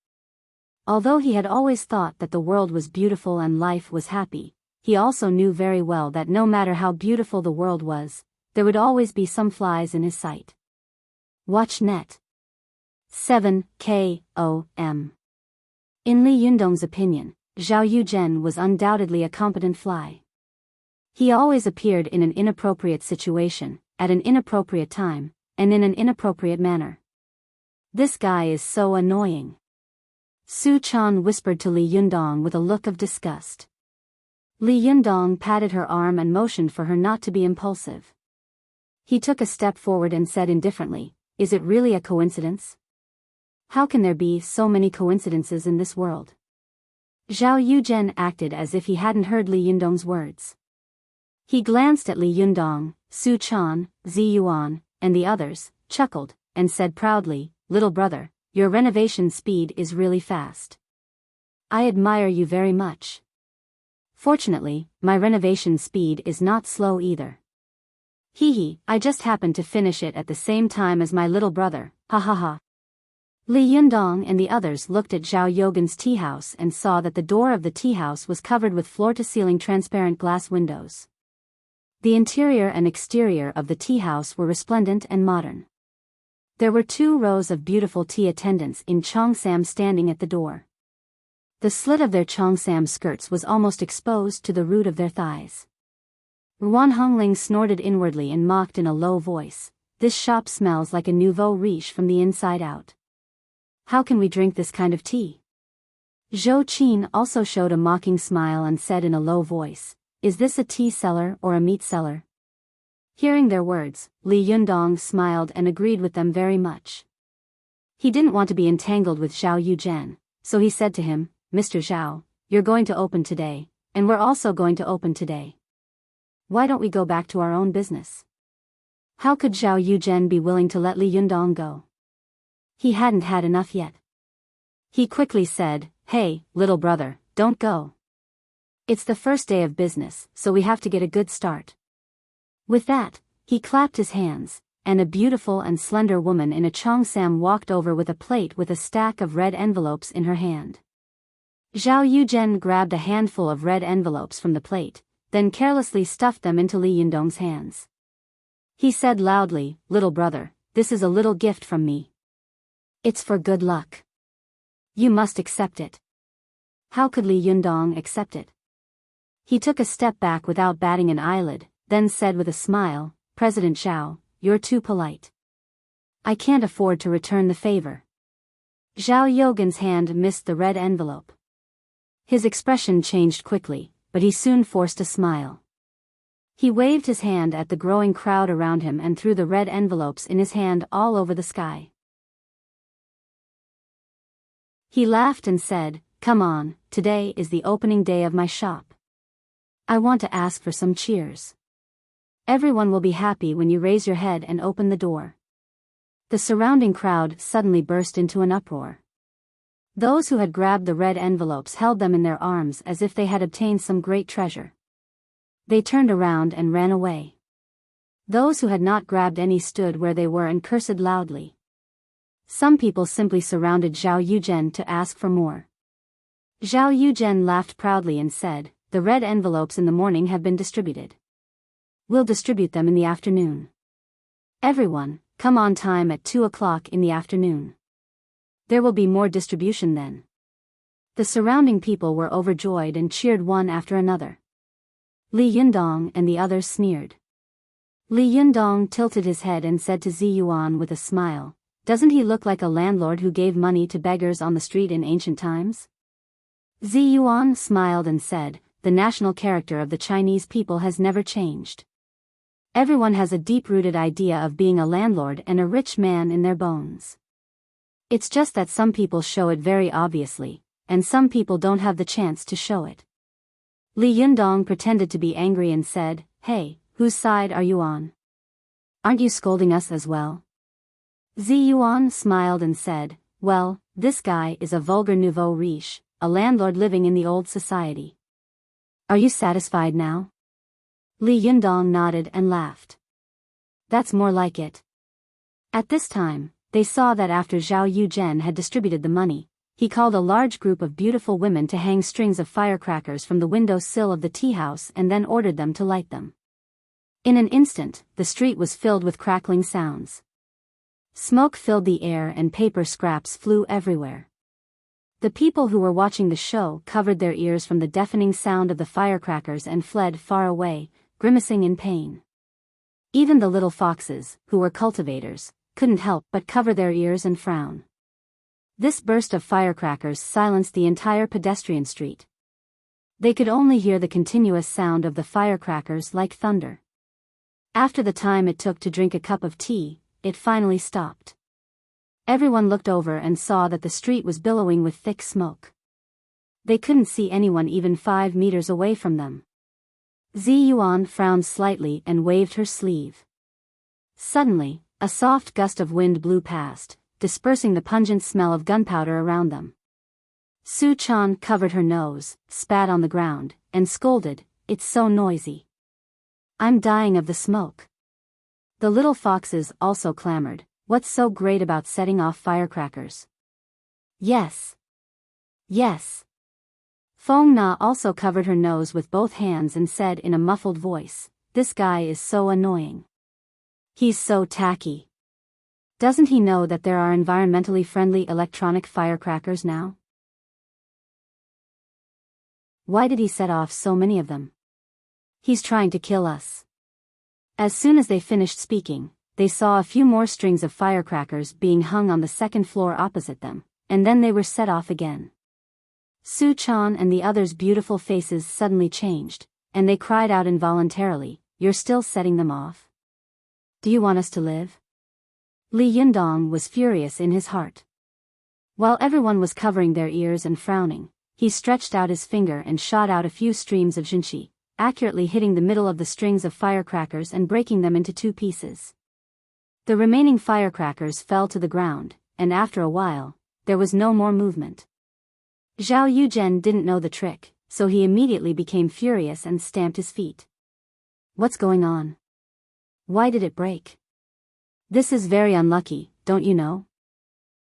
Although he had always thought that the world was beautiful and life was happy, he also knew very well that no matter how beautiful the world was, there would always be some flies in his sight. Watch Net. 7 KOM. In Li Yundong's opinion, Zhao Yuzhen was undoubtedly a competent fly. He always appeared in an inappropriate situation, at an inappropriate time, and in an inappropriate manner. This guy is so annoying. Su Chan whispered to Li Yundong with a look of disgust. Li Yundong patted her arm and motioned for her not to be impulsive. He took a step forward and said indifferently, "Is it really a coincidence? How can there be so many coincidences in this world?" Zhao Yuzhen acted as if he hadn't heard Li Yundong's words. He glanced at Li Yundong, Su Chan, Zi Yuan, and the others, chuckled, and said proudly, "Little brother, your renovation speed is really fast. I admire you very much. Fortunately, my renovation speed is not slow either. Hee, I just happened to finish it at the same time as my little brother, ha ha ha." Li Yundong and the others looked at Zhao Yuzhen's tea house and saw that the door of the tea house was covered with floor-to-ceiling transparent glass windows. The interior and exterior of the tea house were resplendent and modern. There were 2 rows of beautiful tea attendants in cheongsam standing at the door. The slit of their cheongsam skirts was almost exposed to the root of their thighs. Ruan Hongling snorted inwardly and mocked in a low voice, "This shop smells like a nouveau riche from the inside out. How can we drink this kind of tea?" Zhou Qin also showed a mocking smile and said in a low voice, "Is this a tea cellar or a meat cellar?" Hearing their words, Li Yundong smiled and agreed with them very much. He didn't want to be entangled with Zhao Yuzhen, so he said to him, "Mr. Zhao, you're going to open today, and we're also going to open today. Why don't we go back to our own business?" How could Zhao Yuzhen be willing to let Li Yundong go? He hadn't had enough yet. He quickly said, "Hey, little brother, don't go. It's the first day of business, so we have to get a good start." With that, he clapped his hands, and a beautiful and slender woman in a cheongsam walked over with a plate with a stack of red envelopes in her hand. Zhao Yuzhen grabbed a handful of red envelopes from the plate, then carelessly stuffed them into Li Yundong's hands. He said loudly, "Little brother, this is a little gift from me. It's for good luck. You must accept it." How could Li Yundong accept it? He took a step back without batting an eyelid, then said with a smile, "President Zhao, you're too polite. I can't afford to return the favor." Zhao Yuzhen's hand missed the red envelope. His expression changed quickly, but he soon forced a smile. He waved his hand at the growing crowd around him and threw the red envelopes in his hand all over the sky. He laughed and said, "Come on, today is the opening day of my shop. I want to ask for some cheers. Everyone will be happy when you raise your head and open the door." The surrounding crowd suddenly burst into an uproar. Those who had grabbed the red envelopes held them in their arms as if they had obtained some great treasure. They turned around and ran away. Those who had not grabbed any stood where they were and cursed loudly. Some people simply surrounded Zhao Yuzhen to ask for more. Zhao Yuzhen laughed proudly and said, "The red envelopes in the morning have been distributed. We'll distribute them in the afternoon. Everyone, come on time at 2 o'clock in the afternoon. There will be more distribution then." The surrounding people were overjoyed and cheered one after another. Li Yundong and the others sneered. Li Yundong tilted his head and said to Zi Yuan with a smile, "Doesn't he look like a landlord who gave money to beggars on the street in ancient times?" Zi Yuan smiled and said, "The national character of the Chinese people has never changed. Everyone has a deep-rooted idea of being a landlord and a rich man in their bones. It's just that some people show it very obviously, and some people don't have the chance to show it." Li Yundong pretended to be angry and said, "Hey, whose side are you on? Aren't you scolding us as well?" Zi Yuan smiled and said, "Well, this guy is a vulgar nouveau riche, a landlord living in the old society. Are you satisfied now?" Li Yundong nodded and laughed. "That's more like it." At this time, they saw that after Zhao Yuzhen had distributed the money, he called a large group of beautiful women to hang strings of firecrackers from the window sill of the tea house and then ordered them to light them. In an instant, the street was filled with crackling sounds. Smoke filled the air and paper scraps flew everywhere. The people who were watching the show covered their ears from the deafening sound of the firecrackers and fled far away, grimacing in pain. Even the little foxes, who were cultivators, couldn't help but cover their ears and frown. This burst of firecrackers silenced the entire pedestrian street. They could only hear the continuous sound of the firecrackers like thunder. After the time it took to drink a cup of tea, it finally stopped. Everyone looked over and saw that the street was billowing with thick smoke. They couldn't see anyone even 5 meters away from them. Zi Yuan frowned slightly and waved her sleeve. Suddenly, a soft gust of wind blew past, dispersing the pungent smell of gunpowder around them. Su Chan covered her nose, spat on the ground, and scolded, "It's so noisy. I'm dying of the smoke." The little foxes also clamored, "What's so great about setting off firecrackers?" "Yes. Yes." Feng Na also covered her nose with both hands and said in a muffled voice, "This guy is so annoying. He's so tacky. Doesn't he know that there are environmentally friendly electronic firecrackers now? Why did he set off so many of them? He's trying to kill us." As soon as they finished speaking, they saw a few more strings of firecrackers being hung on the second floor opposite them, and then they were set off again. Su Chan and the others' beautiful faces suddenly changed, and they cried out involuntarily, "You're still setting them off? Do you want us to live?" Li Yundong was furious in his heart. While everyone was covering their ears and frowning, he stretched out his finger and shot out a few streams of jinqi, accurately hitting the middle of the strings of firecrackers and breaking them into 2 pieces. The remaining firecrackers fell to the ground, and after a while, there was no more movement. Zhao Yuzhen didn't know the trick, so he immediately became furious and stamped his feet. "What's going on? Why did it break? This is very unlucky, don't you know?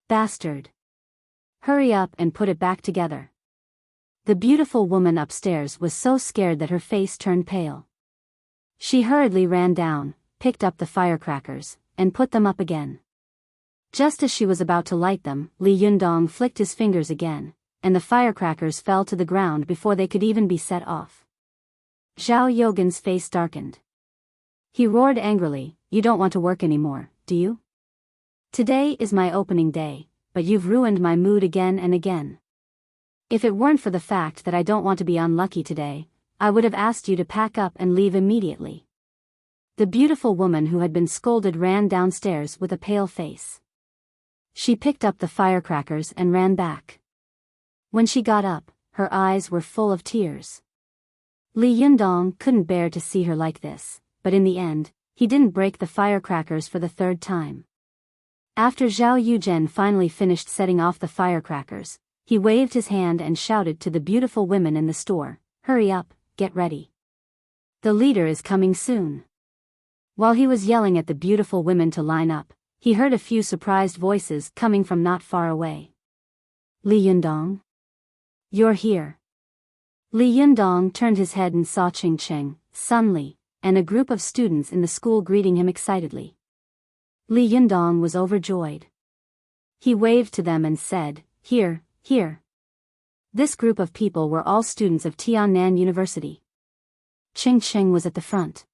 Bastard. Hurry up and put it back together." The beautiful woman upstairs was so scared that her face turned pale. She hurriedly ran down, picked up the firecrackers, and put them up again. Just as she was about to light them, Li Yundong flicked his fingers again, and the firecrackers fell to the ground before they could even be set off. Zhao Yogan's face darkened. He roared angrily, "You don't want to work anymore, do you? Today is my opening day, but you've ruined my mood again and again. If it weren't for the fact that I don't want to be unlucky today, I would have asked you to pack up and leave immediately." The beautiful woman who had been scolded ran downstairs with a pale face. She picked up the firecrackers and ran back. When she got up, her eyes were full of tears. Li Yundong couldn't bear to see her like this, but in the end, he didn't break the firecrackers for the 3rd time. After Zhao Yuzhen finally finished setting off the firecrackers, he waved his hand and shouted to the beautiful women in the store, "Hurry up, get ready. The leader is coming soon." While he was yelling at the beautiful women to line up, he heard a few surprised voices coming from not far away. Li Yundong? You're here. Li Yundong turned his head and saw Ching Cheng, Sun Li, and a group of students in the school greeting him excitedly. Li Yundong was overjoyed. He waved to them and said, "Here, here." This group of people were all students of Tiannan University. Ching Cheng was at the front.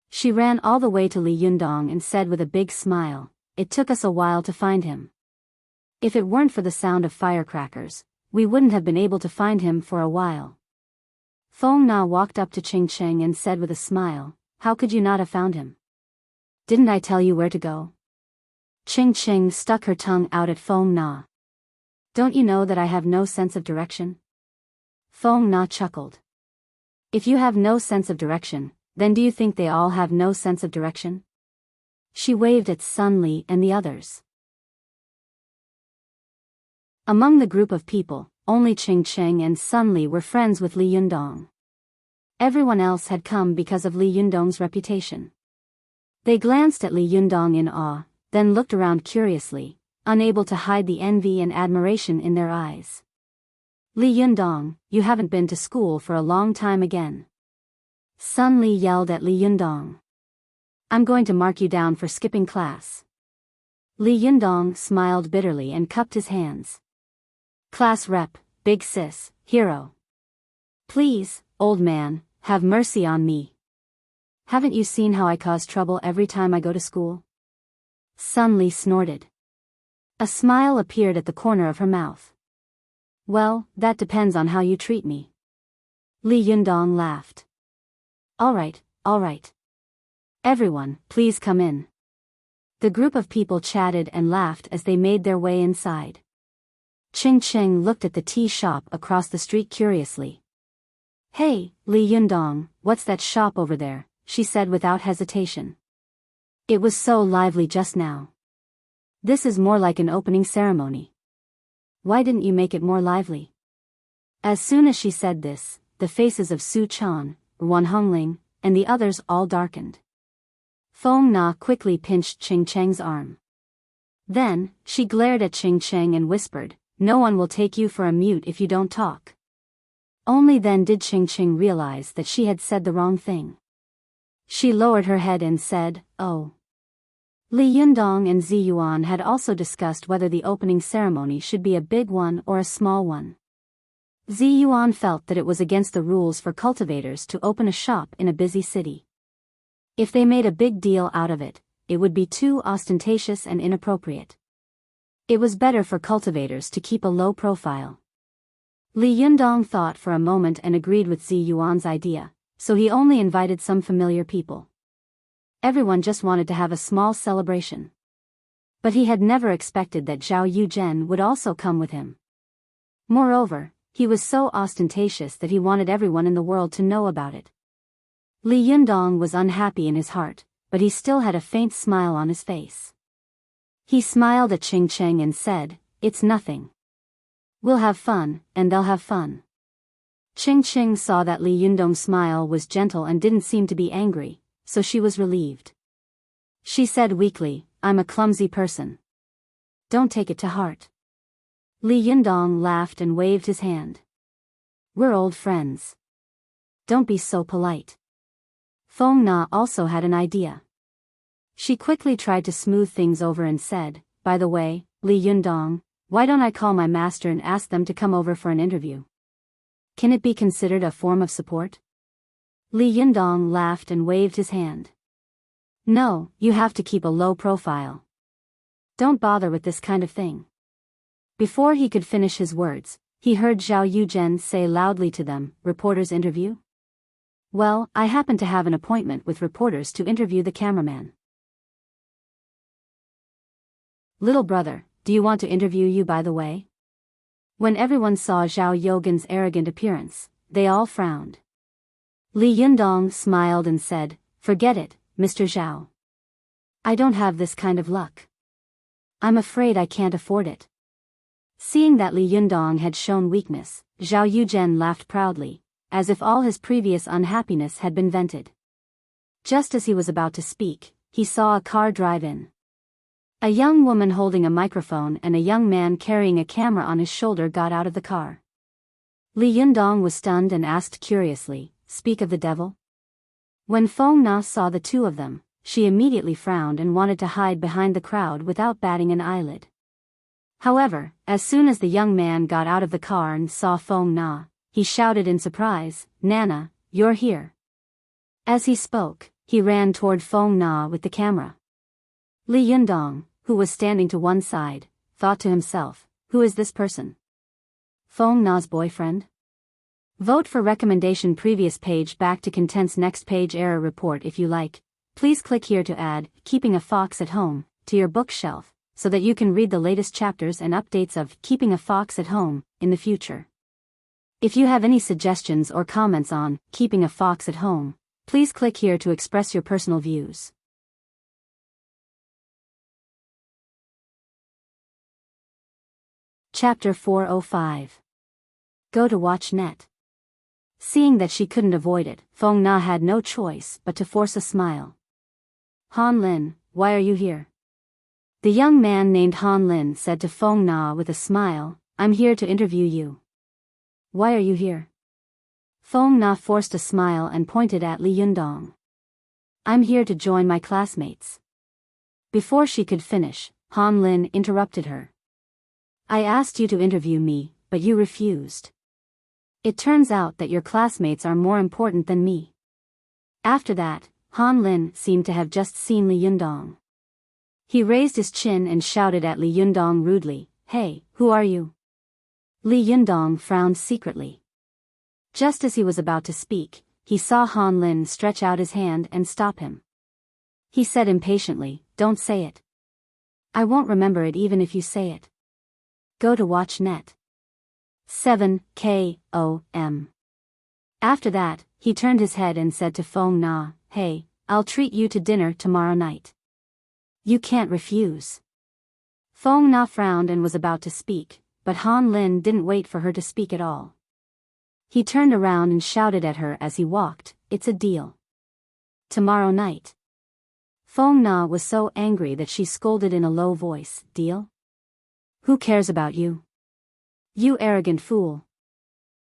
She ran all the way to Li Yundong and said with a big smile, "It took us a while to find him. If it weren't for the sound of firecrackers, we wouldn't have been able to find him for a while." Feng Na walked up to Ching Cheng and said with a smile, "How could you not have found him? Didn't I tell you where to go?" Ching Cheng stuck her tongue out at Feng Na. "Don't you know that I have no sense of direction?" Feng Na chuckled. "If you have no sense of direction, then do you think they all have no sense of direction?" She waved at Sun Li and the others. Among the group of people, only Ching Cheng and Sun Li were friends with Li Yundong. Everyone else had come because of Li Yundong's reputation. They glanced at Li Yundong in awe, then looked around curiously, unable to hide the envy and admiration in their eyes. "Li Yundong, you haven't been to school for a long time again." Sun Li yelled at Li Yundong. "I'm going to mark you down for skipping class." Li Yundong smiled bitterly and cupped his hands. "Class rep, big sis, hero. Please, old man, have mercy on me. Haven't you seen how I cause trouble every time I go to school?" Sun Li snorted. A smile appeared at the corner of her mouth. "Well, that depends on how you treat me." Li Yundong laughed. All right. Everyone, please come in." The group of people chatted and laughed as they made their way inside. Ching Cheng looked at the tea shop across the street curiously. "Hey, Li Yundong, what's that shop over there?" she said without hesitation. "It was so lively just now. This is more like an opening ceremony. Why didn't you make it more lively?" As soon as she said this, the faces of Su Chan, Wan Hongling, and the others all darkened. Feng Na quickly pinched Ching Cheng's arm. Then, she glared at Ching Cheng and whispered, "No one will take you for a mute if you don't talk." Only then did Ching Cheng realize that she had said the wrong thing. She lowered her head and said, "Oh." Li Yundong and Zi Yuan had also discussed whether the opening ceremony should be a big one or a small one. Zi Yuan felt that it was against the rules for cultivators to open a shop in a busy city. If they made a big deal out of it, it would be too ostentatious and inappropriate. It was better for cultivators to keep a low profile. Li Yundong thought for a moment and agreed with Zi Yuan's idea, so he only invited some familiar people. Everyone just wanted to have a small celebration. But he had never expected that Zhao Yuzhen would also come with him. Moreover, he was so ostentatious that he wanted everyone in the world to know about it. Li Yundong was unhappy in his heart, but he still had a faint smile on his face. He smiled at Ching Cheng and said, "It's nothing. We'll have fun, and they'll have fun." Ching Cheng saw that Li Yundong's smile was gentle and didn't seem to be angry, so she was relieved. She said weakly, "I'm a clumsy person. Don't take it to heart." Li Yundong laughed and waved his hand. "We're old friends. Don't be so polite." Feng Na also had an idea. She quickly tried to smooth things over and said, "By the way, Li Yundong, why don't I call my master and ask them to come over for an interview? Can it be considered a form of support?" Li Yundong laughed and waved his hand. "No, you have to keep a low profile. Don't bother with this kind of thing." Before he could finish his words, he heard Zhao Yuzhen say loudly to them, "Reporter's interview? Well, I happen to have an appointment with reporters to interview the cameraman. Little brother, do you want to interview you by the way?" When everyone saw Zhao Yogan's arrogant appearance, they all frowned. Li Yundong smiled and said, "Forget it, Mr. Zhao. I don't have this kind of luck. I'm afraid I can't afford it." Seeing that Li Yundong had shown weakness, Zhao Yuzhen laughed proudly, as if all his previous unhappiness had been vented. Just as he was about to speak, he saw a car drive in. A young woman holding a microphone and a young man carrying a camera on his shoulder got out of the car. Li Yundong was stunned and asked curiously, "Speak of the devil?" When Feng Na saw the two of them, she immediately frowned and wanted to hide behind the crowd without batting an eyelid. However, as soon as the young man got out of the car and saw Feng Na, he shouted in surprise, "Nana, you're here." As he spoke, he ran toward Feng Na with the camera. Li Yundong, who was standing to one side, thought to himself, "Who is this person? Feng Na's boyfriend?" Vote for recommendation previous page back to contents next page error report if you like. Please click here to add Keeping a Fox at Home to your bookshelf, so that you can read the latest chapters and updates of Keeping a Fox at Home in the future. If you have any suggestions or comments on Keeping a Fox at Home, please click here to express your personal views. Chapter 405. Go to watch net. Seeing that she couldn't avoid it, Feng Na had no choice but to force a smile. "Han Lin, why are you here?" The young man named Han Lin said to Feng Na with a smile, "I'm here to interview you." "Why are you here?" Feng Na forced a smile and pointed at Li Yundong. "I'm here to join my classmates." Before she could finish, Han Lin interrupted her. "I asked you to interview me, but you refused. It turns out that your classmates are more important than me." After that, Han Lin seemed to have just seen Li Yundong. He raised his chin and shouted at Li Yundong rudely, "Hey, who are you?" Li Yundong frowned secretly. Just as he was about to speak, he saw Han Lin stretch out his hand and stop him. He said impatiently, "Don't say it. I won't remember it even if you say it. Go to watch net. 7 KOM. After that, he turned his head and said to Feng Na, "Hey, I'll treat you to dinner tomorrow night. You can't refuse." Feng Na frowned and was about to speak, but Han Lin didn't wait for her to speak at all. He turned around and shouted at her as he walked, "It's a deal. Tomorrow night." Feng Na was so angry that she scolded in a low voice, "Deal? Who cares about you? You arrogant fool."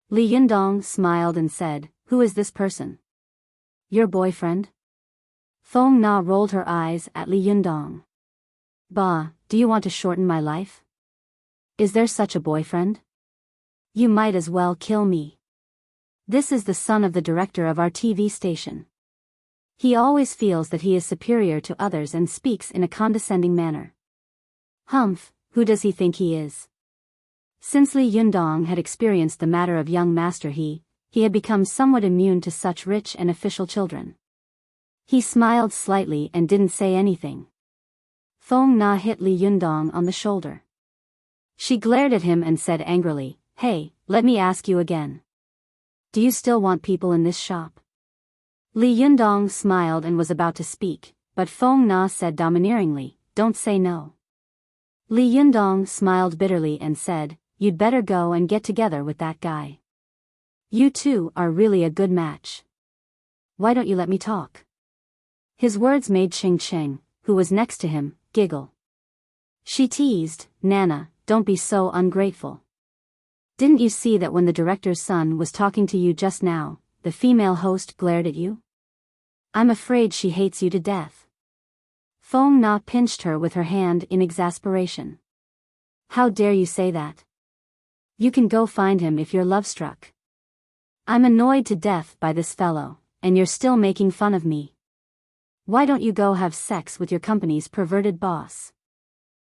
Li Yundong smiled and said, "Who is this person? Your boyfriend?" Feng Na rolled her eyes at Li Yundong. "Bah, do you want to shorten my life? Is there such a boyfriend? You might as well kill me. This is the son of the director of our TV station. He always feels that he is superior to others and speaks in a condescending manner. Humph, who does he think he is?" Since Li Yundong had experienced the matter of young master he had become somewhat immune to such rich and official children. He smiled slightly and didn't say anything. Feng Na hit Li Yundong on the shoulder. She glared at him and said angrily, "Hey, let me ask you again. Do you still want people in this shop?" Li Yundong smiled and was about to speak, but Feng Na said domineeringly, "Don't say no." Li Yundong smiled bitterly and said, "You'd better go and get together with that guy. You two are really a good match. Why don't you let me talk?" His words made Ching Ching, who was next to him, giggle. She teased, "Nana, don't be so ungrateful. Didn't you see that when the director's son was talking to you just now, the female host glared at you? I'm afraid she hates you to death." Feng Na pinched her with her hand in exasperation. "How dare you say that? You can go find him if you're love-struck. I'm annoyed to death by this fellow, and you're still making fun of me. Why don't you go have sex with your company's perverted boss?"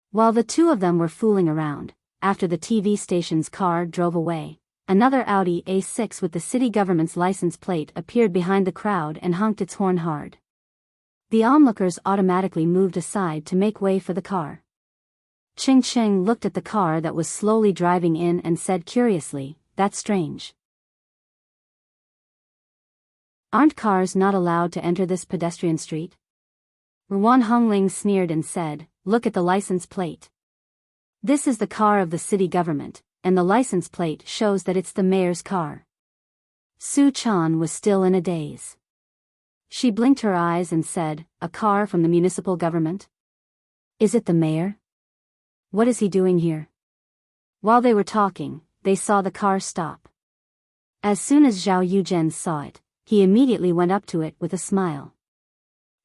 While the two of them were fooling around, after the TV station's car drove away, another Audi A6 with the city government's license plate appeared behind the crowd and honked its horn hard. The onlookers automatically moved aside to make way for the car. Ching Ching looked at the car that was slowly driving in and said curiously, "That's strange. Aren't cars not allowed to enter this pedestrian street?" Ruan Hongling sneered and said, "Look at the license plate. This is the car of the city government, and the license plate shows that it's the mayor's car." Su Chan was still in a daze. She blinked her eyes and said, "A car from the municipal government? Is it the mayor? What is he doing here? While they were talking, they saw the car stop. As soon as Zhao Yuzhen saw it, he immediately went up to it with a smile.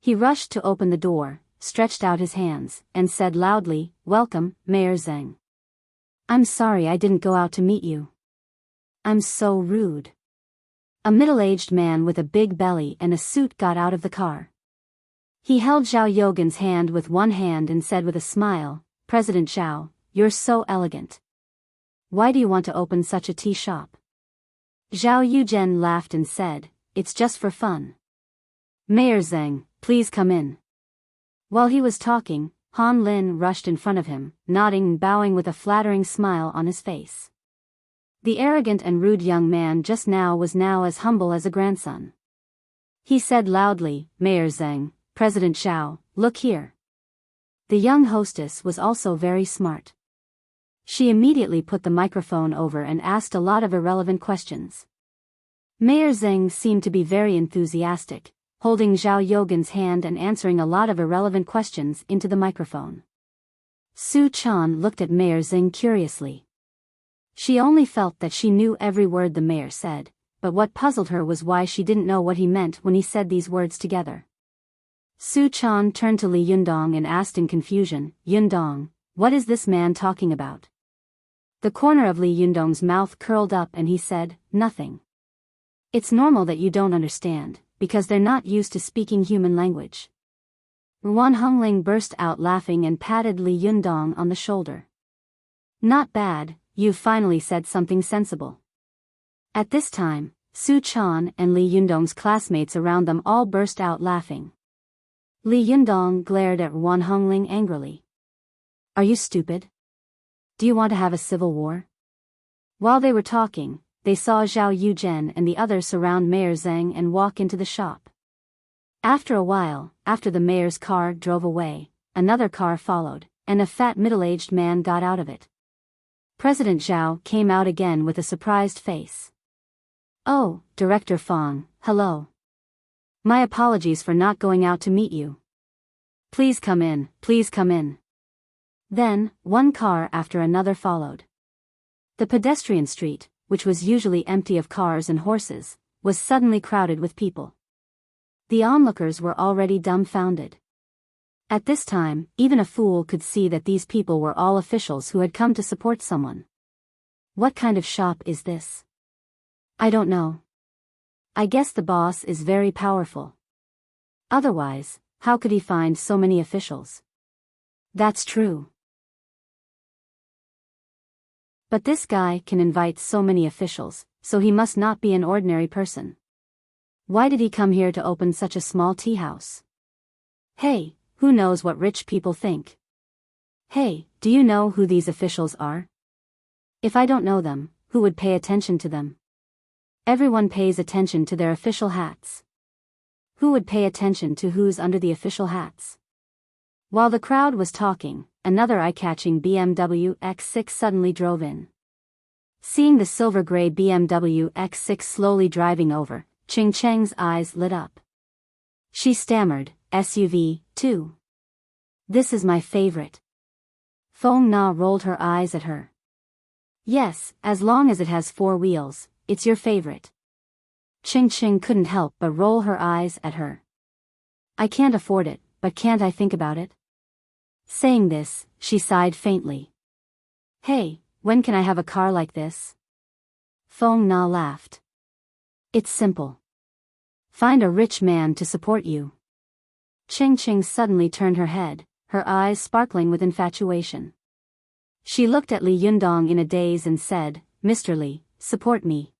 He rushed to open the door, stretched out his hands, and said loudly, "Welcome, Mayor Zheng. I'm sorry I didn't go out to meet you. I'm so rude." A middle-aged man with a big belly and a suit got out of the car. He held Zhao Yogan's hand with one hand and said with a smile, "President Zhao, you're so elegant. Why do you want to open such a tea shop?" Zhao Yuzhen laughed and said, "It's just for fun. Mayor Zheng, please come in." While he was talking, Han Lin rushed in front of him, nodding and bowing with a flattering smile on his face. The arrogant and rude young man just now was now as humble as a grandson. He said loudly, "Mayor Zheng, President Zhao, look here." The young hostess was also very smart. She immediately put the microphone over and asked a lot of irrelevant questions. Mayor Zheng seemed to be very enthusiastic, holding Zhao Yogan's hand and answering a lot of irrelevant questions into the microphone. Su Chan looked at Mayor Zheng curiously. She only felt that she knew every word the mayor said, but what puzzled her was why she didn't know what he meant when he said these words together. Su Chan turned to Li Yundong and asked in confusion, "Yundong, what is this man talking about?" The corner of Li Yundong's mouth curled up and he said, "Nothing. It's normal that you don't understand, because they're not used to speaking human language." Wan Hongling burst out laughing and patted Li Yundong on the shoulder. "Not bad, you've finally said something sensible." At this time, Su Chan and Li Yundong's classmates around them all burst out laughing. Li Yundong glared at Wan Hongling angrily. "Are you stupid? Do you want to have a civil war?" While they were talking, they saw Zhao Yuzhen and the others surround Mayor Zheng and walk into the shop. After a while, after the mayor's car drove away, another car followed, and a fat middle-aged man got out of it. President Zhao came out again with a surprised face. "Oh, Director Fong, hello. My apologies for not going out to meet you. Please come in, please come in." Then, one car after another followed. The pedestrian street, which was usually empty of cars and horses, was suddenly crowded with people. The onlookers were already dumbfounded. At this time, even a fool could see that these people were all officials who had come to support someone. What kind of shop is this? I don't know. I guess the boss is very powerful. Otherwise, how could he find so many officials? That's true. But this guy can invite so many officials, so he must not be an ordinary person. Why did he come here to open such a small tea house? Hey, who knows what rich people think? Hey, do you know who these officials are? If I don't know them, who would pay attention to them? Everyone pays attention to their official hats. Who would pay attention to who's under the official hats? While the crowd was talking, another eye-catching BMW X6 suddenly drove in. Seeing the silver-gray BMW X6 slowly driving over, Ching Cheng's eyes lit up. She stammered, "SUV, too. This is my favorite." Fong Na rolled her eyes at her. "Yes, as long as it has 4 wheels, it's your favorite." Ching Ching couldn't help but roll her eyes at her. "I can't afford it, but can't I think about it?" Saying this, she sighed faintly. "Hey, when can I have a car like this?" Fong Na laughed. "It's simple. Find a rich man to support you." Ching Ching suddenly turned her head, her eyes sparkling with infatuation. She looked at Li Yundong in a daze and said, "Mr. Li, support me."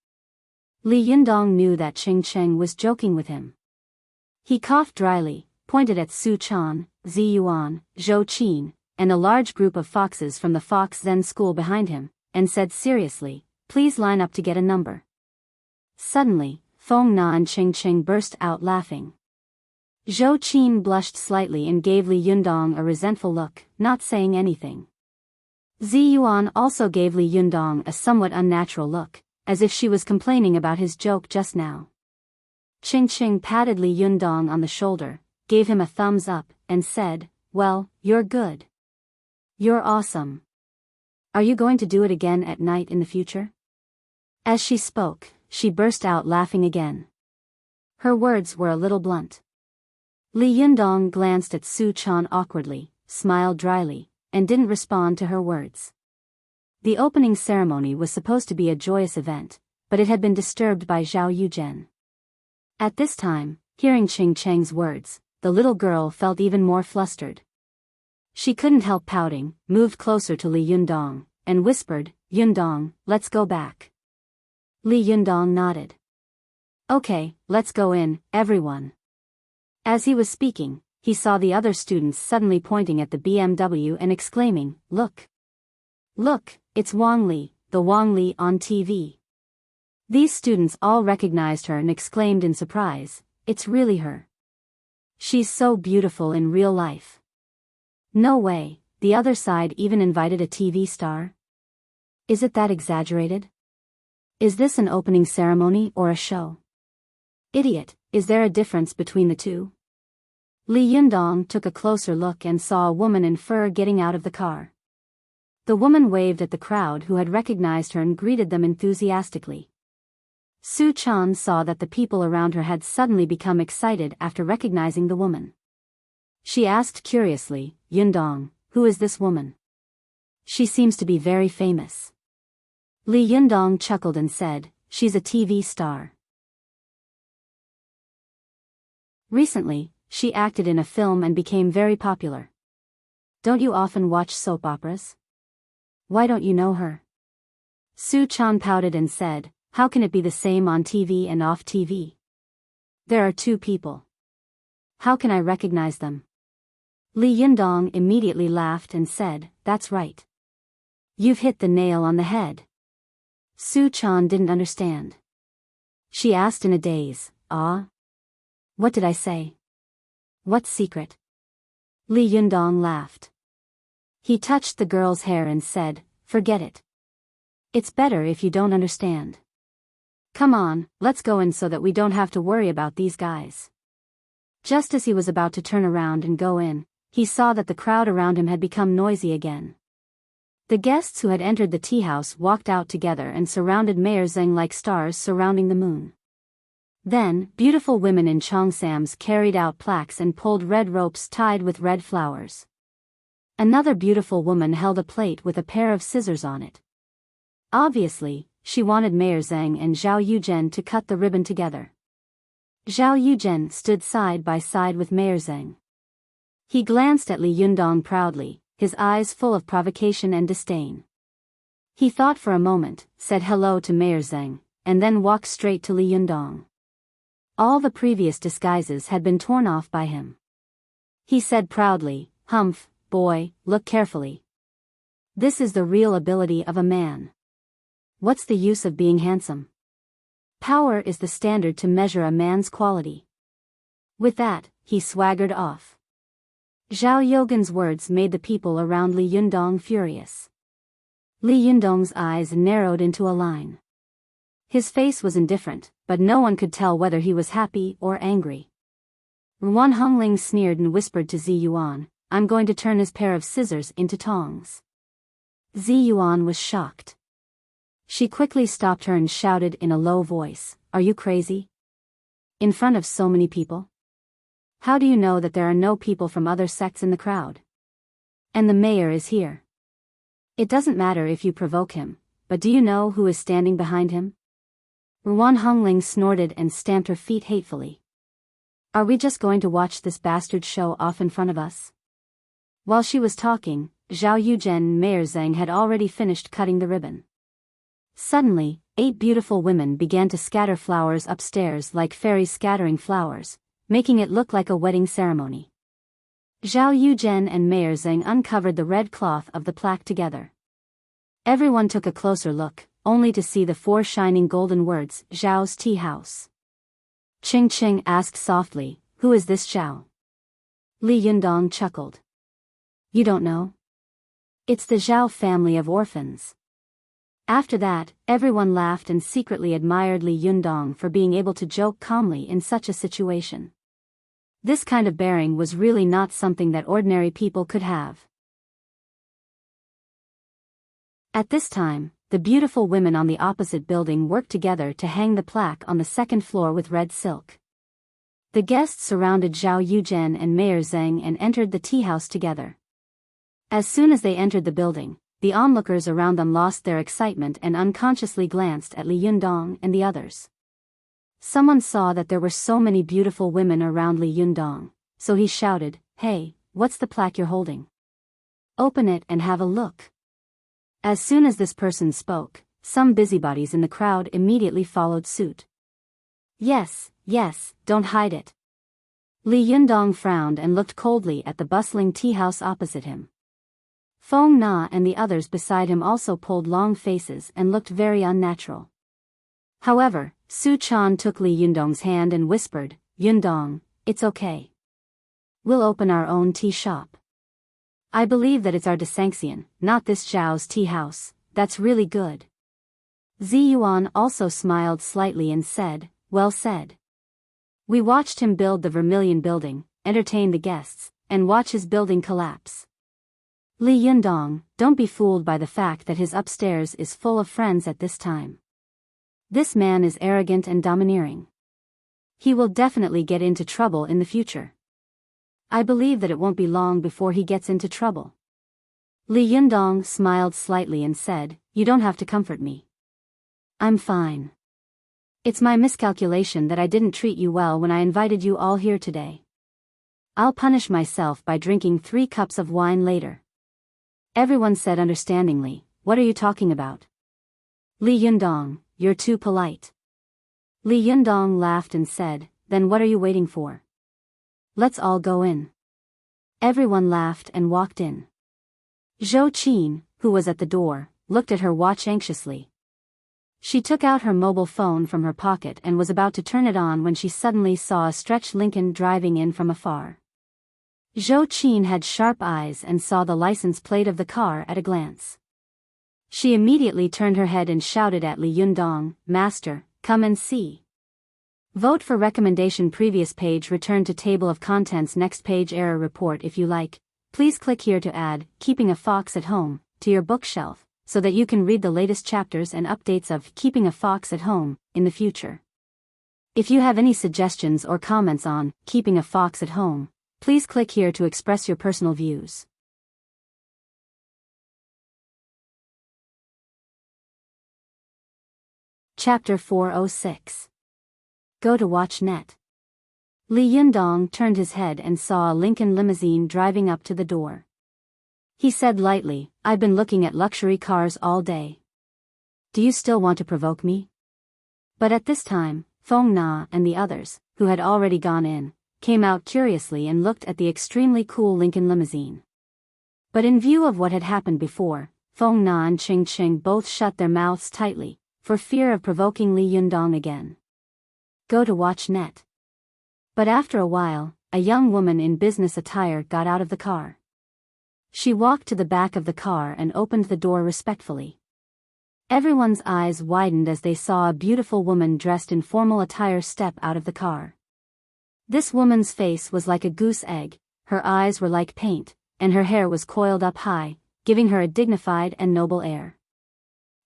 Li Yundong knew that Ching Ching was joking with him. He coughed dryly, pointed at Su Chan, Zi Yuan, Zhou Qin, and a large group of foxes from the Fox Zen school behind him, and said seriously, "Please line up to get a number." Suddenly, Fong Na and Ching Ching burst out laughing. Zhou Qin blushed slightly and gave Li Yundong a resentful look, not saying anything. Zi Yuan also gave Li Yundong a somewhat unnatural look, as if she was complaining about his joke just now. Ching Ching patted Li Yundong on the shoulder, gave him a thumbs up, and said, well, you're good. You're awesome. Are you going to do it again at night in the future? As she spoke, she burst out laughing again. Her words were a little blunt. Li Yundong glanced at Su Chan awkwardly, smiled dryly, and didn't respond to her words. The opening ceremony was supposed to be a joyous event, but it had been disturbed by Zhao Yuzhen. At this time, hearing Qing Cheng's words, the little girl felt even more flustered. She couldn't help pouting, moved closer to Li Yundong, and whispered, "Yundong, let's go back." Li Yundong nodded. "Okay, let's go in, everyone." As he was speaking, he saw the other students suddenly pointing at the BMW and exclaiming, "Look! Look, it's Wang Li, the Wang Li on TV." These students all recognized her and exclaimed in surprise, "It's really her. She's so beautiful in real life." No way, the other side even invited a TV star? Is it that exaggerated? Is this an opening ceremony or a show? Idiot, is there a difference between the two? Li Yundong took a closer look and saw a woman in fur getting out of the car. The woman waved at the crowd who had recognized her and greeted them enthusiastically. Su Chan saw that the people around her had suddenly become excited after recognizing the woman. She asked curiously, "Yundong, who is this woman? She seems to be very famous." Li Yundong chuckled and said, "She's a TV star. Recently, she acted in a film and became very popular. Don't you often watch soap operas? Why don't you know her?" Su Chan pouted and said, "How can it be the same on TV and off TV? There are two people. How can I recognize them?" Li Yundong immediately laughed and said, "That's right. You've hit the nail on the head." Su Chan didn't understand. She asked in a daze, "Ah? What did I say? What secret?" Li Yundong laughed. He touched the girl's hair and said, "Forget it. It's better if you don't understand. Come on, let's go in so that we don't have to worry about these guys." Just as he was about to turn around and go in, he saw that the crowd around him had become noisy again. The guests who had entered the tea house walked out together and surrounded Mayor Zheng like stars surrounding the moon. Then, beautiful women in cheongsams carried out plaques and pulled red ropes tied with red flowers. Another beautiful woman held a plate with a pair of scissors on it. Obviously, she wanted Mayor Zheng and Zhao Yuzhen to cut the ribbon together. Zhao Yuzhen stood side by side with Mayor Zheng. He glanced at Li Yundong proudly, his eyes full of provocation and disdain. He thought for a moment, said hello to Mayor Zheng, and then walked straight to Li Yundong. All the previous disguises had been torn off by him. He said proudly, "Humph, boy, look carefully. This is the real ability of a man. What's the use of being handsome? Power is the standard to measure a man's quality." With that, he swaggered off. Zhao Yogan's words made the people around Li Yundong furious. Li Yundong's eyes narrowed into a line. His face was indifferent, but no one could tell whether he was happy or angry. Ruan Hongling sneered and whispered to Zi Yuan, "I'm going to turn his pair of scissors into tongs." Zi Yuan was shocked. She quickly stopped her and shouted in a low voice, "Are you crazy? In front of so many people? How do you know that there are no people from other sects in the crowd? And the mayor is here. It doesn't matter if you provoke him, but do you know who is standing behind him?" Ruan Hongling snorted and stamped her feet hatefully. "Are we just going to watch this bastard show off in front of us?" While she was talking, Zhao Yuzhen and Mayor Zheng had already finished cutting the ribbon. Suddenly, 8 beautiful women began to scatter flowers upstairs like fairies scattering flowers, making it look like a wedding ceremony. Zhao Yuzhen and Mayor Zheng uncovered the red cloth of the plaque together. Everyone took a closer look, only to see the 4 shining golden words, "Zhao's Tea House." Qing Qing asked softly, "Who is this Zhao?" Li Yundong chuckled. "You don't know? It's the Zhao family of orphans." After that, everyone laughed and secretly admired Li Yundong for being able to joke calmly in such a situation. This kind of bearing was really not something that ordinary people could have. At this time, the beautiful women on the opposite building worked together to hang the plaque on the second floor with red silk. The guests surrounded Zhao Yuzhen and Mayor Zheng and entered the tea house together. As soon as they entered the building, the onlookers around them lost their excitement and unconsciously glanced at Li Yundong and the others. Someone saw that there were so many beautiful women around Li Yundong, so he shouted, "Hey, what's the plaque you're holding? Open it and have a look." As soon as this person spoke, some busybodies in the crowd immediately followed suit. Yes, don't hide it." Li Yundong frowned and looked coldly at the bustling tea house opposite him. Feng Na and the others beside him also pulled long faces and looked very unnatural. However, Su Chan took Li Yundong's hand and whispered, "Yundong, it's okay. We'll open our own tea shop. I believe that it's our Desanxian, not this Zhao's tea house. That's really good." Zi Yuan also smiled slightly and said, "Well said. We watched him build the Vermilion building, entertain the guests, and watch his building collapse. Li Yundong, don't be fooled by the fact that his upstairs is full of friends at this time. This man is arrogant and domineering. He will definitely get into trouble in the future. I believe that it won't be long before he gets into trouble." Li Yundong smiled slightly and said, "You don't have to comfort me. I'm fine. It's my miscalculation that I didn't treat you well when I invited you all here today. I'll punish myself by drinking 3 cups of wine later." Everyone said understandingly, "What are you talking about? Li Yundong, you're too polite." Li Yundong laughed and said, "Then what are you waiting for? Let's all go in." Everyone laughed and walked in. Zhou Qin, who was at the door, looked at her watch anxiously. She took out her mobile phone from her pocket and was about to turn it on when she suddenly saw a stretched Lincoln driving in from afar. Zhou Qin had sharp eyes and saw the license plate of the car at a glance. She immediately turned her head and shouted at Li Yundong, "Master, come and see." Vote for recommendation. Previous page. Return to table of contents. Next page. Error report. If you like, please click here to add Keeping a Fox at Home to your bookshelf, so that you can read the latest chapters and updates of Keeping a Fox at Home in the future. If you have any suggestions or comments on Keeping a Fox at Home, please click here to express your personal views. Chapter 406. Go to watch net. Li Yundong turned his head and saw a Lincoln limousine driving up to the door. He said lightly, "I've been looking at luxury cars all day. Do you still want to provoke me?" But at this time, Feng Na and the others, who had already gone in, came out curiously and looked at the extremely cool Lincoln limousine. But in view of what had happened before, Feng Na and Ching Ching both shut their mouths tightly, for fear of provoking Li Yundong again. Go to watch net. But after a while, a young woman in business attire got out of the car. She walked to the back of the car and opened the door respectfully. Everyone's eyes widened as they saw a beautiful woman dressed in formal attire step out of the car. This woman's face was like a goose egg, her eyes were like paint, and her hair was coiled up high, giving her a dignified and noble air.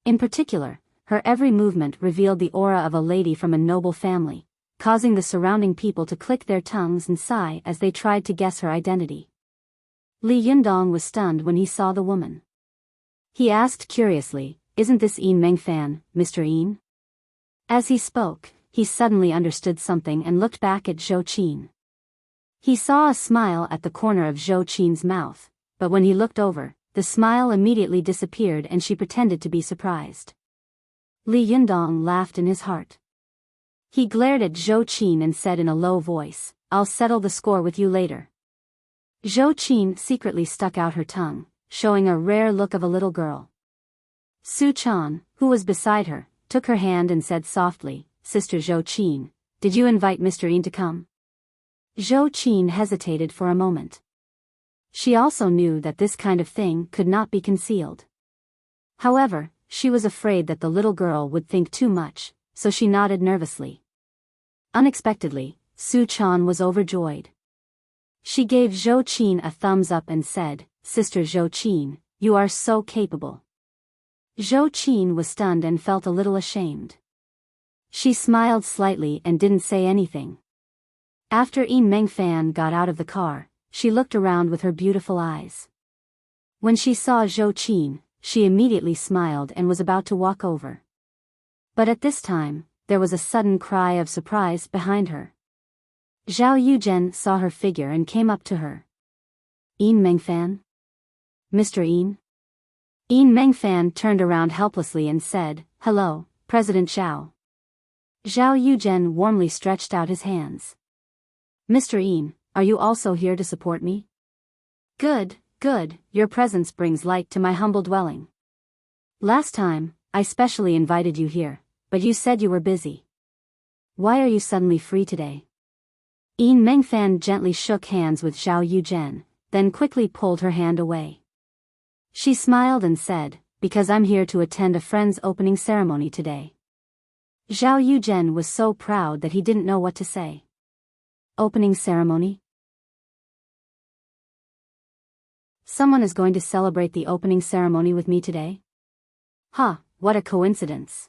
In particular, her every movement revealed the aura of a lady from a noble family, causing the surrounding people to click their tongues and sigh as they tried to guess her identity. Li Yundong was stunned when he saw the woman. He asked curiously, "Isn't this Yin Mengfan, Mr. Yin?" As he spoke, he suddenly understood something and looked back at Zhou Qin. He saw a smile at the corner of Zhou Qin's mouth, but when he looked over, the smile immediately disappeared and she pretended to be surprised. Li Yundong laughed in his heart. He glared at Zhou Qin and said in a low voice, "I'll settle the score with you later." Zhou Qin secretly stuck out her tongue, showing a rare look of a little girl. Su Chan, who was beside her, took her hand and said softly, "Sister Zhou Qin, did you invite Mr. Yin to come?" Zhou Qin hesitated for a moment. She also knew that this kind of thing could not be concealed. However, she was afraid that the little girl would think too much, so she nodded nervously. Unexpectedly, Su Chan was overjoyed. She gave Zhou Qin a thumbs up and said, "Sister Zhou Qin, you are so capable." Zhou Qin was stunned and felt a little ashamed. She smiled slightly and didn't say anything. After Yin Mengfan got out of the car, she looked around with her beautiful eyes. When she saw Zhou Qin, she immediately smiled and was about to walk over. But at this time, there was a sudden cry of surprise behind her. Zhao Yuzhen saw her figure and came up to her. "Yin Mengfan? Mr. Yin?" Yin Mengfan turned around helplessly and said, "Hello, President Zhao." Zhao Yuzhen warmly stretched out his hands. "Mr. Yin, are you also here to support me?" "Good, good, your presence brings light to my humble dwelling. Last time, I specially invited you here, but you said you were busy. Why are you suddenly free today?" Yin Mengfan gently shook hands with Zhao Yuzhen, then quickly pulled her hand away. She smiled and said, "Because I'm here to attend a friend's opening ceremony today." Zhao Yuzhen was so proud that he didn't know what to say. Opening ceremony? Someone is going to celebrate the opening ceremony with me today? What a coincidence.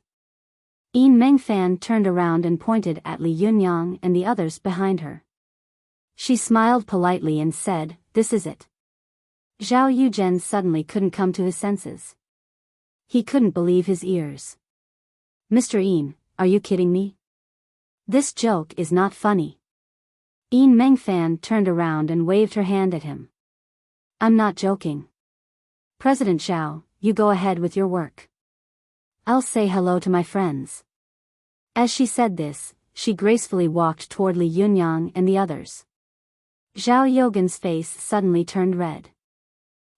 Yin Mengfan turned around and pointed at Li Yunyang and the others behind her. She smiled politely and said, "This is it." Zhao Yuzhen suddenly couldn't come to his senses. He couldn't believe his ears. "Mr. Yin, are you kidding me? This joke is not funny." Yin Mengfan turned around and waved her hand at him. "I'm not joking. President Zhao, you go ahead with your work. I'll say hello to my friends." As she said this, she gracefully walked toward Li Yunyang and the others. Zhao Yogan's face suddenly turned red.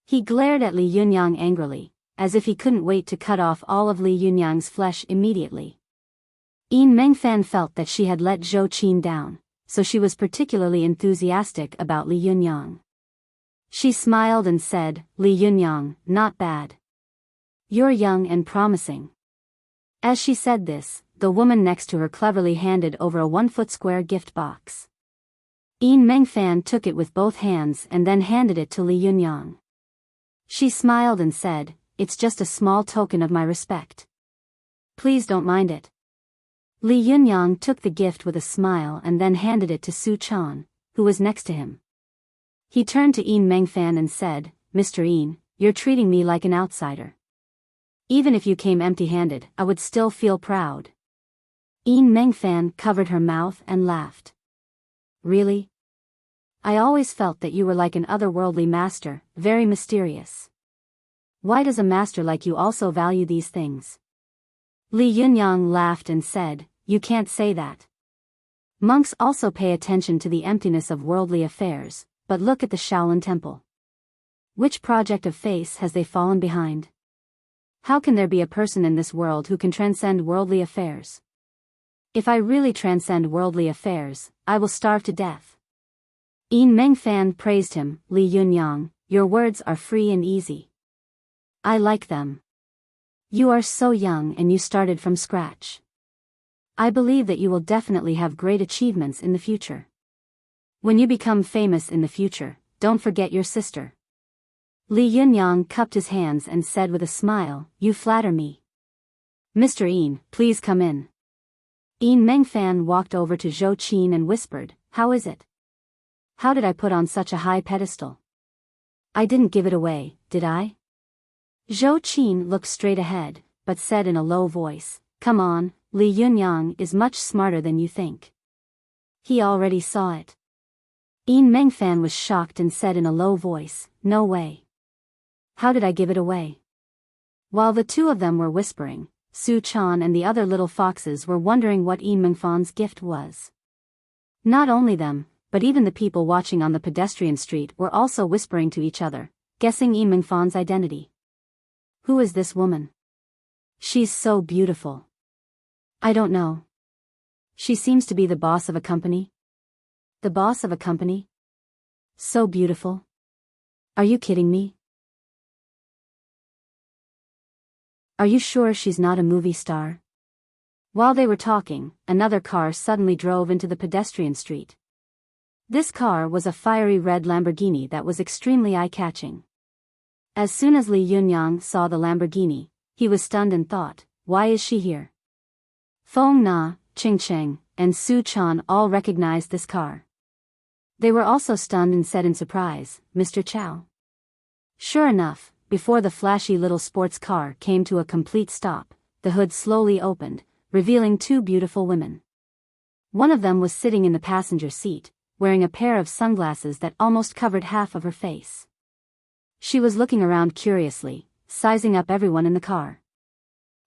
He glared at Li Yunyang angrily, as if he couldn't wait to cut off all of Li Yunyang's flesh immediately. Yin Mengfan felt that she had let Zhou Qin down, so she was particularly enthusiastic about Li Yunyang. She smiled and said, "Li Yunyang, not bad. You're young and promising." As she said this, the woman next to her cleverly handed over a 1-foot square gift box. Yin Mengfan took it with both hands and then handed it to Li Yunyang. She smiled and said, "It's just a small token of my respect. Please don't mind it." Li Yunyang took the gift with a smile and then handed it to Su Chan, who was next to him. He turned to Yin Mengfan and said, "Mr. Yin, you're treating me like an outsider. Even if you came empty-handed, I would still feel proud." Yin Mengfan covered her mouth and laughed. "Really? I always felt that you were like an otherworldly master, very mysterious. Why does a master like you also value these things?" Li Yunyang laughed and said, "You can't say that. Monks also pay attention to the emptiness of worldly affairs, but look at the Shaolin Temple. Which project of face has they fallen behind? How can there be a person in this world who can transcend worldly affairs? If I really transcend worldly affairs, I will starve to death." Yin Mengfan praised him. "Li Yunyang, your words are free and easy. I like them. You are so young and you started from scratch. I believe that you will definitely have great achievements in the future. When you become famous in the future, don't forget your sister." Li Yunyang cupped his hands and said with a smile, "You flatter me. Mr. Yin, please come in." Yin Mengfan walked over to Zhou Qin and whispered, "How is it? How did I put on such a high pedestal? I didn't give it away, did I?" Zhou Qin looked straight ahead, but said in a low voice, "Come on, Li Yunyang is much smarter than you think. He already saw it." Yin Mengfan was shocked and said in a low voice, "No way. How did I give it away?" While the two of them were whispering, Su Chan and the other little foxes were wondering what Yin Mengfan's gift was. Not only them, but even the people watching on the pedestrian street were also whispering to each other, guessing Yin Mengfan's identity. Who is this woman? She's so beautiful. I don't know. She seems to be the boss of a company. The boss of a company? So beautiful. Are you kidding me? Are you sure she's not a movie star? While they were talking, another car suddenly drove into the pedestrian street. This car was a fiery red Lamborghini that was extremely eye-catching. As soon as Li Yunyang saw the Lamborghini, he was stunned and thought, why is she here? Feng Na, Ching Cheng, and Su Chan all recognized this car. They were also stunned and said in surprise, Mr. Chow. Sure enough, before the flashy little sports car came to a complete stop, the hood slowly opened, revealing two beautiful women. One of them was sitting in the passenger seat, wearing a pair of sunglasses that almost covered half of her face. She was looking around curiously, sizing up everyone in the car.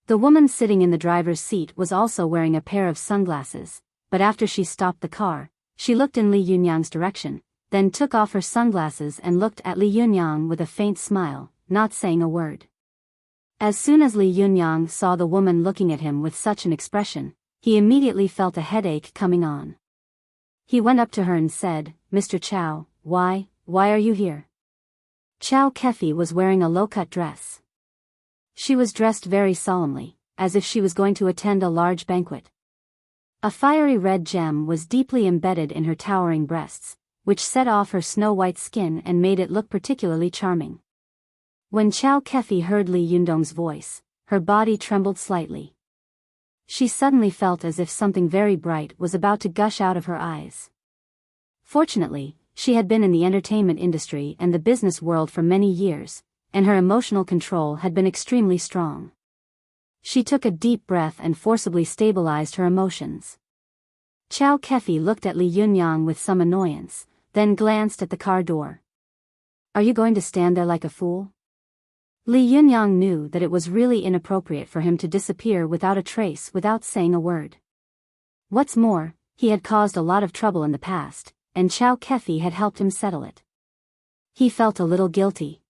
The woman sitting in the driver's seat was also wearing a pair of sunglasses, but after she stopped the car, she looked in Li Yunyang's direction, then took off her sunglasses and looked at Li Yunyang with a faint smile, not saying a word. As soon as Li Yunyang saw the woman looking at him with such an expression, he immediately felt a headache coming on. He went up to her and said, Mr. Chow, why are you here? Chow Kefi was wearing a low-cut dress. She was dressed very solemnly, as if she was going to attend a large banquet. A fiery red gem was deeply embedded in her towering breasts, which set off her snow-white skin and made it look particularly charming. When Chow Kefi heard Li Yundong's voice, her body trembled slightly. She suddenly felt as if something very bright was about to gush out of her eyes. Fortunately, she had been in the entertainment industry and the business world for many years, and her emotional control had been extremely strong. She took a deep breath and forcibly stabilized her emotions. Chow Kefi looked at Li Yunyang with some annoyance, then glanced at the car door. Are you going to stand there like a fool? Li Yunyang knew that it was really inappropriate for him to disappear without a trace without saying a word. What's more, he had caused a lot of trouble in the past, and Chow Kefi had helped him settle it. He felt a little guilty.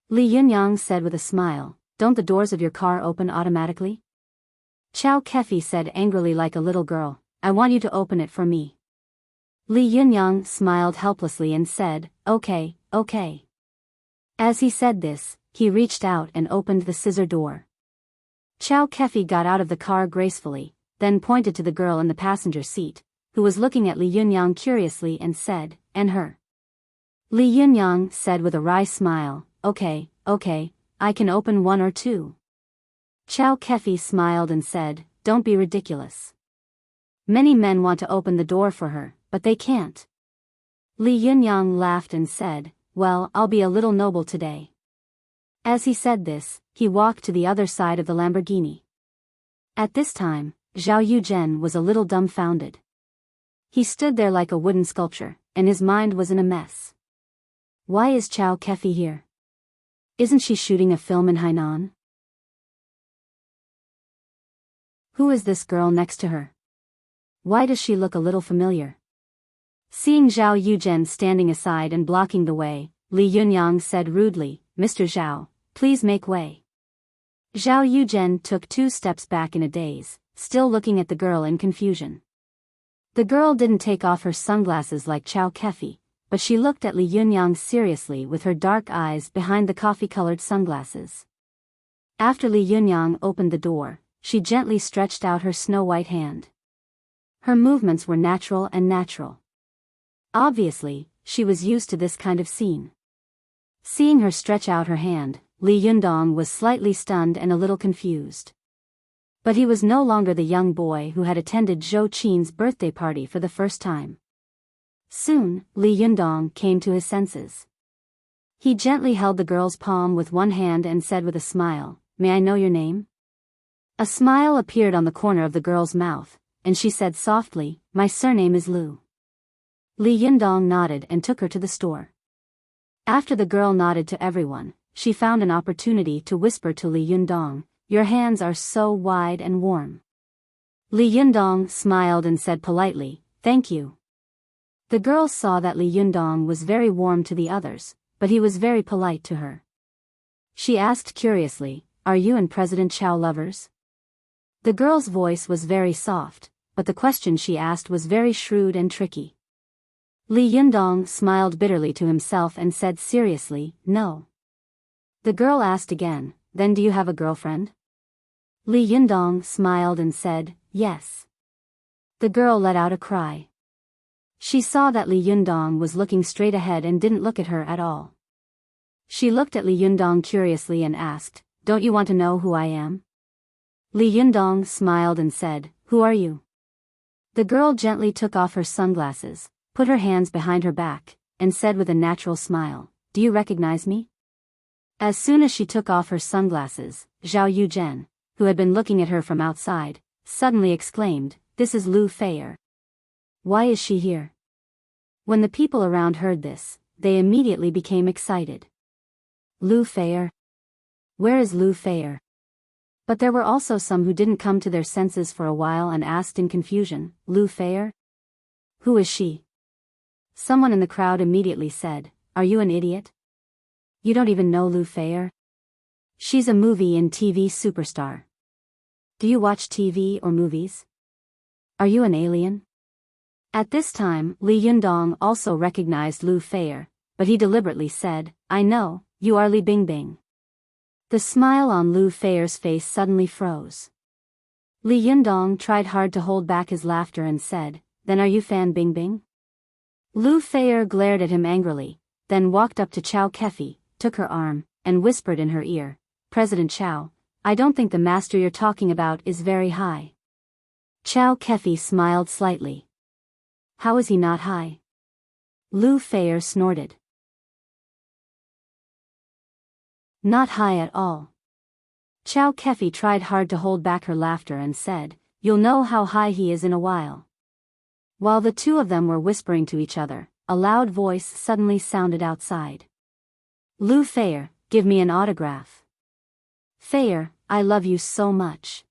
Li Yunyang said with a smile, don't the doors of your car open automatically? Chow Kefi said angrily like a little girl, I want you to open it for me. Li Yunyang smiled helplessly and said, okay. As he said this, he reached out and opened the scissor door. Chow Kefi got out of the car gracefully, then pointed to the girl in the passenger seat, who was looking at Li Yunyang curiously and said, and her. Li Yunyang said with a wry smile, okay, I can open one or two. Chow Kefi smiled and said, don't be ridiculous. Many men want to open the door for her, but they can't. Li Yunyang laughed and said, well, I'll be a little noble today. As he said this, he walked to the other side of the Lamborghini. At this time, Zhao Yuzhen was a little dumbfounded. He stood there like a wooden sculpture, and his mind was in a mess. Why is Chow Kefi here? Isn't she shooting a film in Hainan? Who is this girl next to her? Why does she look a little familiar? Seeing Zhao Yuzhen standing aside and blocking the way, Li Yunyang said rudely, Mr. Zhao, please make way. Zhao Yuzhen took 2 steps back in a daze, still looking at the girl in confusion. The girl didn't take off her sunglasses like Chow Kefi, but she looked at Li Yunyang seriously with her dark eyes behind the coffee-colored sunglasses. After Li Yunyang opened the door, she gently stretched out her snow-white hand. Her movements were natural. Obviously, she was used to this kind of scene. Seeing her stretch out her hand, Li Yundong was slightly stunned and a little confused. But he was no longer the young boy who had attended Zhou Qin's birthday party for the first time. Soon, Li Yundong came to his senses. He gently held the girl's palm with one hand and said with a smile, May I know your name? A smile appeared on the corner of the girl's mouth, and she said softly, My surname is Lu. Li Yundong nodded and took her to the store. After the girl nodded to everyone, she found an opportunity to whisper to Li Yundong, Your hands are so wide and warm. Li Yundong smiled and said politely, Thank you. The girl saw that Li Yundong was very warm to the others, but he was very polite to her. She asked curiously, Are you and President Chow lovers? The girl's voice was very soft, but the question she asked was very shrewd and tricky. Li Yundong smiled bitterly to himself and said seriously, No. The girl asked again, Then do you have a girlfriend? Li Yundong smiled and said, Yes. The girl let out a cry. She saw that Li Yundong was looking straight ahead and didn't look at her at all. She looked at Li Yundong curiously and asked, "Don't you want to know who I am?" Li Yundong smiled and said, "Who are you?" The girl gently took off her sunglasses, put her hands behind her back, and said with a natural smile, "Do you recognize me?" As soon as she took off her sunglasses, Zhao Yuzhen, who had been looking at her from outside, suddenly exclaimed, "This is Lu Feier. Why is she here?" When the people around heard this, they immediately became excited. Lu Feier? Where is Lu Feier? But there were also some who didn't come to their senses for a while and asked in confusion, "Lu Feier? Who is she?" Someone in the crowd immediately said, "Are you an idiot? You don't even know Lu Feier? She's a movie and TV superstar. Do you watch TV or movies? Are you an alien?" At this time, Li Yundong also recognized Lu Feier, but he deliberately said, "I know, you are Li Bingbing." The smile on Lu Feier's face suddenly froze. Li Yundong tried hard to hold back his laughter and said, "Then are you Fan Bingbing?" Lu Feier glared at him angrily, then walked up to Chao Kefi, took her arm, and whispered in her ear, "President Chao, I don't think the master you're talking about is very high." Chao Kefi smiled slightly. "How is he not high?" Lu Feier snorted. "Not high at all." Chao Kefi tried hard to hold back her laughter and said, "You'll know how high he is in a while." While the two of them were whispering to each other, a loud voice suddenly sounded outside. "Lu Feier, give me an autograph." "Feier, I love you so much."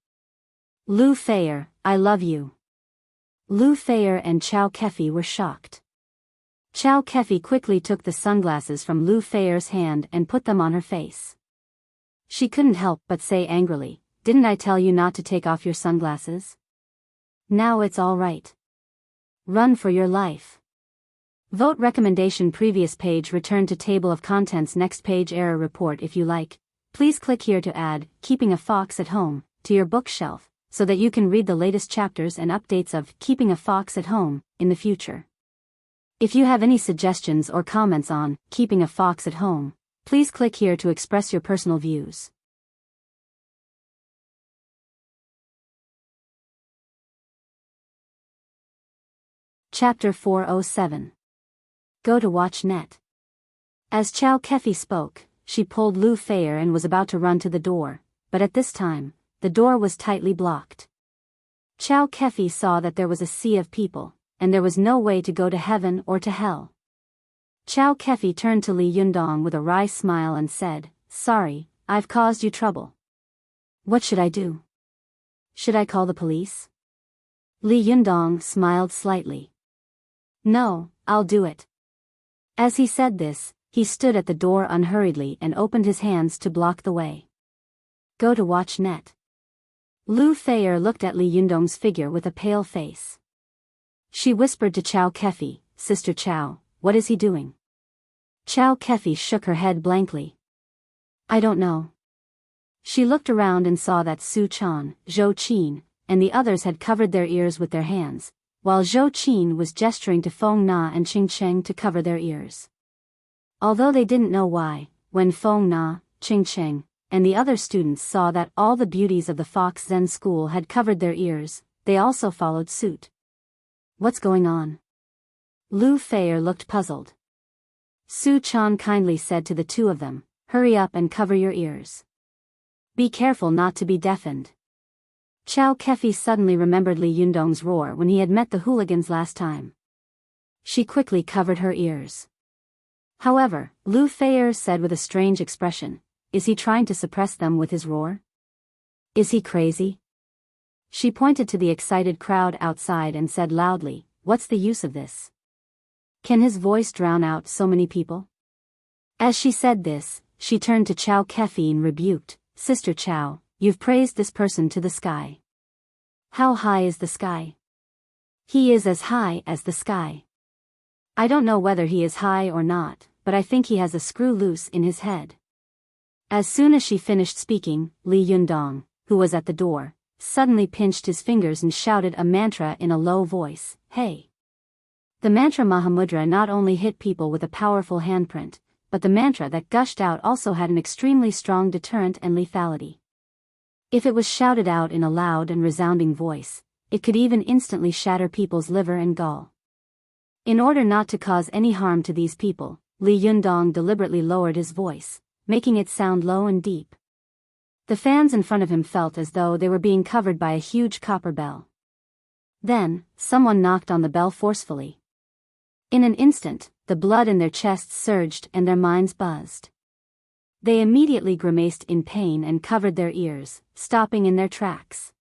"Lu Feier, I love you." Lu Feier and Chao Kefi were shocked. Chao Kefi quickly took the sunglasses from Lu Feier's hand and put them on her face. She couldn't help but say angrily, "Didn't I tell you not to take off your sunglasses? Now it's all right. Run for your life." Vote recommendation previous page return to table of contents next page error report if you like. Please click here to add Keeping a Fox at Home to your bookshelf so that you can read the latest chapters and updates of Keeping a Fox at Home in the future. If you have any suggestions or comments on Keeping a Fox at Home, please click here to express your personal views. Chapter 407. Go to watch net. As Chao Kefi spoke, she pulled Lu Feier and was about to run to the door, but at this time, the door was tightly blocked. Chao Kefi saw that there was a sea of people, and there was no way to go to heaven or to hell. Chao Kefi turned to Li Yundong with a wry smile and said, "Sorry, I've caused you trouble. What should I do? Should I call the police?" Li Yundong smiled slightly. "No, I'll do it." As he said this, he stood at the door unhurriedly and opened his hands to block the way. Go to watch net. Lu Feier looked at Li Yundong's figure with a pale face. She whispered to Chao Kefi, "Sister Chao, what is he doing?" Chao Kefi shook her head blankly. "I don't know." She looked around and saw that Su Chan, Zhou Qin, and the others had covered their ears with their hands, while Zhou Qin was gesturing to Feng Na and Qing Cheng to cover their ears. Although they didn't know why, when Feng Na, Qing Cheng, and the other students saw that all the beauties of the Fox Zen school had covered their ears, they also followed suit. "What's going on?" Lu Feier looked puzzled. Su Chan kindly said to the two of them, "Hurry up and cover your ears. Be careful not to be deafened." Chao Kefi suddenly remembered Li Yundong's roar when he had met the hooligans last time. She quickly covered her ears. However, Lu Feier said with a strange expression, "Is he trying to suppress them with his roar? Is he crazy?" She pointed to the excited crowd outside and said loudly, "What's the use of this? Can his voice drown out so many people?" As she said this, she turned to Chao Kefi and rebuked, "Sister Chao, you've praised this person to the sky. How high is the sky?" "He is as high as the sky. I don't know whether he is high or not, but I think he has a screw loose in his head." As soon as she finished speaking, Li Yundong, who was at the door, suddenly pinched his fingers and shouted a mantra in a low voice, "Hey! The mantra Mahamudra not only hit people with a powerful handprint, but the mantra that gushed out also had an extremely strong deterrent and lethality. If it was shouted out in a loud and resounding voice, it could even instantly shatter people's liver and gall. In order not to cause any harm to these people, Li Yundong deliberately lowered his voice, making it sound low and deep. The fans in front of him felt as though they were being covered by a huge copper bell. Then, someone knocked on the bell forcefully. In an instant, the blood in their chests surged and their minds buzzed. They immediately grimaced in pain and covered their ears, stopping in their tracks.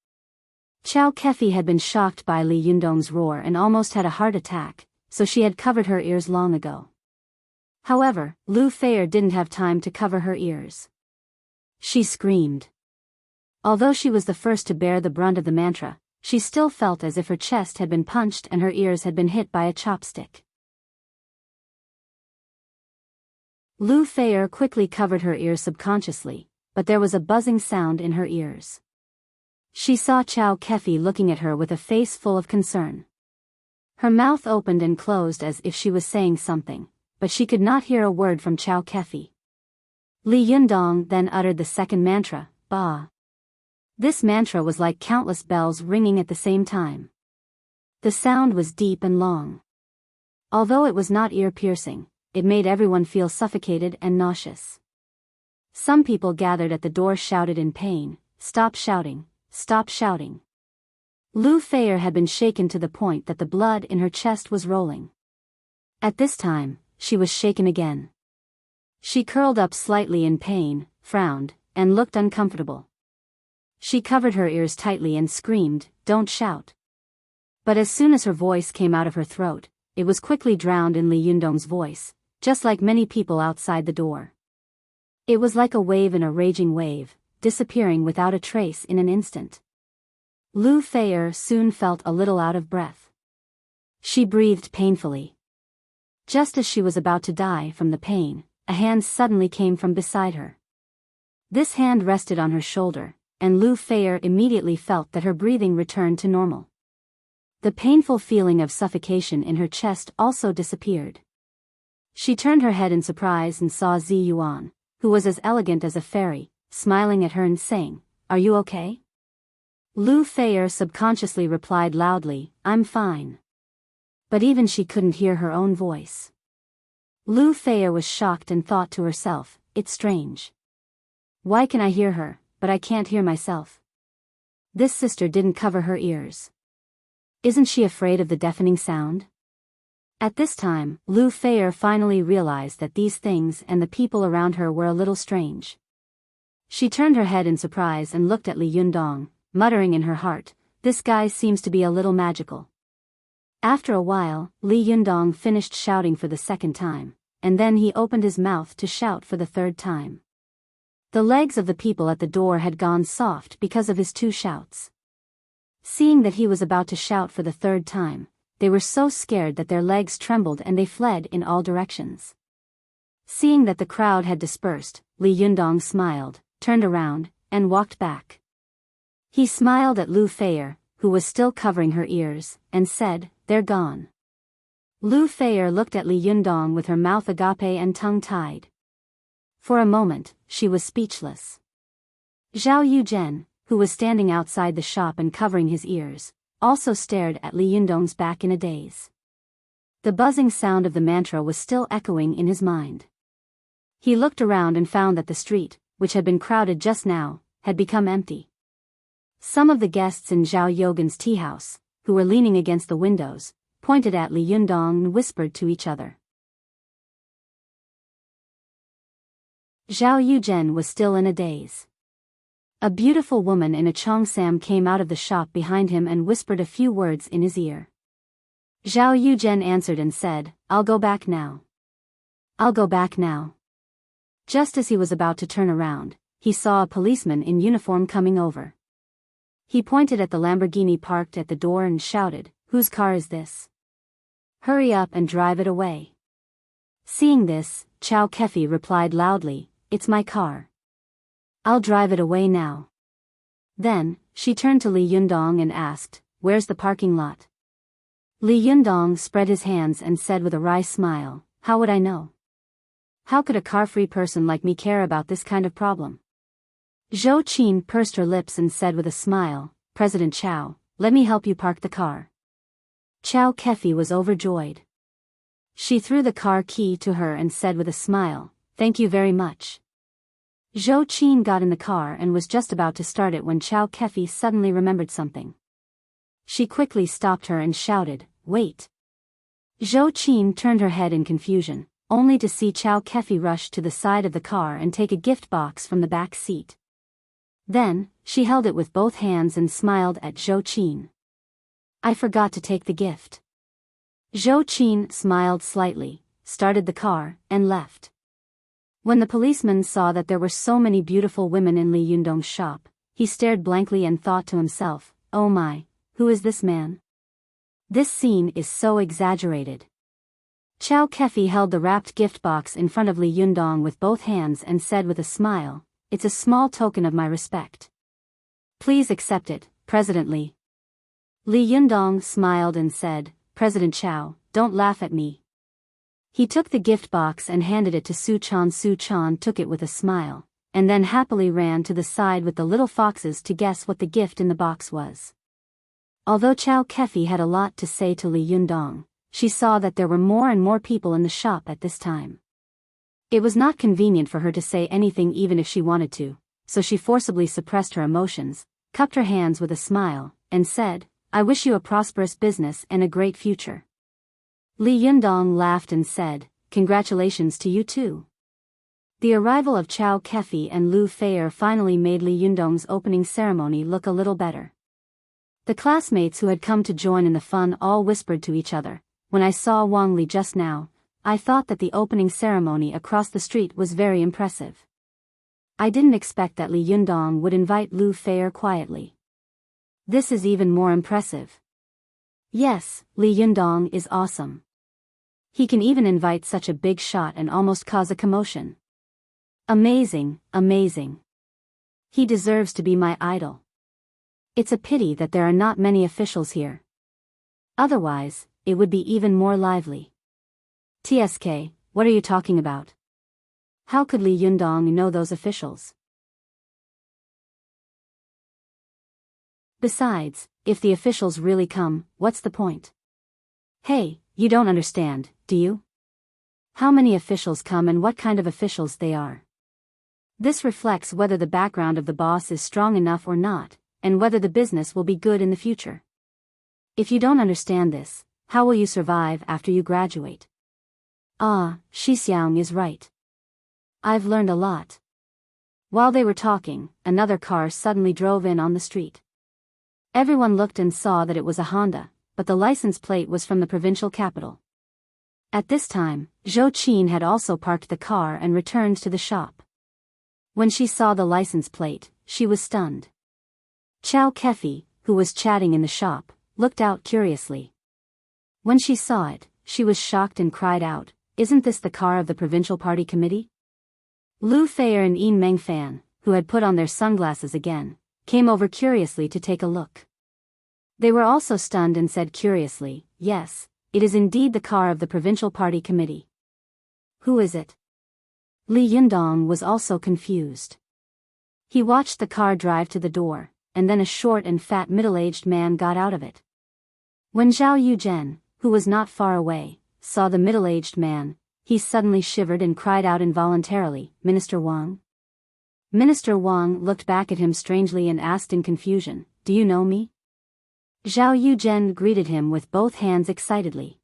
Chow Kefi had been shocked by Li Yundong's roar and almost had a heart attack, so she had covered her ears long ago. However, Lu Feier didn't have time to cover her ears. She screamed. Although she was the first to bear the brunt of the mantra, she still felt as if her chest had been punched and her ears had been hit by a chopstick. Lu Feier quickly covered her ears subconsciously, but there was a buzzing sound in her ears. She saw Chow Kefi looking at her with a face full of concern. Her mouth opened and closed as if she was saying something, but she could not hear a word from Chow Kefi. Li Yundong then uttered the second mantra, Ba. This mantra was like countless bells ringing at the same time. The sound was deep and long. Although it was not ear-piercing, it made everyone feel suffocated and nauseous. Some people gathered at the door shouted in pain, "Stop shouting, stop shouting." Lu Feier had been shaken to the point that the blood in her chest was rolling. At this time, she was shaken again. She curled up slightly in pain, frowned, and looked uncomfortable. She covered her ears tightly and screamed, "Don't shout." But as soon as her voice came out of her throat, it was quickly drowned in Li Yundong's voice, just like many people outside the door. It was like a wave in a raging wave, disappearing without a trace in an instant. Lu Feier soon felt a little out of breath. She breathed painfully. Just as she was about to die from the pain, a hand suddenly came from beside her. This hand rested on her shoulder, and Lu Feier immediately felt that her breathing returned to normal. The painful feeling of suffocation in her chest also disappeared. She turned her head in surprise and saw Zi Yuan, who was as elegant as a fairy, smiling at her and saying, "Are you okay?" Lu Feier subconsciously replied loudly, "I'm fine." But even she couldn't hear her own voice. Lu Feier was shocked and thought to herself, "It's strange. Why can I hear her, but I can't hear myself?" This sister didn't cover her ears. Isn't she afraid of the deafening sound? At this time, Lu Feier finally realized that these things and the people around her were a little strange. She turned her head in surprise and looked at Li Yundong, muttering in her heart, "This guy seems to be a little magical." After a while, Li Yundong finished shouting for the second time, and then he opened his mouth to shout for the third time. The legs of the people at the door had gone soft because of his two shouts. Seeing that he was about to shout for the third time, they were so scared that their legs trembled and they fled in all directions. Seeing that the crowd had dispersed, Li Yundong smiled, turned around, and walked back. He smiled at Lu Feier, who was still covering her ears, and said, "They're gone." Lu Feier looked at Li Yundong with her mouth agape and tongue tied. For a moment, she was speechless. Zhao Yuzhen, who was standing outside the shop and covering his ears, also stared at Li Yundong's back in a daze. The buzzing sound of the mantra was still echoing in his mind. He looked around and found that the street, which had been crowded just now, had become empty. Some of the guests in Zhao Yogan's tea house, who were leaning against the windows, pointed at Li Yundong and whispered to each other. Zhao Yuzhen was still in a daze. A beautiful woman in a cheongsam came out of the shop behind him and whispered a few words in his ear. Zhao Yuzhen answered and said, "I'll go back now. I'll go back now." Just as he was about to turn around, he saw a policeman in uniform coming over. He pointed at the Lamborghini parked at the door and shouted, "Whose car is this? Hurry up and drive it away." Seeing this, Chow Kefi replied loudly, "It's my car. I'll drive it away now." Then, she turned to Li Yundong and asked, "Where's the parking lot?" Li Yundong spread his hands and said with a wry smile, "How would I know? How could a car-free person like me care about this kind of problem?" Zhou Qin pursed her lips and said with a smile, "President Chow, let me help you park the car." Chow Kefi was overjoyed. She threw the car key to her and said with a smile, "Thank you very much." Zhou Qin got in the car and was just about to start it when Chow Kefi suddenly remembered something. She quickly stopped her and shouted, "Wait." Zhou Qin turned her head in confusion, only to see Chow Kefi rush to the side of the car and take a gift box from the back seat. Then, she held it with both hands and smiled at Zhou Qin. "I forgot to take the gift." Zhou Qin smiled slightly, started the car, and left. When the policeman saw that there were so many beautiful women in Li Yundong's shop, he stared blankly and thought to himself, "Oh my, who is this man? This scene is so exaggerated." Chow Kefi held the wrapped gift box in front of Li Yundong with both hands and said with a smile, "It's a small token of my respect. Please accept it, President Li." Li Yundong smiled and said, "President Chow, don't laugh at me." He took the gift box and handed it to Su Chan. Su Chan took it with a smile, and then happily ran to the side with the little foxes to guess what the gift in the box was. Although Chow Kefi had a lot to say to Li Yundong, she saw that there were more and more people in the shop at this time. It was not convenient for her to say anything even if she wanted to, so she forcibly suppressed her emotions, cupped her hands with a smile, and said, "I wish you a prosperous business and a great future." Li Yundong laughed and said, "Congratulations to you too." The arrival of Chow Kefi and Lu Feier finally made Li Yundong's opening ceremony look a little better. The classmates who had come to join in the fun all whispered to each other, "When I saw Wang Li just now, I thought that the opening ceremony across the street was very impressive. I didn't expect that Li Yundong would invite Lu Feier quietly. This is even more impressive. Yes, Li Yundong is awesome. He can even invite such a big shot and almost cause a commotion. Amazing, amazing. He deserves to be my idol. It's a pity that there are not many officials here. Otherwise, it would be even more lively." "TSK, what are you talking about? How could Li Yundong know those officials? Besides, if the officials really come, what's the point?" "Hey, you don't understand, do you? How many officials come and what kind of officials they are. This reflects whether the background of the boss is strong enough or not, and whether the business will be good in the future. If you don't understand this, how will you survive after you graduate?" "Ah, Shixiang is right. I've learned a lot." While they were talking, another car suddenly drove in on the street. Everyone looked and saw that it was a Honda, but the license plate was from the provincial capital. At this time, Zhou Qin had also parked the car and returned to the shop. When she saw the license plate, she was stunned. Chow Kefi, who was chatting in the shop, looked out curiously. When she saw it, she was shocked and cried out, "Isn't this the car of the provincial party committee?" Lu Feier and Yin Mengfan, who had put on their sunglasses again, came over curiously to take a look. They were also stunned and said curiously, "Yes, it is indeed the car of the provincial party committee." "Who is it?" Li Yundong was also confused. He watched the car drive to the door, and then a short and fat middle-aged man got out of it. When Zhao Yuzhen, who was not far away, saw the middle-aged man, he suddenly shivered and cried out involuntarily, "Minister Wang?" Minister Wang looked back at him strangely and asked in confusion, "Do you know me?" Zhao Yuzhen greeted him with both hands excitedly.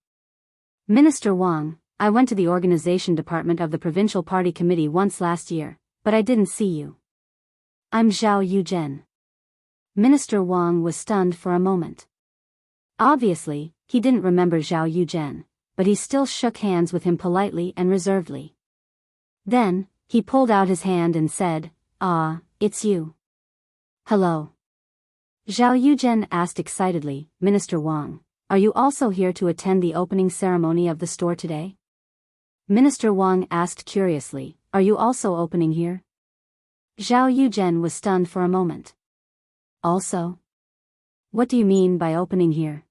"Minister Wang, I went to the organization department of the provincial party committee once last year, but I didn't see you." "I'm Zhao Yuzhen." Minister Wang was stunned for a moment. Obviously, he didn't remember Zhao Yuzhen, but he still shook hands with him politely and reservedly. Then, he pulled out his hand and said, "Ah, it's you. Hello." Zhao Yuzhen asked excitedly, "Minister Wang, are you also here to attend the opening ceremony of the store today?" Minister Wang asked curiously, "Are you also opening here?" Zhao Yuzhen was stunned for a moment. "Also? What do you mean by opening here?"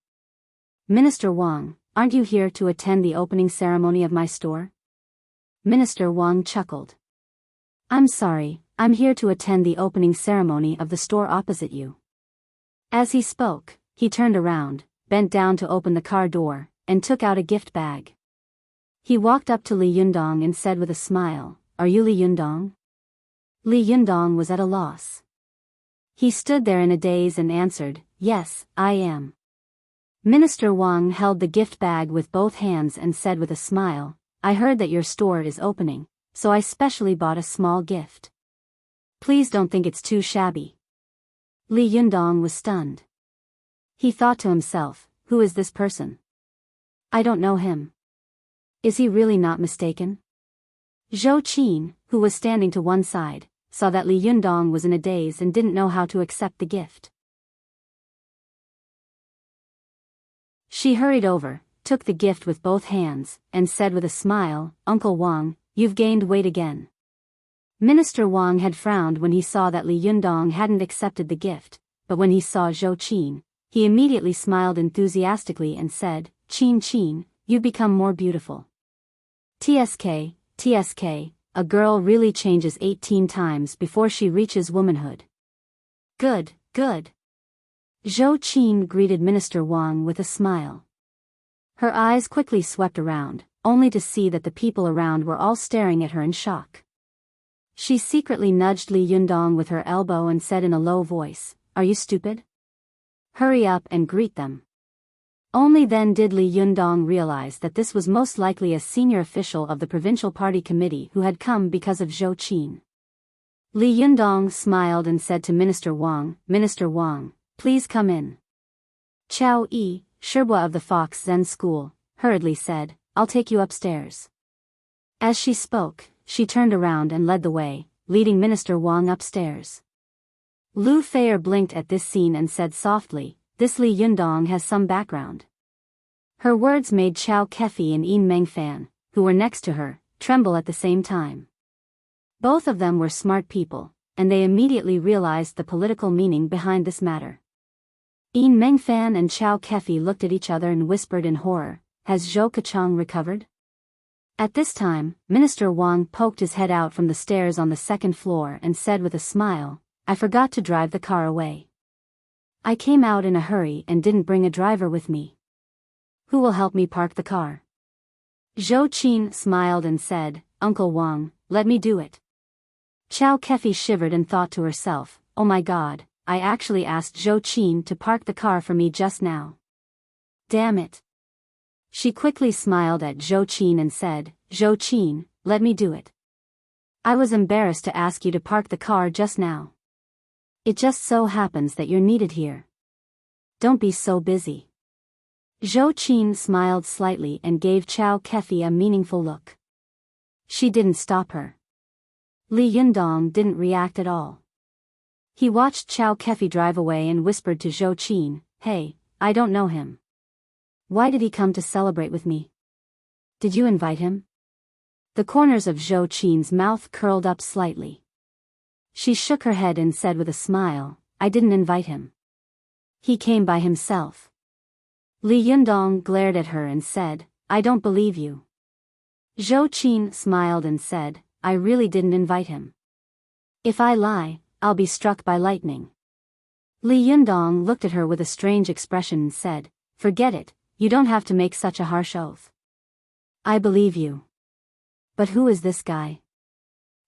Minister Wang, aren't you here to attend the opening ceremony of my store? Minister Wang chuckled. I'm sorry, I'm here to attend the opening ceremony of the store opposite you. As he spoke, he turned around, bent down to open the car door, and took out a gift bag. He walked up to Li Yundong and said with a smile, Are you Li Yundong? Li Yundong was at a loss. He stood there in a daze and answered, Yes, I am. Minister Wang held the gift bag with both hands and said with a smile, I heard that your store is opening, so I specially bought a small gift. Please don't think it's too shabby. Li Yundong was stunned. He thought to himself, Who is this person? I don't know him. Is he really not mistaken? Zhou Qin, who was standing to one side, saw that Li Yundong was in a daze and didn't know how to accept the gift. She hurried over, took the gift with both hands, and said with a smile, Uncle Wang, you've gained weight again. Minister Wang had frowned when he saw that Li Yundong hadn't accepted the gift, but when he saw Zhou Qin, he immediately smiled enthusiastically and said, Qin, you've become more beautiful. TSK, a girl really changes 18 times before she reaches womanhood. Good. Zhou Qin greeted Minister Wang with a smile. Her eyes quickly swept around, only to see that the people around were all staring at her in shock. She secretly nudged Li Yundong with her elbow and said in a low voice, Are you stupid? Hurry up and greet them. Only then did Li Yundong realize that this was most likely a senior official of the provincial party committee who had come because of Zhou Qin. Li Yundong smiled and said to Minister Wang, please come in. Chao Yi, Shibwa of the Fox Zen School, hurriedly said, I'll take you upstairs. As she spoke, she turned around and led the way, leading Minister Wang upstairs. Lu Feier blinked at this scene and said softly, This Li Yundong has some background. Her words made Chao Kefi and Yin Mengfan, who were next to her, tremble at the same time. Both of them were smart people, and they immediately realized the political meaning behind this matter. Yin Mengfan and Chao Kefi looked at each other and whispered in horror, Has Zhou Kachang recovered? At this time, Minister Wang poked his head out from the stairs on the second floor and said with a smile, I forgot to drive the car away. I came out in a hurry and didn't bring a driver with me. Who will help me park the car? Zhou Qin smiled and said, Uncle Wang, let me do it. Chao Kefi shivered and thought to herself, Oh my god, I actually asked Zhou Qin to park the car for me just now. Damn it. She quickly smiled at Zhou Qin and said, Zhou Qin, let me do it. I was embarrassed to ask you to park the car just now. It just so happens that you're needed here. Don't be so busy. Zhou Qin smiled slightly and gave Chao Kefi a meaningful look. She didn't stop her. Li Yundong didn't react at all. He watched Chao Kefi drive away and whispered to Zhou Qin, Hey, I don't know him. Why did he come to celebrate with me? Did you invite him? The corners of Zhou Qin's mouth curled up slightly. She shook her head and said with a smile, I didn't invite him. He came by himself. Li Yundong glared at her and said, I don't believe you. Zhou Qin smiled and said, I really didn't invite him. If I lie, I'll be struck by lightning. Li Yundong looked at her with a strange expression and said, Forget it, you don't have to make such a harsh oath. I believe you. But who is this guy?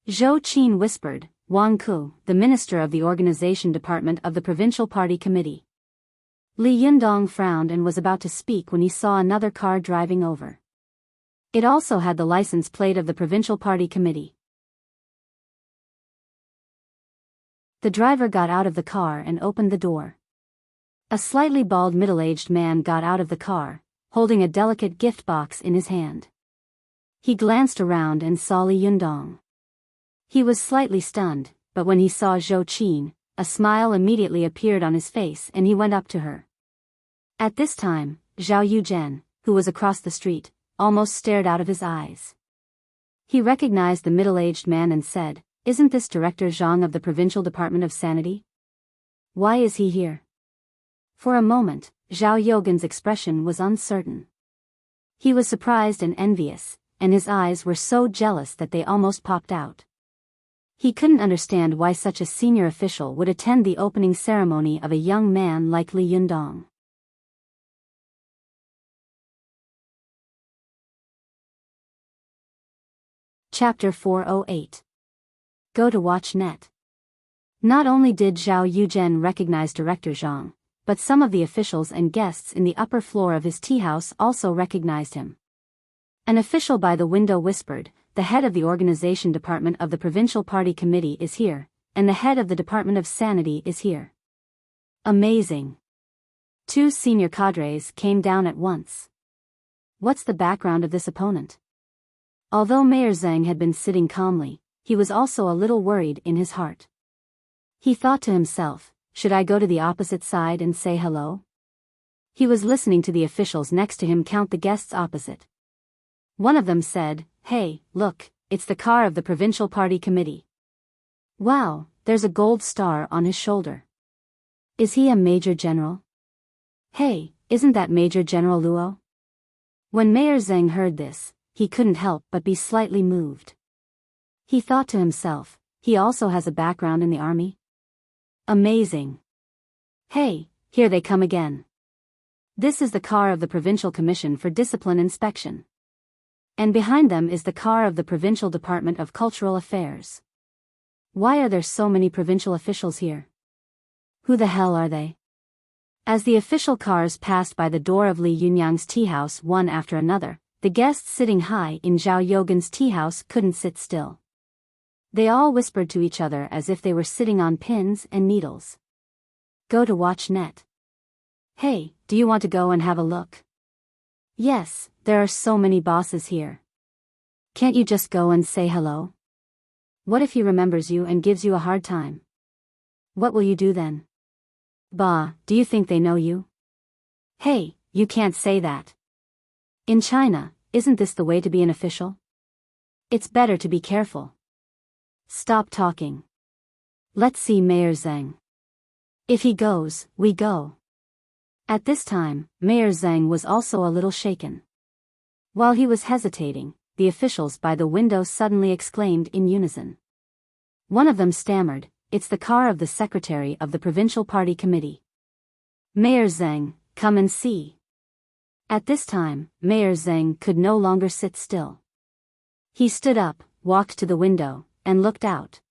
Zhou Qin whispered, Wang Ku, the minister of the organization department of the provincial party committee. Li Yundong frowned and was about to speak when he saw another car driving over. It also had the license plate of the provincial party committee. The driver got out of the car and opened the door. A slightly bald middle-aged man got out of the car, holding a delicate gift box in his hand. He glanced around and saw Li Yundong. He was slightly stunned, but when he saw Zhou Qin, a smile immediately appeared on his face and he went up to her. At this time, Zhao Yuzhen, who was across the street, almost stared out of his eyes. He recognized the middle-aged man and said, Isn't this Director Zhang of the Provincial Department of Sanity? Why is he here? For a moment, Zhao Yogan's expression was uncertain. He was surprised and envious, and his eyes were so jealous that they almost popped out. He couldn't understand why such a senior official would attend the opening ceremony of a young man like Li Yundong. Chapter 408. Go to watch net. Not only did Zhao Yuzhen recognize Director Zhang, but some of the officials and guests in the upper floor of his tea house also recognized him. An official by the window whispered, "The head of the organization department of the Provincial Party Committee is here, and the head of the Department of Sanity is here." Amazing. 2 senior cadres came down at once. What's the background of this opponent? Although Mayor Zhang had been sitting calmly, he was also a little worried in his heart. He thought to himself, should I go to the opposite side and say hello? He was listening to the officials next to him count the guests opposite. One of them said, "Hey, look, it's the car of the Provincial Party Committee. Wow, there's a gold star on his shoulder. Is he a Major General? Hey, isn't that Major General Luo?" When Mayor Zhang heard this, he couldn't help but be slightly moved. He thought to himself, he also has a background in the army? Amazing. Hey, here they come again. This is the car of the Provincial Commission for Discipline Inspection. And behind them is the car of the Provincial Department of Cultural Affairs. Why are there so many provincial officials here? Who the hell are they? As the official cars passed by the door of Li Yunyang's tea house one after another, the guests sitting high in Zhao Yogan's tea house couldn't sit still. They all whispered to each other as if they were sitting on pins and needles. Go to watch net. Hey, do you want to go and have a look? Yes, there are so many bosses here. Can't you just go and say hello? What if he remembers you and gives you a hard time? What will you do then? Bah, do you think they know you? Hey, you can't say that. In China, isn't this the way to be an official? It's better to be careful. Stop talking. Let's see Mayor Zhang. If he goes, we go. At this time, Mayor Zhang was also a little shaken. While he was hesitating, the officials by the window suddenly exclaimed in unison. One of them stammered, "It's the car of the Secretary of the Provincial Party Committee. Mayor Zhang, come and see." At this time, Mayor Zhang could no longer sit still. He stood up, walked to the window, and looked out.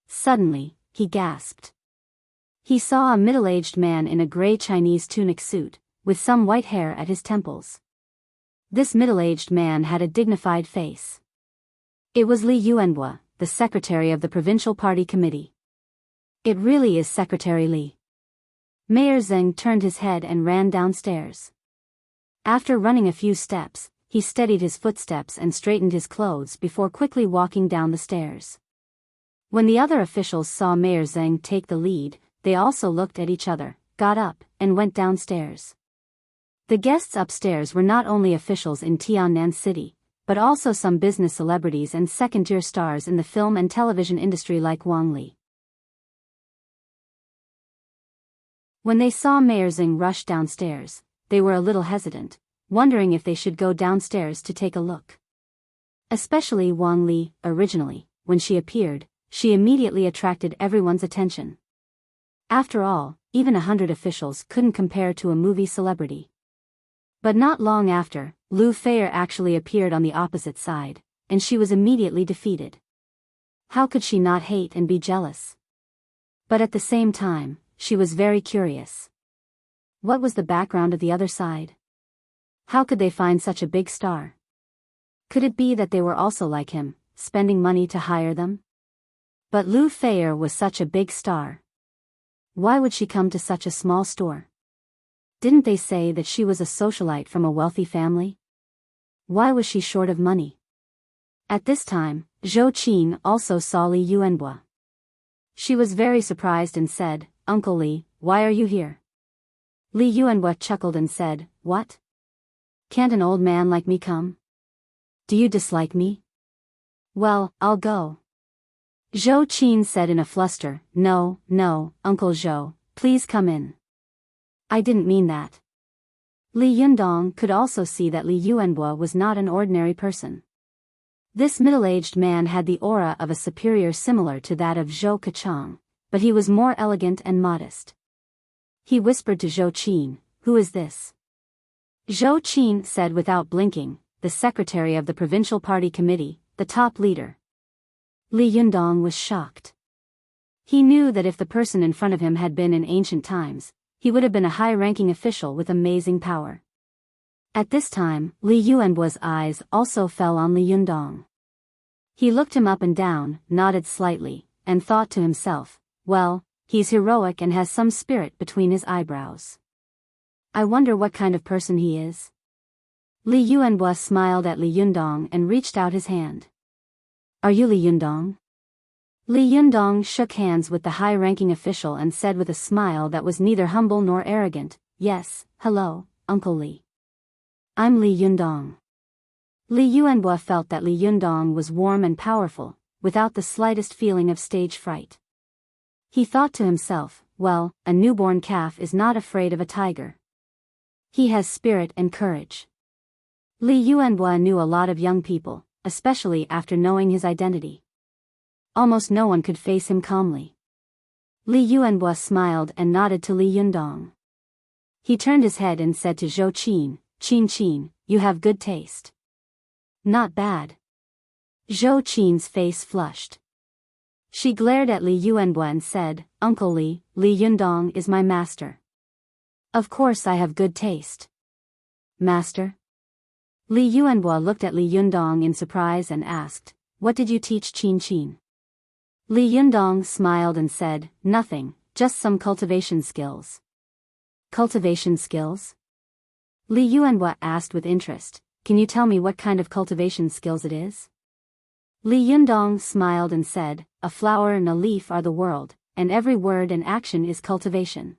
Suddenly, he gasped. He saw a middle-aged man in a gray Chinese tunic suit, with some white hair at his temples. This middle-aged man had a dignified face. It was Li Yuanhua, the secretary of the Provincial Party Committee. It really is Secretary Li. Mayor Zhang turned his head and ran downstairs. After running a few steps, he steadied his footsteps and straightened his clothes before quickly walking down the stairs. When the other officials saw Mayor Zhang take the lead, they also looked at each other, got up, and went downstairs. The guests upstairs were not only officials in Tiannan City, but also some business celebrities and second-tier stars in the film and television industry like Wang Li. When they saw Mayor Zhang rush downstairs, they were a little hesitant, wondering if they should go downstairs to take a look. Especially Wang Li. Originally, when she appeared, she immediately attracted everyone's attention. After all, even 100 officials couldn't compare to a movie celebrity. But not long after, Lu Feier actually appeared on the opposite side, and she was immediately defeated. How could she not hate and be jealous? But at the same time, she was very curious. What was the background of the other side? How could they find such a big star? Could it be that they were also like him, spending money to hire them? But Lu Feier was such a big star. Why would she come to such a small store? Didn't they say that she was a socialite from a wealthy family? Why was she short of money? At this time, Zhou Qin also saw Li Yuanhua. She was very surprised and said, "Uncle Li, why are you here?" Li Yuanhua chuckled and said, "What? Can't an old man like me come? Do you dislike me? Well, I'll go." Zhou Qin said in a fluster, "No, no, Uncle Zhou, please come in." I didn't mean that. Li Yundong could also see that Li Yuanbo was not an ordinary person. This middle-aged man had the aura of a superior similar to that of Zhou Kachang, but he was more elegant and modest. He whispered to Zhou Qin, "Who is this?" Zhou Qin said without blinking, "The secretary of the provincial party committee, the top leader." Li Yundong was shocked. He knew that if the person in front of him had been in ancient times, he would have been a high-ranking official with amazing power. At this time, Li Yuanbo's eyes also fell on Li Yundong. He looked him up and down, nodded slightly, and thought to himself, "Well, he's heroic and has some spirit between his eyebrows. I wonder what kind of person he is." Li Yuanbo smiled at Li Yundong and reached out his hand. "Are you Li Yundong?" Li Yundong shook hands with the high-ranking official and said with a smile that was neither humble nor arrogant, "Yes, hello, Uncle Li. I'm Li Yundong." Li Yuanbo felt that Li Yundong was warm and powerful, without the slightest feeling of stage fright. He thought to himself, "Well, a newborn calf is not afraid of a tiger. He has spirit and courage." Li Yuanbo knew a lot of young people, especially after knowing his identity. Almost no one could face him calmly. Li Yuanbo smiled and nodded to Li Yundong. He turned his head and said to Zhou Qin, "Qin, you have good taste." "Not bad." Zhou Qin's face flushed. She glared at Li Yuanbo and said, "Uncle Li, Li Yundong is my master. Of course I have good taste." "Master?" Li Yuanbo looked at Li Yundong in surprise and asked, "What did you teach Qin?" Li Yundong smiled and said, "Nothing, just some cultivation skills." "Cultivation skills?" Li Yuanbo asked with interest, "Can you tell me what kind of cultivation skills it is?" Li Yundong smiled and said, "A flower and a leaf are the world, and every word and action is cultivation."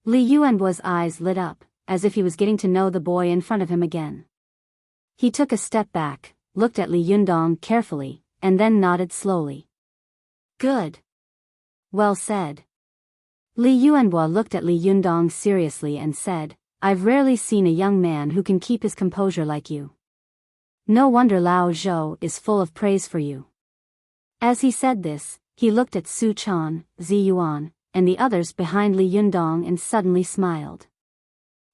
Li Yuanbo's eyes lit up, as if he was getting to know the boy in front of him again. He took a step back, looked at Li Yundong carefully, and then nodded slowly. "Good. Well said." Li Yuanbo looked at Li Yundong seriously and said, "I've rarely seen a young man who can keep his composure like you. No wonder Lao Zhou is full of praise for you." As he said this, he looked at Su Chan, Zi Yuan, and the others behind Li Yundong and suddenly smiled.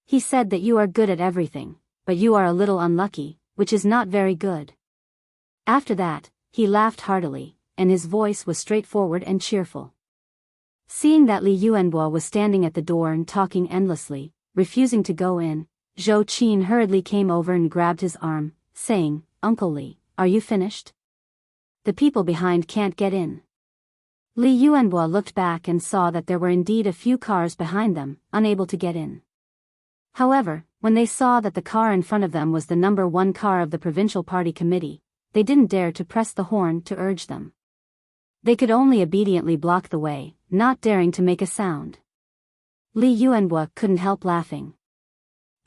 He said that you are good at everything, but you are a little unlucky, which is not very good. After that, he laughed heartily, and his voice was straightforward and cheerful. Seeing that Li Yuanbo was standing at the door and talking endlessly, refusing to go in, Zhou Qin hurriedly came over and grabbed his arm, saying, "Uncle Li, are you finished? The people behind can't get in." Li Yuanbo looked back and saw that there were indeed a few cars behind them, unable to get in. However, when they saw that the car in front of them was the number 1 car of the provincial party committee, they didn't dare to press the horn to urge them. They could only obediently block the way, not daring to make a sound. Li Yuanbo couldn't help laughing.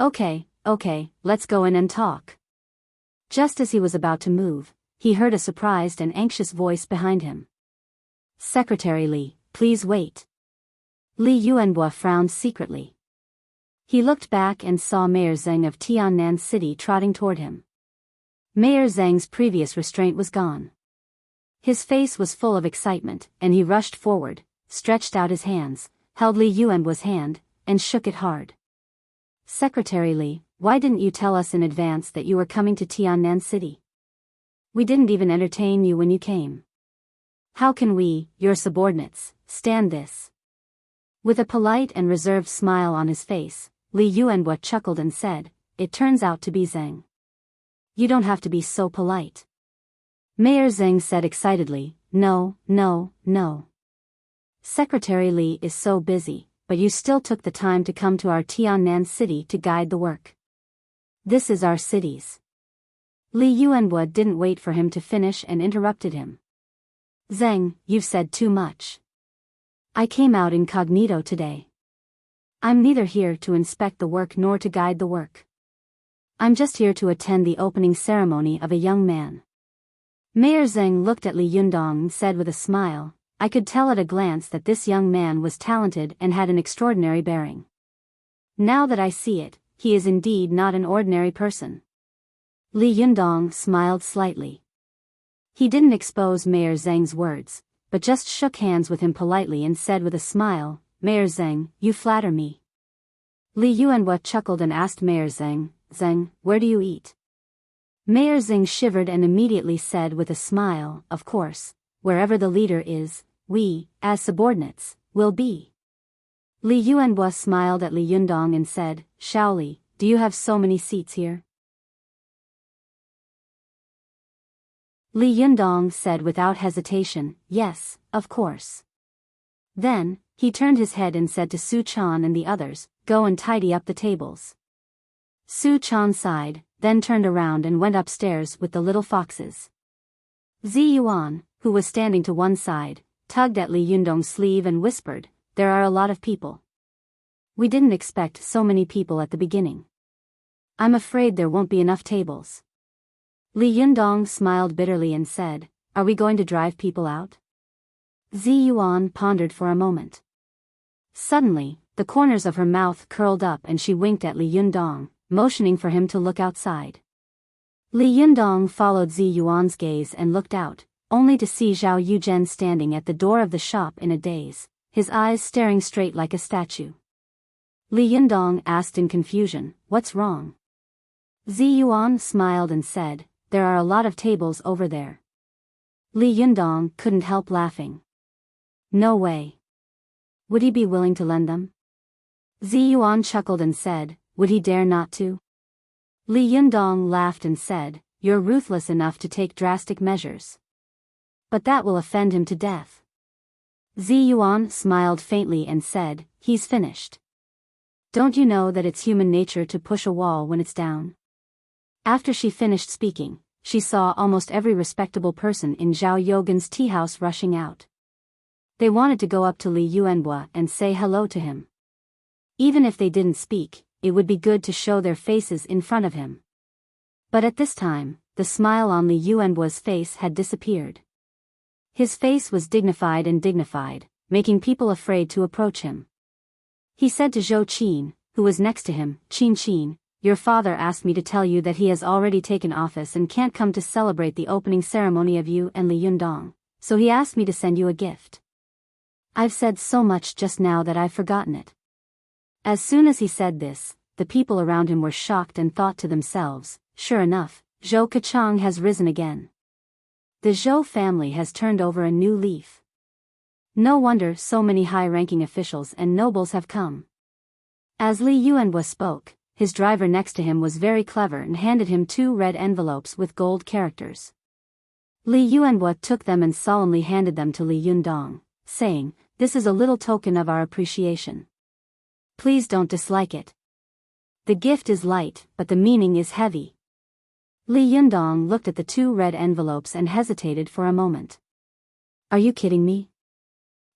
Okay, let's go in and talk." Just as he was about to move, he heard a surprised and anxious voice behind him. "Secretary Li, please wait." Li Yuanbo frowned secretly. He looked back and saw Mayor Zheng of Tiannan City trotting toward him. Mayor Zheng's previous restraint was gone. His face was full of excitement, and he rushed forward, stretched out his hands, held Li Yuanbo's hand, and shook it hard. "Secretary Li, why didn't you tell us in advance that you were coming to Tiannan City? We didn't even entertain you when you came. How can we, your subordinates, stand this?" With a polite and reserved smile on his face, Li Yuanbo chuckled and said, "It turns out to be Zheng. You don't have to be so polite." Mayor Zheng said excitedly, No. Secretary Li is so busy, but you still took the time to come to our Tiannan City to guide the work. This is our city's." Li Yuanbo didn't wait for him to finish and interrupted him. "Zheng, you've said too much. I came out incognito today. I'm neither here to inspect the work nor to guide the work. I'm just here to attend the opening ceremony of a young man." Mayor Zheng looked at Li Yundong and said with a smile, I could tell at a glance that this young man was talented and had an extraordinary bearing. Now that I see it, he is indeed not an ordinary person. Li Yundong smiled slightly. He didn't expose Mayor Zheng's words, but just shook hands with him politely and said with a smile, "Mayor Zheng, you flatter me." Li Yuanhua chuckled and asked Mayor Zheng, "Zheng, where do you eat?" Mayor Zheng shivered and immediately said with a smile, "Of course, wherever the leader is, we, as subordinates, will be." Li Yuanhua smiled at Li Yundong and said, "Shaoli, do you have so many seats here?" Li Yundong said without hesitation, "Yes, of course." Then, he turned his head and said to Su Chan and the others, "Go and tidy up the tables." Su Chan sighed, then turned around and went upstairs with the little foxes. Zi Yuan, who was standing to one side, tugged at Li Yundong's sleeve and whispered, "There are a lot of people. We didn't expect so many people at the beginning. I'm afraid there won't be enough tables." Li Yundong smiled bitterly and said, "Are we going to drive people out?" Zi Yuan pondered for a moment. Suddenly, the corners of her mouth curled up and she winked at Li Yundong, motioning for him to look outside. Li Yundong followed Zi Yuan's gaze and looked out, only to see Zhao Yuzhen standing at the door of the shop in a daze, his eyes staring straight like a statue. Li Yundong asked in confusion, "What's wrong?" Zi Yuan smiled and said, "There are a lot of tables over there." Li Yundong couldn't help laughing. No way. Would he be willing to lend them? Zi Yuan chuckled and said, "Would he dare not to?" Li Yundong laughed and said, "You're ruthless enough to take drastic measures. But that will offend him to death." Zi Yuan smiled faintly and said, "He's finished. Don't you know that it's human nature to push a wall when it's down?" After she finished speaking, she saw almost every respectable person in Zhao Yogan's tea house rushing out. They wanted to go up to Li Yuanhua and say hello to him. Even if they didn't speak, it would be good to show their faces in front of him. But at this time, the smile on Li Yuanhua's face had disappeared. His face was dignified, making people afraid to approach him. He said to Zhou Qin, who was next to him, "Qin, your father asked me to tell you that he has already taken office and can't come to celebrate the opening ceremony of you and Li Yundong, so he asked me to send you a gift. I've said so much just now that I've forgotten it." As soon as he said this, the people around him were shocked and thought to themselves, "Sure enough, Zhou Kachang has risen again. The Zhou family has turned over a new leaf. No wonder so many high-ranking officials and nobles have come." As Li Yuanhua spoke, his driver next to him was very clever and handed him 2 red envelopes with gold characters. Li Yuanhua took them and solemnly handed them to Li Yundong, saying, "This is a little token of our appreciation. Please don't dislike it. The gift is light, but the meaning is heavy." Li Yundong looked at the 2 red envelopes and hesitated for a moment. "Are you kidding me?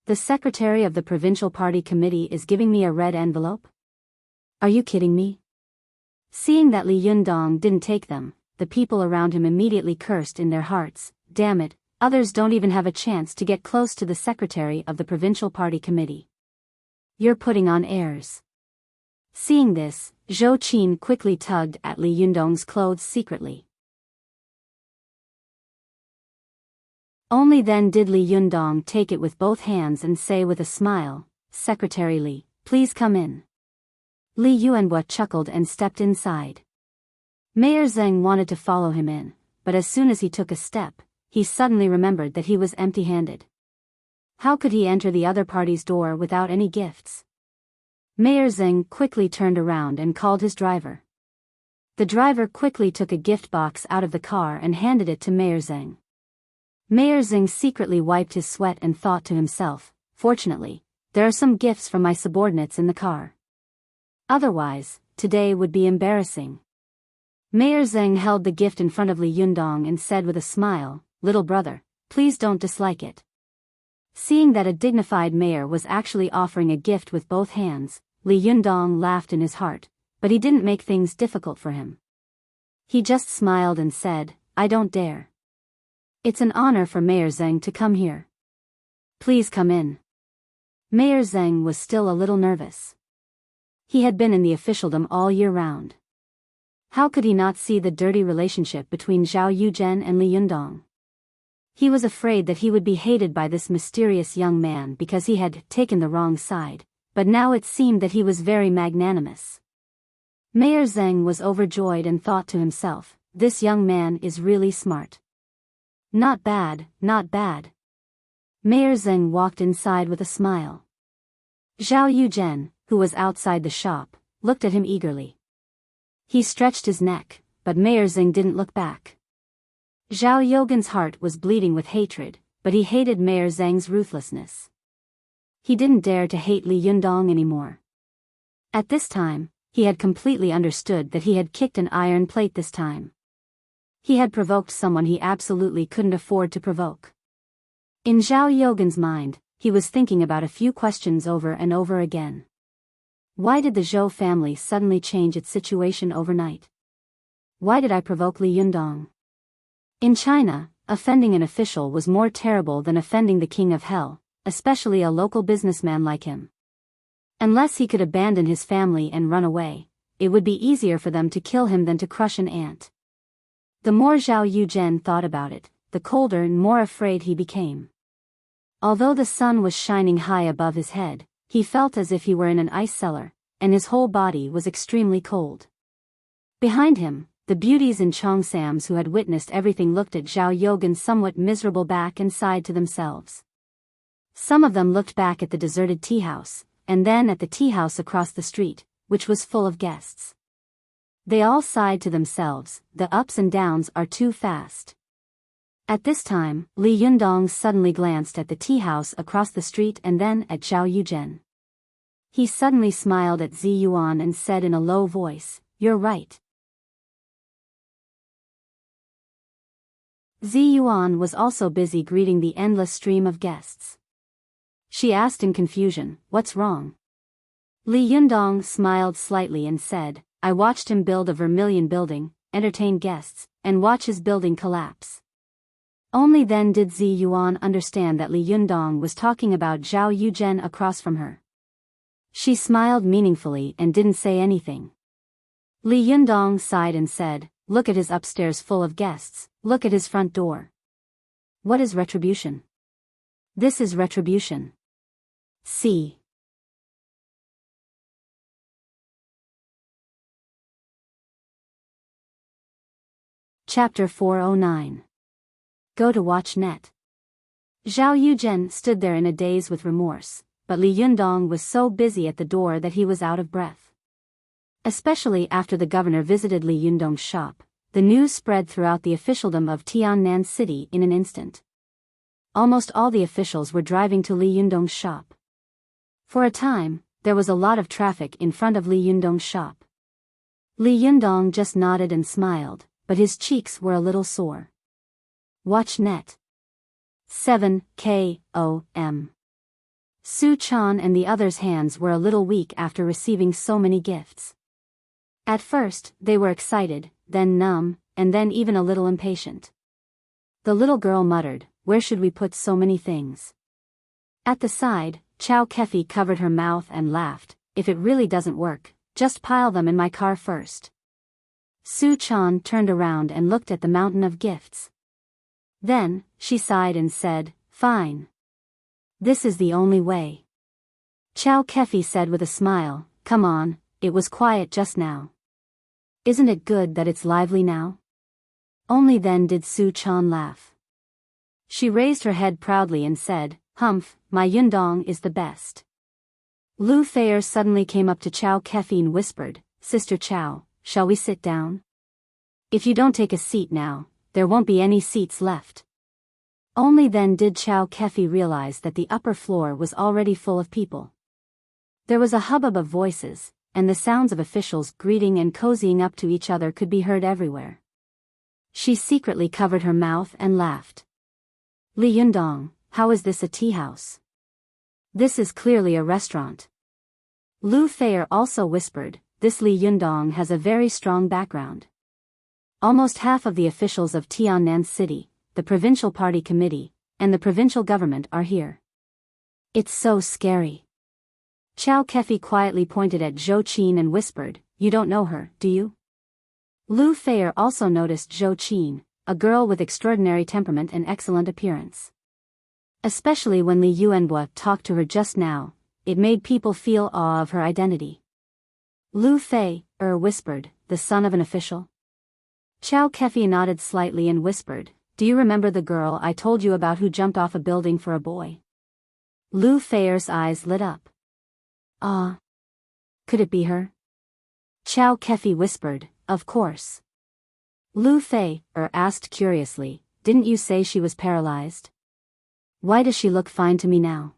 The secretary of the provincial party committee is giving me a red envelope? Are you kidding me?" Seeing that Li Yundong didn't take them, the people around him immediately cursed in their hearts, "Damn it, others don't even have a chance to get close to the secretary of the provincial party committee. You're putting on airs." Seeing this, Zhou Qin quickly tugged at Li Yundong's clothes secretly. Only then did Li Yundong take it with both hands and say with a smile, "Secretary Li, please come in." Li Yuanhua chuckled and stepped inside. Mayor Zheng wanted to follow him in, but as soon as he took a step, he suddenly remembered that he was empty-handed. How could he enter the other party's door without any gifts? Mayor Zheng quickly turned around and called his driver. The driver quickly took a gift box out of the car and handed it to Mayor Zheng. Mayor Zheng secretly wiped his sweat and thought to himself, "Fortunately, there are some gifts from my subordinates in the car. Otherwise, today would be embarrassing." Mayor Zheng held the gift in front of Li Yundong and said with a smile, "Little brother, please don't dislike it." Seeing that a dignified mayor was actually offering a gift with both hands, Li Yundong laughed in his heart, but he didn't make things difficult for him. He just smiled and said, "I don't dare. It's an honor for Mayor Zheng to come here." Please come in. Mayor Zheng was still a little nervous. He had been in the officialdom all year round. How could he not see the dirty relationship between Zhao Yuzhen and Li Yundong? He was afraid that he would be hated by this mysterious young man because he had taken the wrong side, but now it seemed that he was very magnanimous. Mayor Zheng was overjoyed and thought to himself, this young man is really smart. Not bad, not bad. Mayor Zheng walked inside with a smile. Zhao Yuzhen, who was outside the shop, looked at him eagerly. He stretched his neck, but Mayor Zheng didn't look back. Zhao Yogan's heart was bleeding with hatred, but he hated Mayor Zheng's ruthlessness. He didn't dare to hate Li Yundong anymore. At this time, he had completely understood that he had kicked an iron plate this time. He had provoked someone he absolutely couldn't afford to provoke. In Zhao Yogan's mind, he was thinking about a few questions over and over again. Why did the Zhou family suddenly change its situation overnight? Why did I provoke Li Yundong? In China, offending an official was more terrible than offending the king of hell, especially a local businessman like him. Unless he could abandon his family and run away, it would be easier for them to kill him than to crush an ant. The more Zhao Yuzhen thought about it, the colder and more afraid he became. Although the sun was shining high above his head, he felt as if he were in an ice cellar, and his whole body was extremely cold. Behind him, the beauties in Cheongsams who had witnessed everything looked at Zhao Yogan's somewhat miserable back and sighed to themselves. Some of them looked back at the deserted tea house, and then at the tea house across the street, which was full of guests. They all sighed to themselves, the ups and downs are too fast. At this time, Li Yundong suddenly glanced at the tea house across the street and then at Zhao Yuzhen. He suddenly smiled at Zi Yuan and said in a low voice, "You're right." Zi Yuan was also busy greeting the endless stream of guests. She asked in confusion, "What's wrong?" Li Yundong smiled slightly and said, "I watched him build a vermilion building, entertain guests, and watch his building collapse." Only then did Zi Yuan understand that Li Yundong was talking about Zhao Yuzhen across from her. She smiled meaningfully and didn't say anything. Li Yundong sighed and said, "Look at his upstairs full of guests, look at his front door. What is retribution? This is retribution. See." Chapter 409. Go to watch net. Zhao Yuzhen stood there in a daze with remorse, but Li Yundong was so busy at the door that he was out of breath. Especially after the governor visited Li Yundong's shop, the news spread throughout the officialdom of Tiannan City in an instant. Almost all the officials were driving to Li Yundong's shop. For a time, there was a lot of traffic in front of Li Yundong's shop. Li Yundong just nodded and smiled, but his cheeks were a little sore. Watch net. 7 KOM. Su Chan and the others' hands were a little weak after receiving so many gifts. At first, they were excited, then numb, and then even a little impatient. The little girl muttered, "Where should we put so many things?" At the side, Chow Kefi covered her mouth and laughed, "If it really doesn't work, just pile them in my car first." Su Chan turned around and looked at the mountain of gifts. Then, she sighed and said, "Fine. This is the only way." Chow Kefi said with a smile, "Come on, it was quiet just now. Isn't it good that it's lively now?" Only then did Su Chan laugh. She raised her head proudly and said, "Humph, my Yundong is the best." Lu Feier suddenly came up to Chow Kefi and whispered, "Sister Chow, shall we sit down? If you don't take a seat now, there won't be any seats left." Only then did Chow Kefi realize that the upper floor was already full of people. There was a hubbub of voices, and the sounds of officials greeting and cozying up to each other could be heard everywhere. She secretly covered her mouth and laughed. "Li Yundong, how is this a tea house? This is clearly a restaurant." Lu Feier also whispered, "This Li Yundong has a very strong background. Almost half of the officials of Tiannan City, the provincial party committee, and the provincial government are here. It's so scary. Chow Kefi quietly pointed at Zhou Qin and whispered, "You don't know her, do you?" Lu Feier also noticed Zhou Qin, a girl with extraordinary temperament and excellent appearance. Especially when Li Yuanbo talked to her just now, it made people feel awe of her identity. Lu Feier whispered, "The son of an official?" Chow Kefi nodded slightly and whispered, "Do you remember the girl I told you about who jumped off a building for a boy?" Lu Feier's eyes lit up. "Ah. Could it be her?" Chow Kefi whispered, "Of course." Lu Feier asked curiously, "Didn't you say she was paralyzed? Why does she look fine to me now?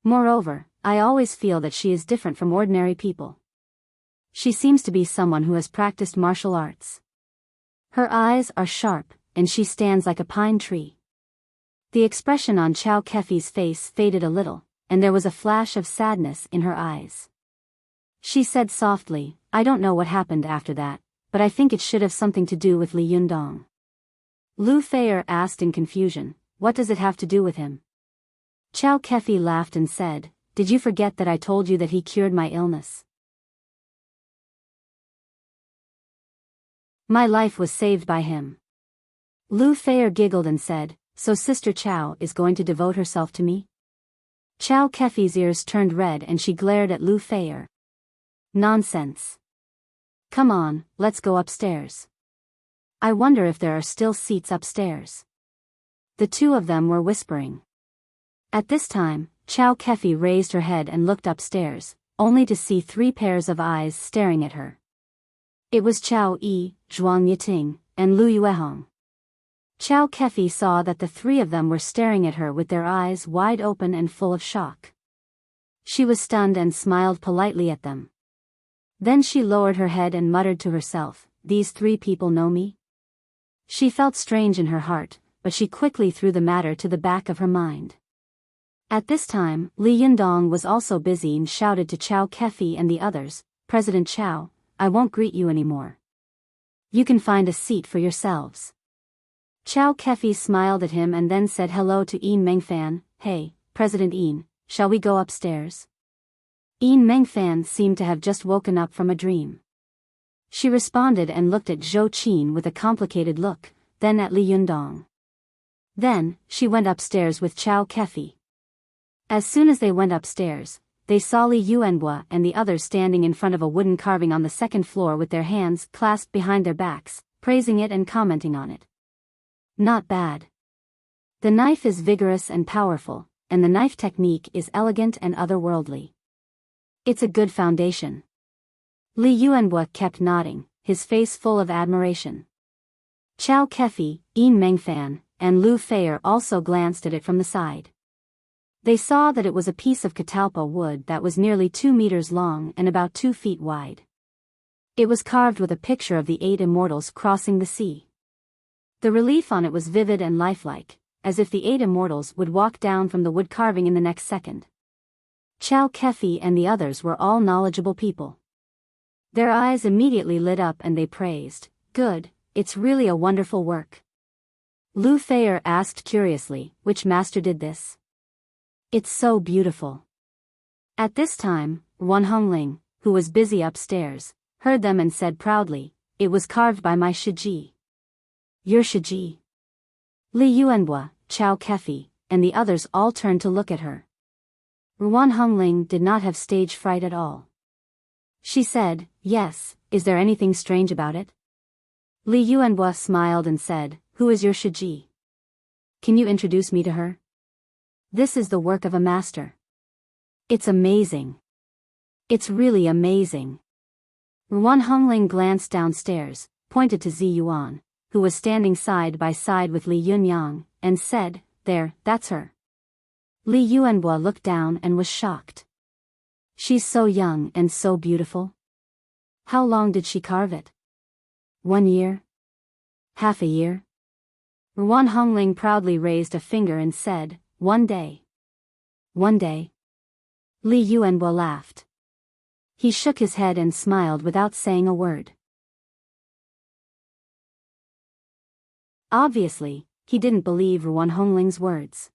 Moreover, I always feel that she is different from ordinary people. She seems to be someone who has practiced martial arts. Her eyes are sharp, and she stands like a pine tree." The expression on Chow Kefi's face faded a little, and there was a flash of sadness in her eyes. She said softly, "I don't know what happened after that, but I think it should have something to do with Li Yundong." Lu Feier asked in confusion, "What does it have to do with him?" Chow Kefi laughed and said, "Did you forget that I told you that he cured my illness? My life was saved by him." Lu Feier giggled and said, "So Sister Chow is going to devote herself to me?" Chow Kefi's ears turned red and she glared at Lu Feier. "Nonsense. Come on, let's go upstairs. I wonder if there are still seats upstairs." The two of them were whispering. At this time, Chow Kefi raised her head and looked upstairs, only to see 3 pairs of eyes staring at her. It was Chow Yi, Zhuang Yiting, and Lu Yuehong. Chow Kefi saw that the 3 of them were staring at her with their eyes wide open and full of shock. She was stunned and smiled politely at them. Then she lowered her head and muttered to herself, "These 3 people know me?" She felt strange in her heart, but she quickly threw the matter to the back of her mind. At this time, Li Yundong was also busy and shouted to Chow Kefi and the others, "President Chow, I won't greet you anymore. You can find a seat for yourselves." Chow Kefi smiled at him and then said hello to Yin Mengfan, "Hey, President Yin, shall we go upstairs?" Yin Mengfan seemed to have just woken up from a dream. She responded and looked at Zhou Qin with a complicated look, then at Li Yundong. Then, she went upstairs with Chow Kefi. As soon as they went upstairs, they saw Li Yuanbo and the others standing in front of a wooden carving on the 2nd floor with their hands clasped behind their backs, praising it and commenting on it. "Not bad. The knife is vigorous and powerful, and the knife technique is elegant and otherworldly. It's a good foundation." Li Yuanbo kept nodding, his face full of admiration. Chow Kefi, Yin Mengfan, and Lu Feier also glanced at it from the side. They saw that it was a piece of catalpa wood that was nearly 2 meters long and about 2 feet wide. It was carved with a picture of the 8 immortals crossing the sea. The relief on it was vivid and lifelike, as if the 8 immortals would walk down from the wood carving in the next second. Chow Kefi and the others were all knowledgeable people. Their eyes immediately lit up and they praised, "Good, it's really a wonderful work." Lu Feier asked curiously, "Which master did this?" "It's so beautiful." At this time, Wan Hongling, who was busy upstairs, heard them and said proudly, "It was carved by my Shiji." "Your Shiji?" Li Yuanbo, Chow Kefi, and the others all turned to look at her. Wan Hongling did not have stage fright at all. She said, "Yes, is there anything strange about it?" Li Yuanbo smiled and said, "Who is your Shiji? Can you introduce me to her? This is the work of a master. It's amazing. It's really amazing." Wan Hongling glanced downstairs, pointed to Zi Yuan, who was standing side by side with Li Yunyang, and said, "There, that's her." Li Yuanbo looked down and was shocked. "She's so young and so beautiful. How long did she carve it? 1 year? Half a year?" Wan Hongling proudly raised a finger and said, "1 day. 1 day." Li Yuanbo laughed. He shook his head and smiled without saying a word. Obviously, he didn't believe Wan Hongling's words.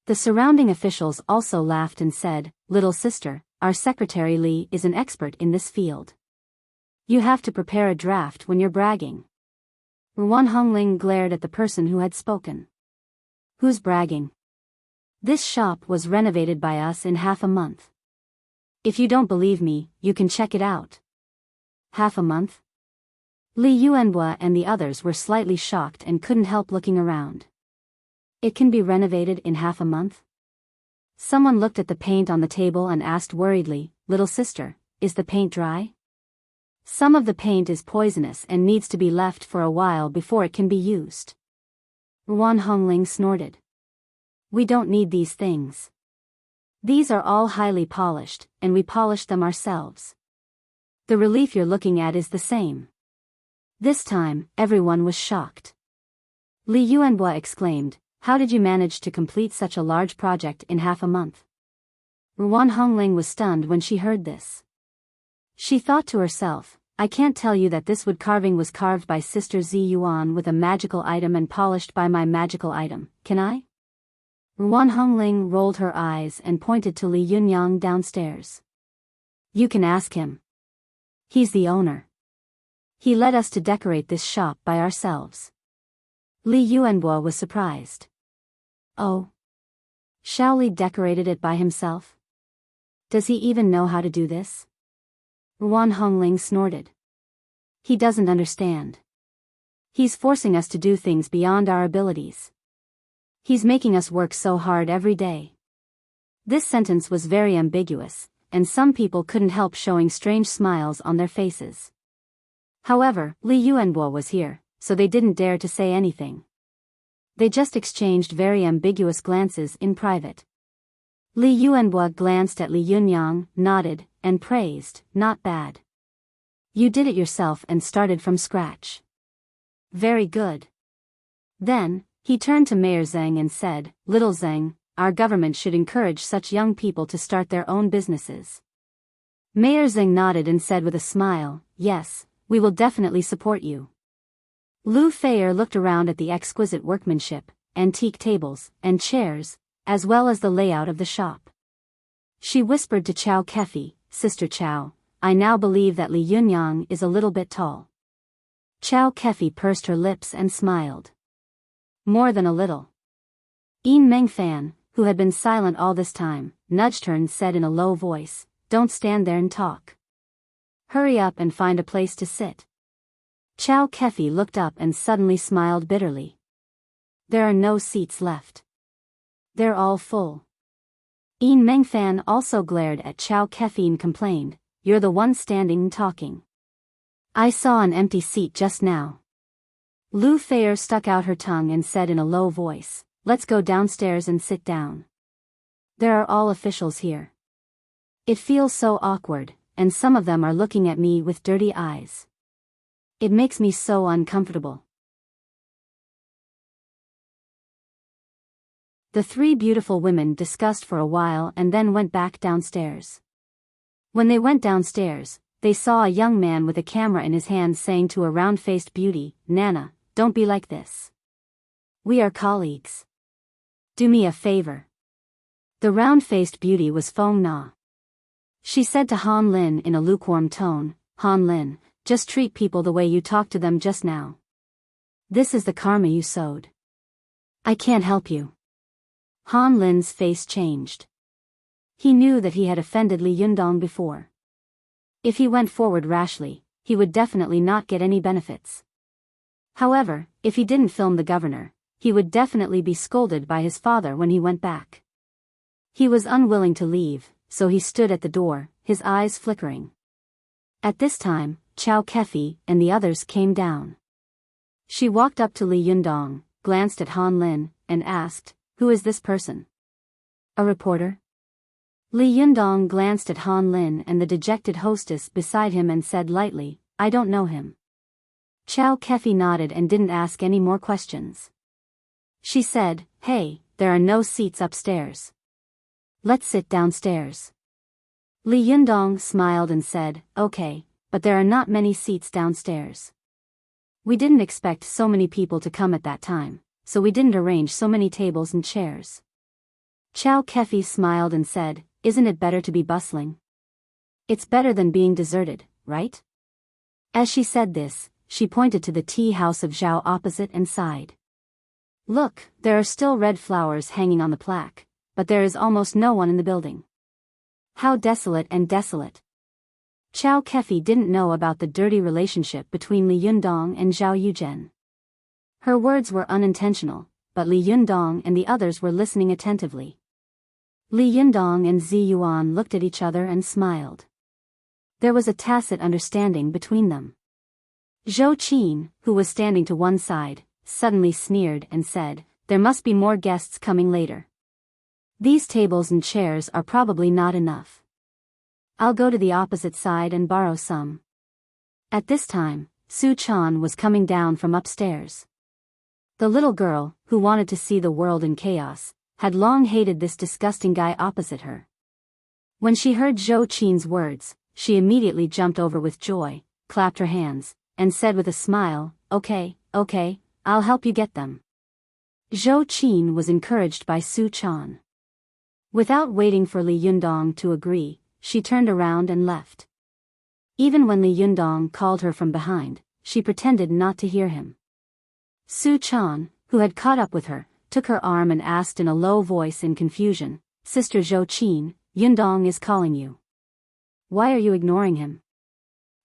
The surrounding officials also laughed and said, "Little sister, our secretary Li is an expert in this field. You have to prepare a draft when you're bragging." Ruan Hongling glared at the person who had spoken. "Who's bragging? This shop was renovated by us in half a month. If you don't believe me, you can check it out." "Half a month?" Li Yuanhua and the others were slightly shocked and couldn't help looking around. It can be renovated in half a month? Someone looked at the paint on the table and asked worriedly, "Little sister, is the paint dry?" "Some of the paint is poisonous and needs to be left for a while before it can be used." Ruan Hongling snorted. "We don't need these things. These are all highly polished, and we polish them ourselves. The relief you're looking at is the same." This time, everyone was shocked. Li Yuanhua exclaimed, "How did you manage to complete such a large project in half a month?" Ruan Hongling was stunned when she heard this. She thought to herself, "I can't tell you that this wood carving was carved by Sister Zi Yuan with a magical item and polished by my magical item, can I?" Ruan Hongling rolled her eyes and pointed to Li Yunyang downstairs. "You can ask him. He's the owner. He led us to decorate this shop by ourselves." Li Yuanhua was surprised. "Oh? Xiao Li decorated it by himself? Does he even know how to do this?" Ruan Hongling snorted. "He doesn't understand. He's forcing us to do things beyond our abilities. He's making us work so hard every day." This sentence was very ambiguous, and some people couldn't help showing strange smiles on their faces. However, Li Yuanhua was here, so they didn't dare to say anything. They just exchanged very ambiguous glances in private. Li Yuanhua glanced at Li Yunyang, nodded, and praised, "Not bad. You did it yourself and started from scratch. Very good." Then, he turned to Mayor Zheng and said, "Little Zheng, our government should encourage such young people to start their own businesses." Mayor Zheng nodded and said with a smile, "Yes, we will definitely support you." Lu Feier looked around at the exquisite workmanship, antique tables, and chairs, as well as the layout of the shop. She whispered to Chao Kefi, "Sister Chao, I now believe that Li Yunyang is a little bit tall." Chao Kefi pursed her lips and smiled. "More than a little." Yin Mengfan, who had been silent all this time, nudged her and said in a low voice, "Don't stand there and talk. Hurry up and find a place to sit." Chao Kefi looked up and suddenly smiled bitterly. "There are no seats left. They're all full." Yin Mengfan also glared at Chao Kefi and complained, "You're the one standing and talking. I saw an empty seat just now." Lu Feier stuck out her tongue and said in a low voice, "Let's go downstairs and sit down. There are all officials here. It feels so awkward, and some of them are looking at me with dirty eyes. It makes me so uncomfortable." The three beautiful women discussed for a while and then went back downstairs. When they went downstairs, they saw a young man with a camera in his hand saying to a round-faced beauty, "Nana, don't be like this. We are colleagues. Do me a favor." The round-faced beauty was Feng Na. She said to Han Lin in a lukewarm tone, "Han Lin, just treat people the way you talked to them just now. This is the karma you sowed. I can't help you." Han Lin's face changed. He knew that he had offended Li Yundong before. If he went forward rashly, he would definitely not get any benefits. However, if he didn't film the governor, he would definitely be scolded by his father when he went back. He was unwilling to leave, so he stood at the door, his eyes flickering. At this time, Chao Kefi and the others came down. She walked up to Li Yundong, glanced at Han Lin, and asked, "Who is this person?" "A reporter." Li Yundong glanced at Han Lin and the dejected hostess beside him and said lightly, "I don't know him." Chao Kefi nodded and didn't ask any more questions. She said, "Hey, there are no seats upstairs. Let's sit downstairs." Li Yundong smiled and said, "Okay, but there are not many seats downstairs. We didn't expect so many people to come at that time, so we didn't arrange so many tables and chairs." Chow Kefi smiled and said, "Isn't it better to be bustling? It's better than being deserted, right?" As she said this, she pointed to the tea house of Zhao opposite and sighed. "Look, there are still red flowers hanging on the plaque, but there is almost no one in the building. How desolate and desolate." Chow Kefi didn't know about the dirty relationship between Li Yundong and Zhao Yuzhen. Her words were unintentional, but Li Yundong and the others were listening attentively. Li Yundong and Zi Yuan looked at each other and smiled. There was a tacit understanding between them. Zhou Qin, who was standing to one side, suddenly sneered and said, "There must be more guests coming later. These tables and chairs are probably not enough. I'll go to the opposite side and borrow some." At this time, Su Chan was coming down from upstairs. The little girl, who wanted to see the world in chaos, had long hated this disgusting guy opposite her. When she heard Zhou Qin's words, she immediately jumped over with joy, clapped her hands, and said with a smile, okay, I'll help you get them." Zhou Qin was encouraged by Su Chan. Without waiting for Li Yundong to agree, she turned around and left. Even when Li Yundong called her from behind, she pretended not to hear him. Su Chan, who had caught up with her, took her arm and asked in a low voice in confusion, "Sister Zhou Qin, Yundong is calling you. Why are you ignoring him?"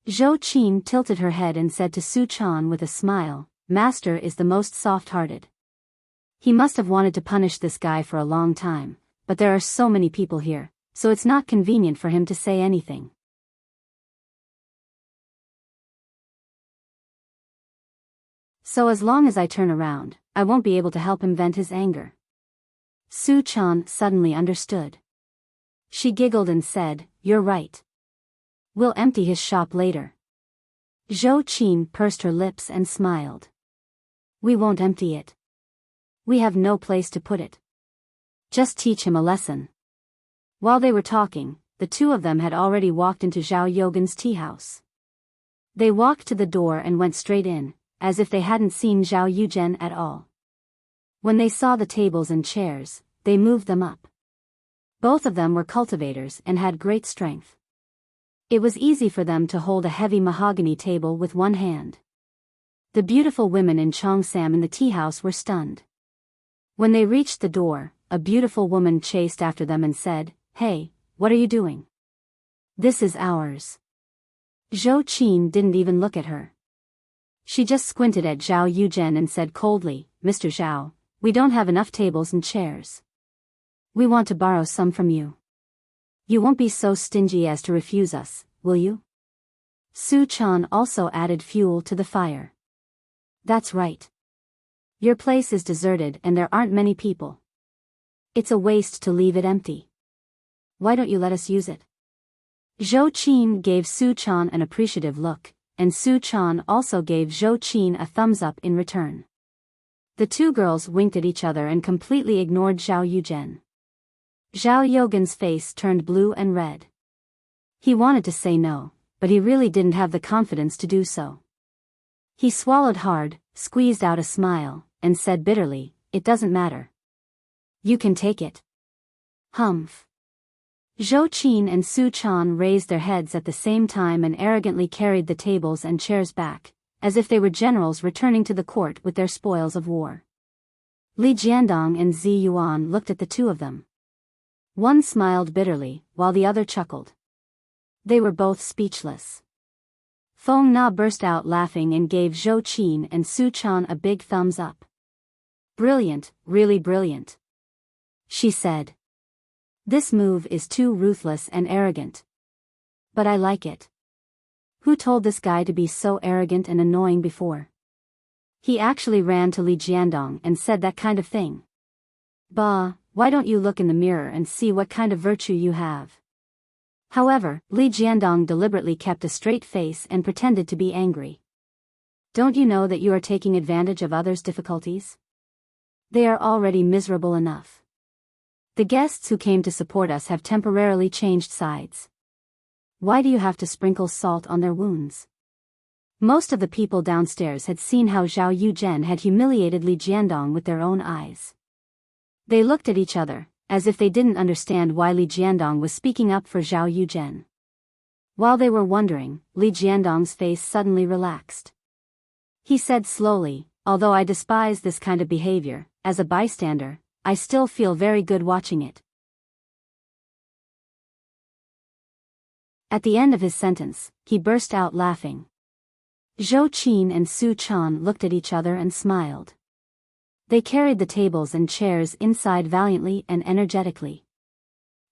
Zhou Qin tilted her head and said to Su Chan with a smile, "Master is the most soft-hearted. He must have wanted to punish this guy for a long time, but there are so many people here, so it's not convenient for him to say anything. So as long as I turn around, I won't be able to help him vent his anger." Su Chan suddenly understood. She giggled and said, "You're right. We'll empty his shop later." Zhou Qin pursed her lips and smiled. "We won't empty it. We have no place to put it. Just teach him a lesson." While they were talking, the two of them had already walked into Zhao Yogan's tea house. They walked to the door and went straight in, as if they hadn't seen Zhao Yuzhen at all. When they saw the tables and chairs, they moved them up. Both of them were cultivators and had great strength. It was easy for them to hold a heavy mahogany table with one hand. The beautiful women in Cheongsam in the tea house were stunned. When they reached the door, a beautiful woman chased after them and said, "Hey, what are you doing? This is ours." Zhou Qin didn't even look at her. She just squinted at Zhao Yuzhen and said coldly, "Mr. Zhao, we don't have enough tables and chairs. We want to borrow some from you. You won't be so stingy as to refuse us, will you?" Su Chan also added fuel to the fire. "That's right. Your place is deserted and there aren't many people. It's a waste to leave it empty. Why don't you let us use it?" Zhou Qin gave Su Chan an appreciative look, and Su Chan also gave Zhou Qin a thumbs up in return. The two girls winked at each other and completely ignored Zhao Yuzhen. Zhao Yogan's face turned blue and red. He wanted to say no, but he really didn't have the confidence to do so. He swallowed hard, squeezed out a smile, and said bitterly, "It doesn't matter. You can take it." Humph. Zhou Qin and Su Chan raised their heads at the same time and arrogantly carried the tables and chairs back, as if they were generals returning to the court with their spoils of war. Li Jiandong and Zi Yuan looked at the two of them. One smiled bitterly, while the other chuckled. They were both speechless. Feng Na burst out laughing and gave Zhou Qin and Su Chan a big thumbs up. "Brilliant, really brilliant," she said. "This move is too ruthless and arrogant. But I like it. Who told this guy to be so arrogant and annoying before? He actually ran to Li Jiandong and said that kind of thing. Bah, why don't you look in the mirror and see what kind of virtue you have?" However, Li Jiandong deliberately kept a straight face and pretended to be angry. "Don't you know that you are taking advantage of others' difficulties? They are already miserable enough. The guests who came to support us have temporarily changed sides. Why do you have to sprinkle salt on their wounds?" Most of the people downstairs had seen how Zhao Yuzhen had humiliated Li Jiandong with their own eyes. They looked at each other, as if they didn't understand why Li Jiandong was speaking up for Zhao Yuzhen. While they were wondering, Li Jiandong's face suddenly relaxed. He said slowly, "Although I despise this kind of behavior, as a bystander, I still feel very good watching it." At the end of his sentence, he burst out laughing. Zhou Qin and Su Chan looked at each other and smiled. They carried the tables and chairs inside valiantly and energetically.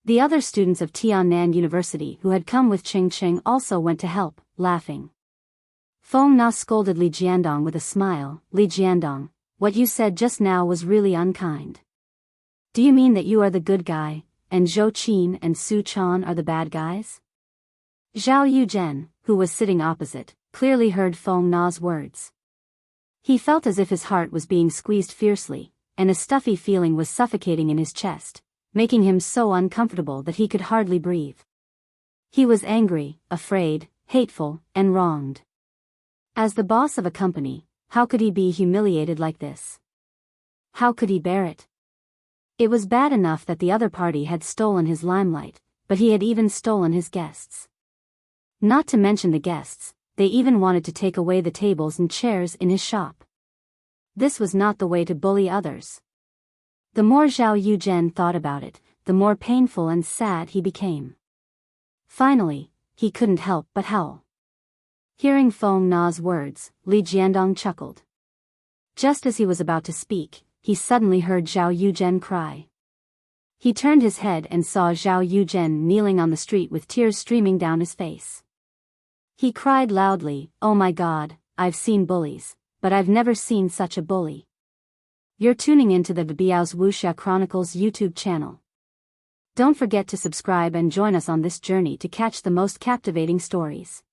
The other students of Tiannan University who had come with Ching Ching also went to help, laughing. Feng Na scolded Li Jiandong with a smile. "Li Jiandong, what you said just now was really unkind. Do you mean that you are the good guy, and Zhou Qin and Su Chan are the bad guys?" Zhao Yuzhen, who was sitting opposite, clearly heard Feng Na's words. He felt as if his heart was being squeezed fiercely, and a stuffy feeling was suffocating in his chest, making him so uncomfortable that he could hardly breathe. He was angry, afraid, hateful, and wronged. As the boss of a company, how could he be humiliated like this? How could he bear it? It was bad enough that the other party had stolen his limelight, but he had even stolen his guests. Not to mention the guests, they even wanted to take away the tables and chairs in his shop. This was not the way to bully others. The more Zhao Yuzhen thought about it, the more painful and sad he became. Finally, he couldn't help but howl. Hearing Feng Na's words, Li Jiandong chuckled. Just as he was about to speak, he suddenly heard Zhao Yuzhen cry. He turned his head and saw Zhao Yuzhen kneeling on the street with tears streaming down his face. He cried loudly, "Oh my God, I've seen bullies, but I've never seen such a bully." You're tuning into the Biyao's Wuxia Chronicles YouTube channel. Don't forget to subscribe and join us on this journey to catch the most captivating stories.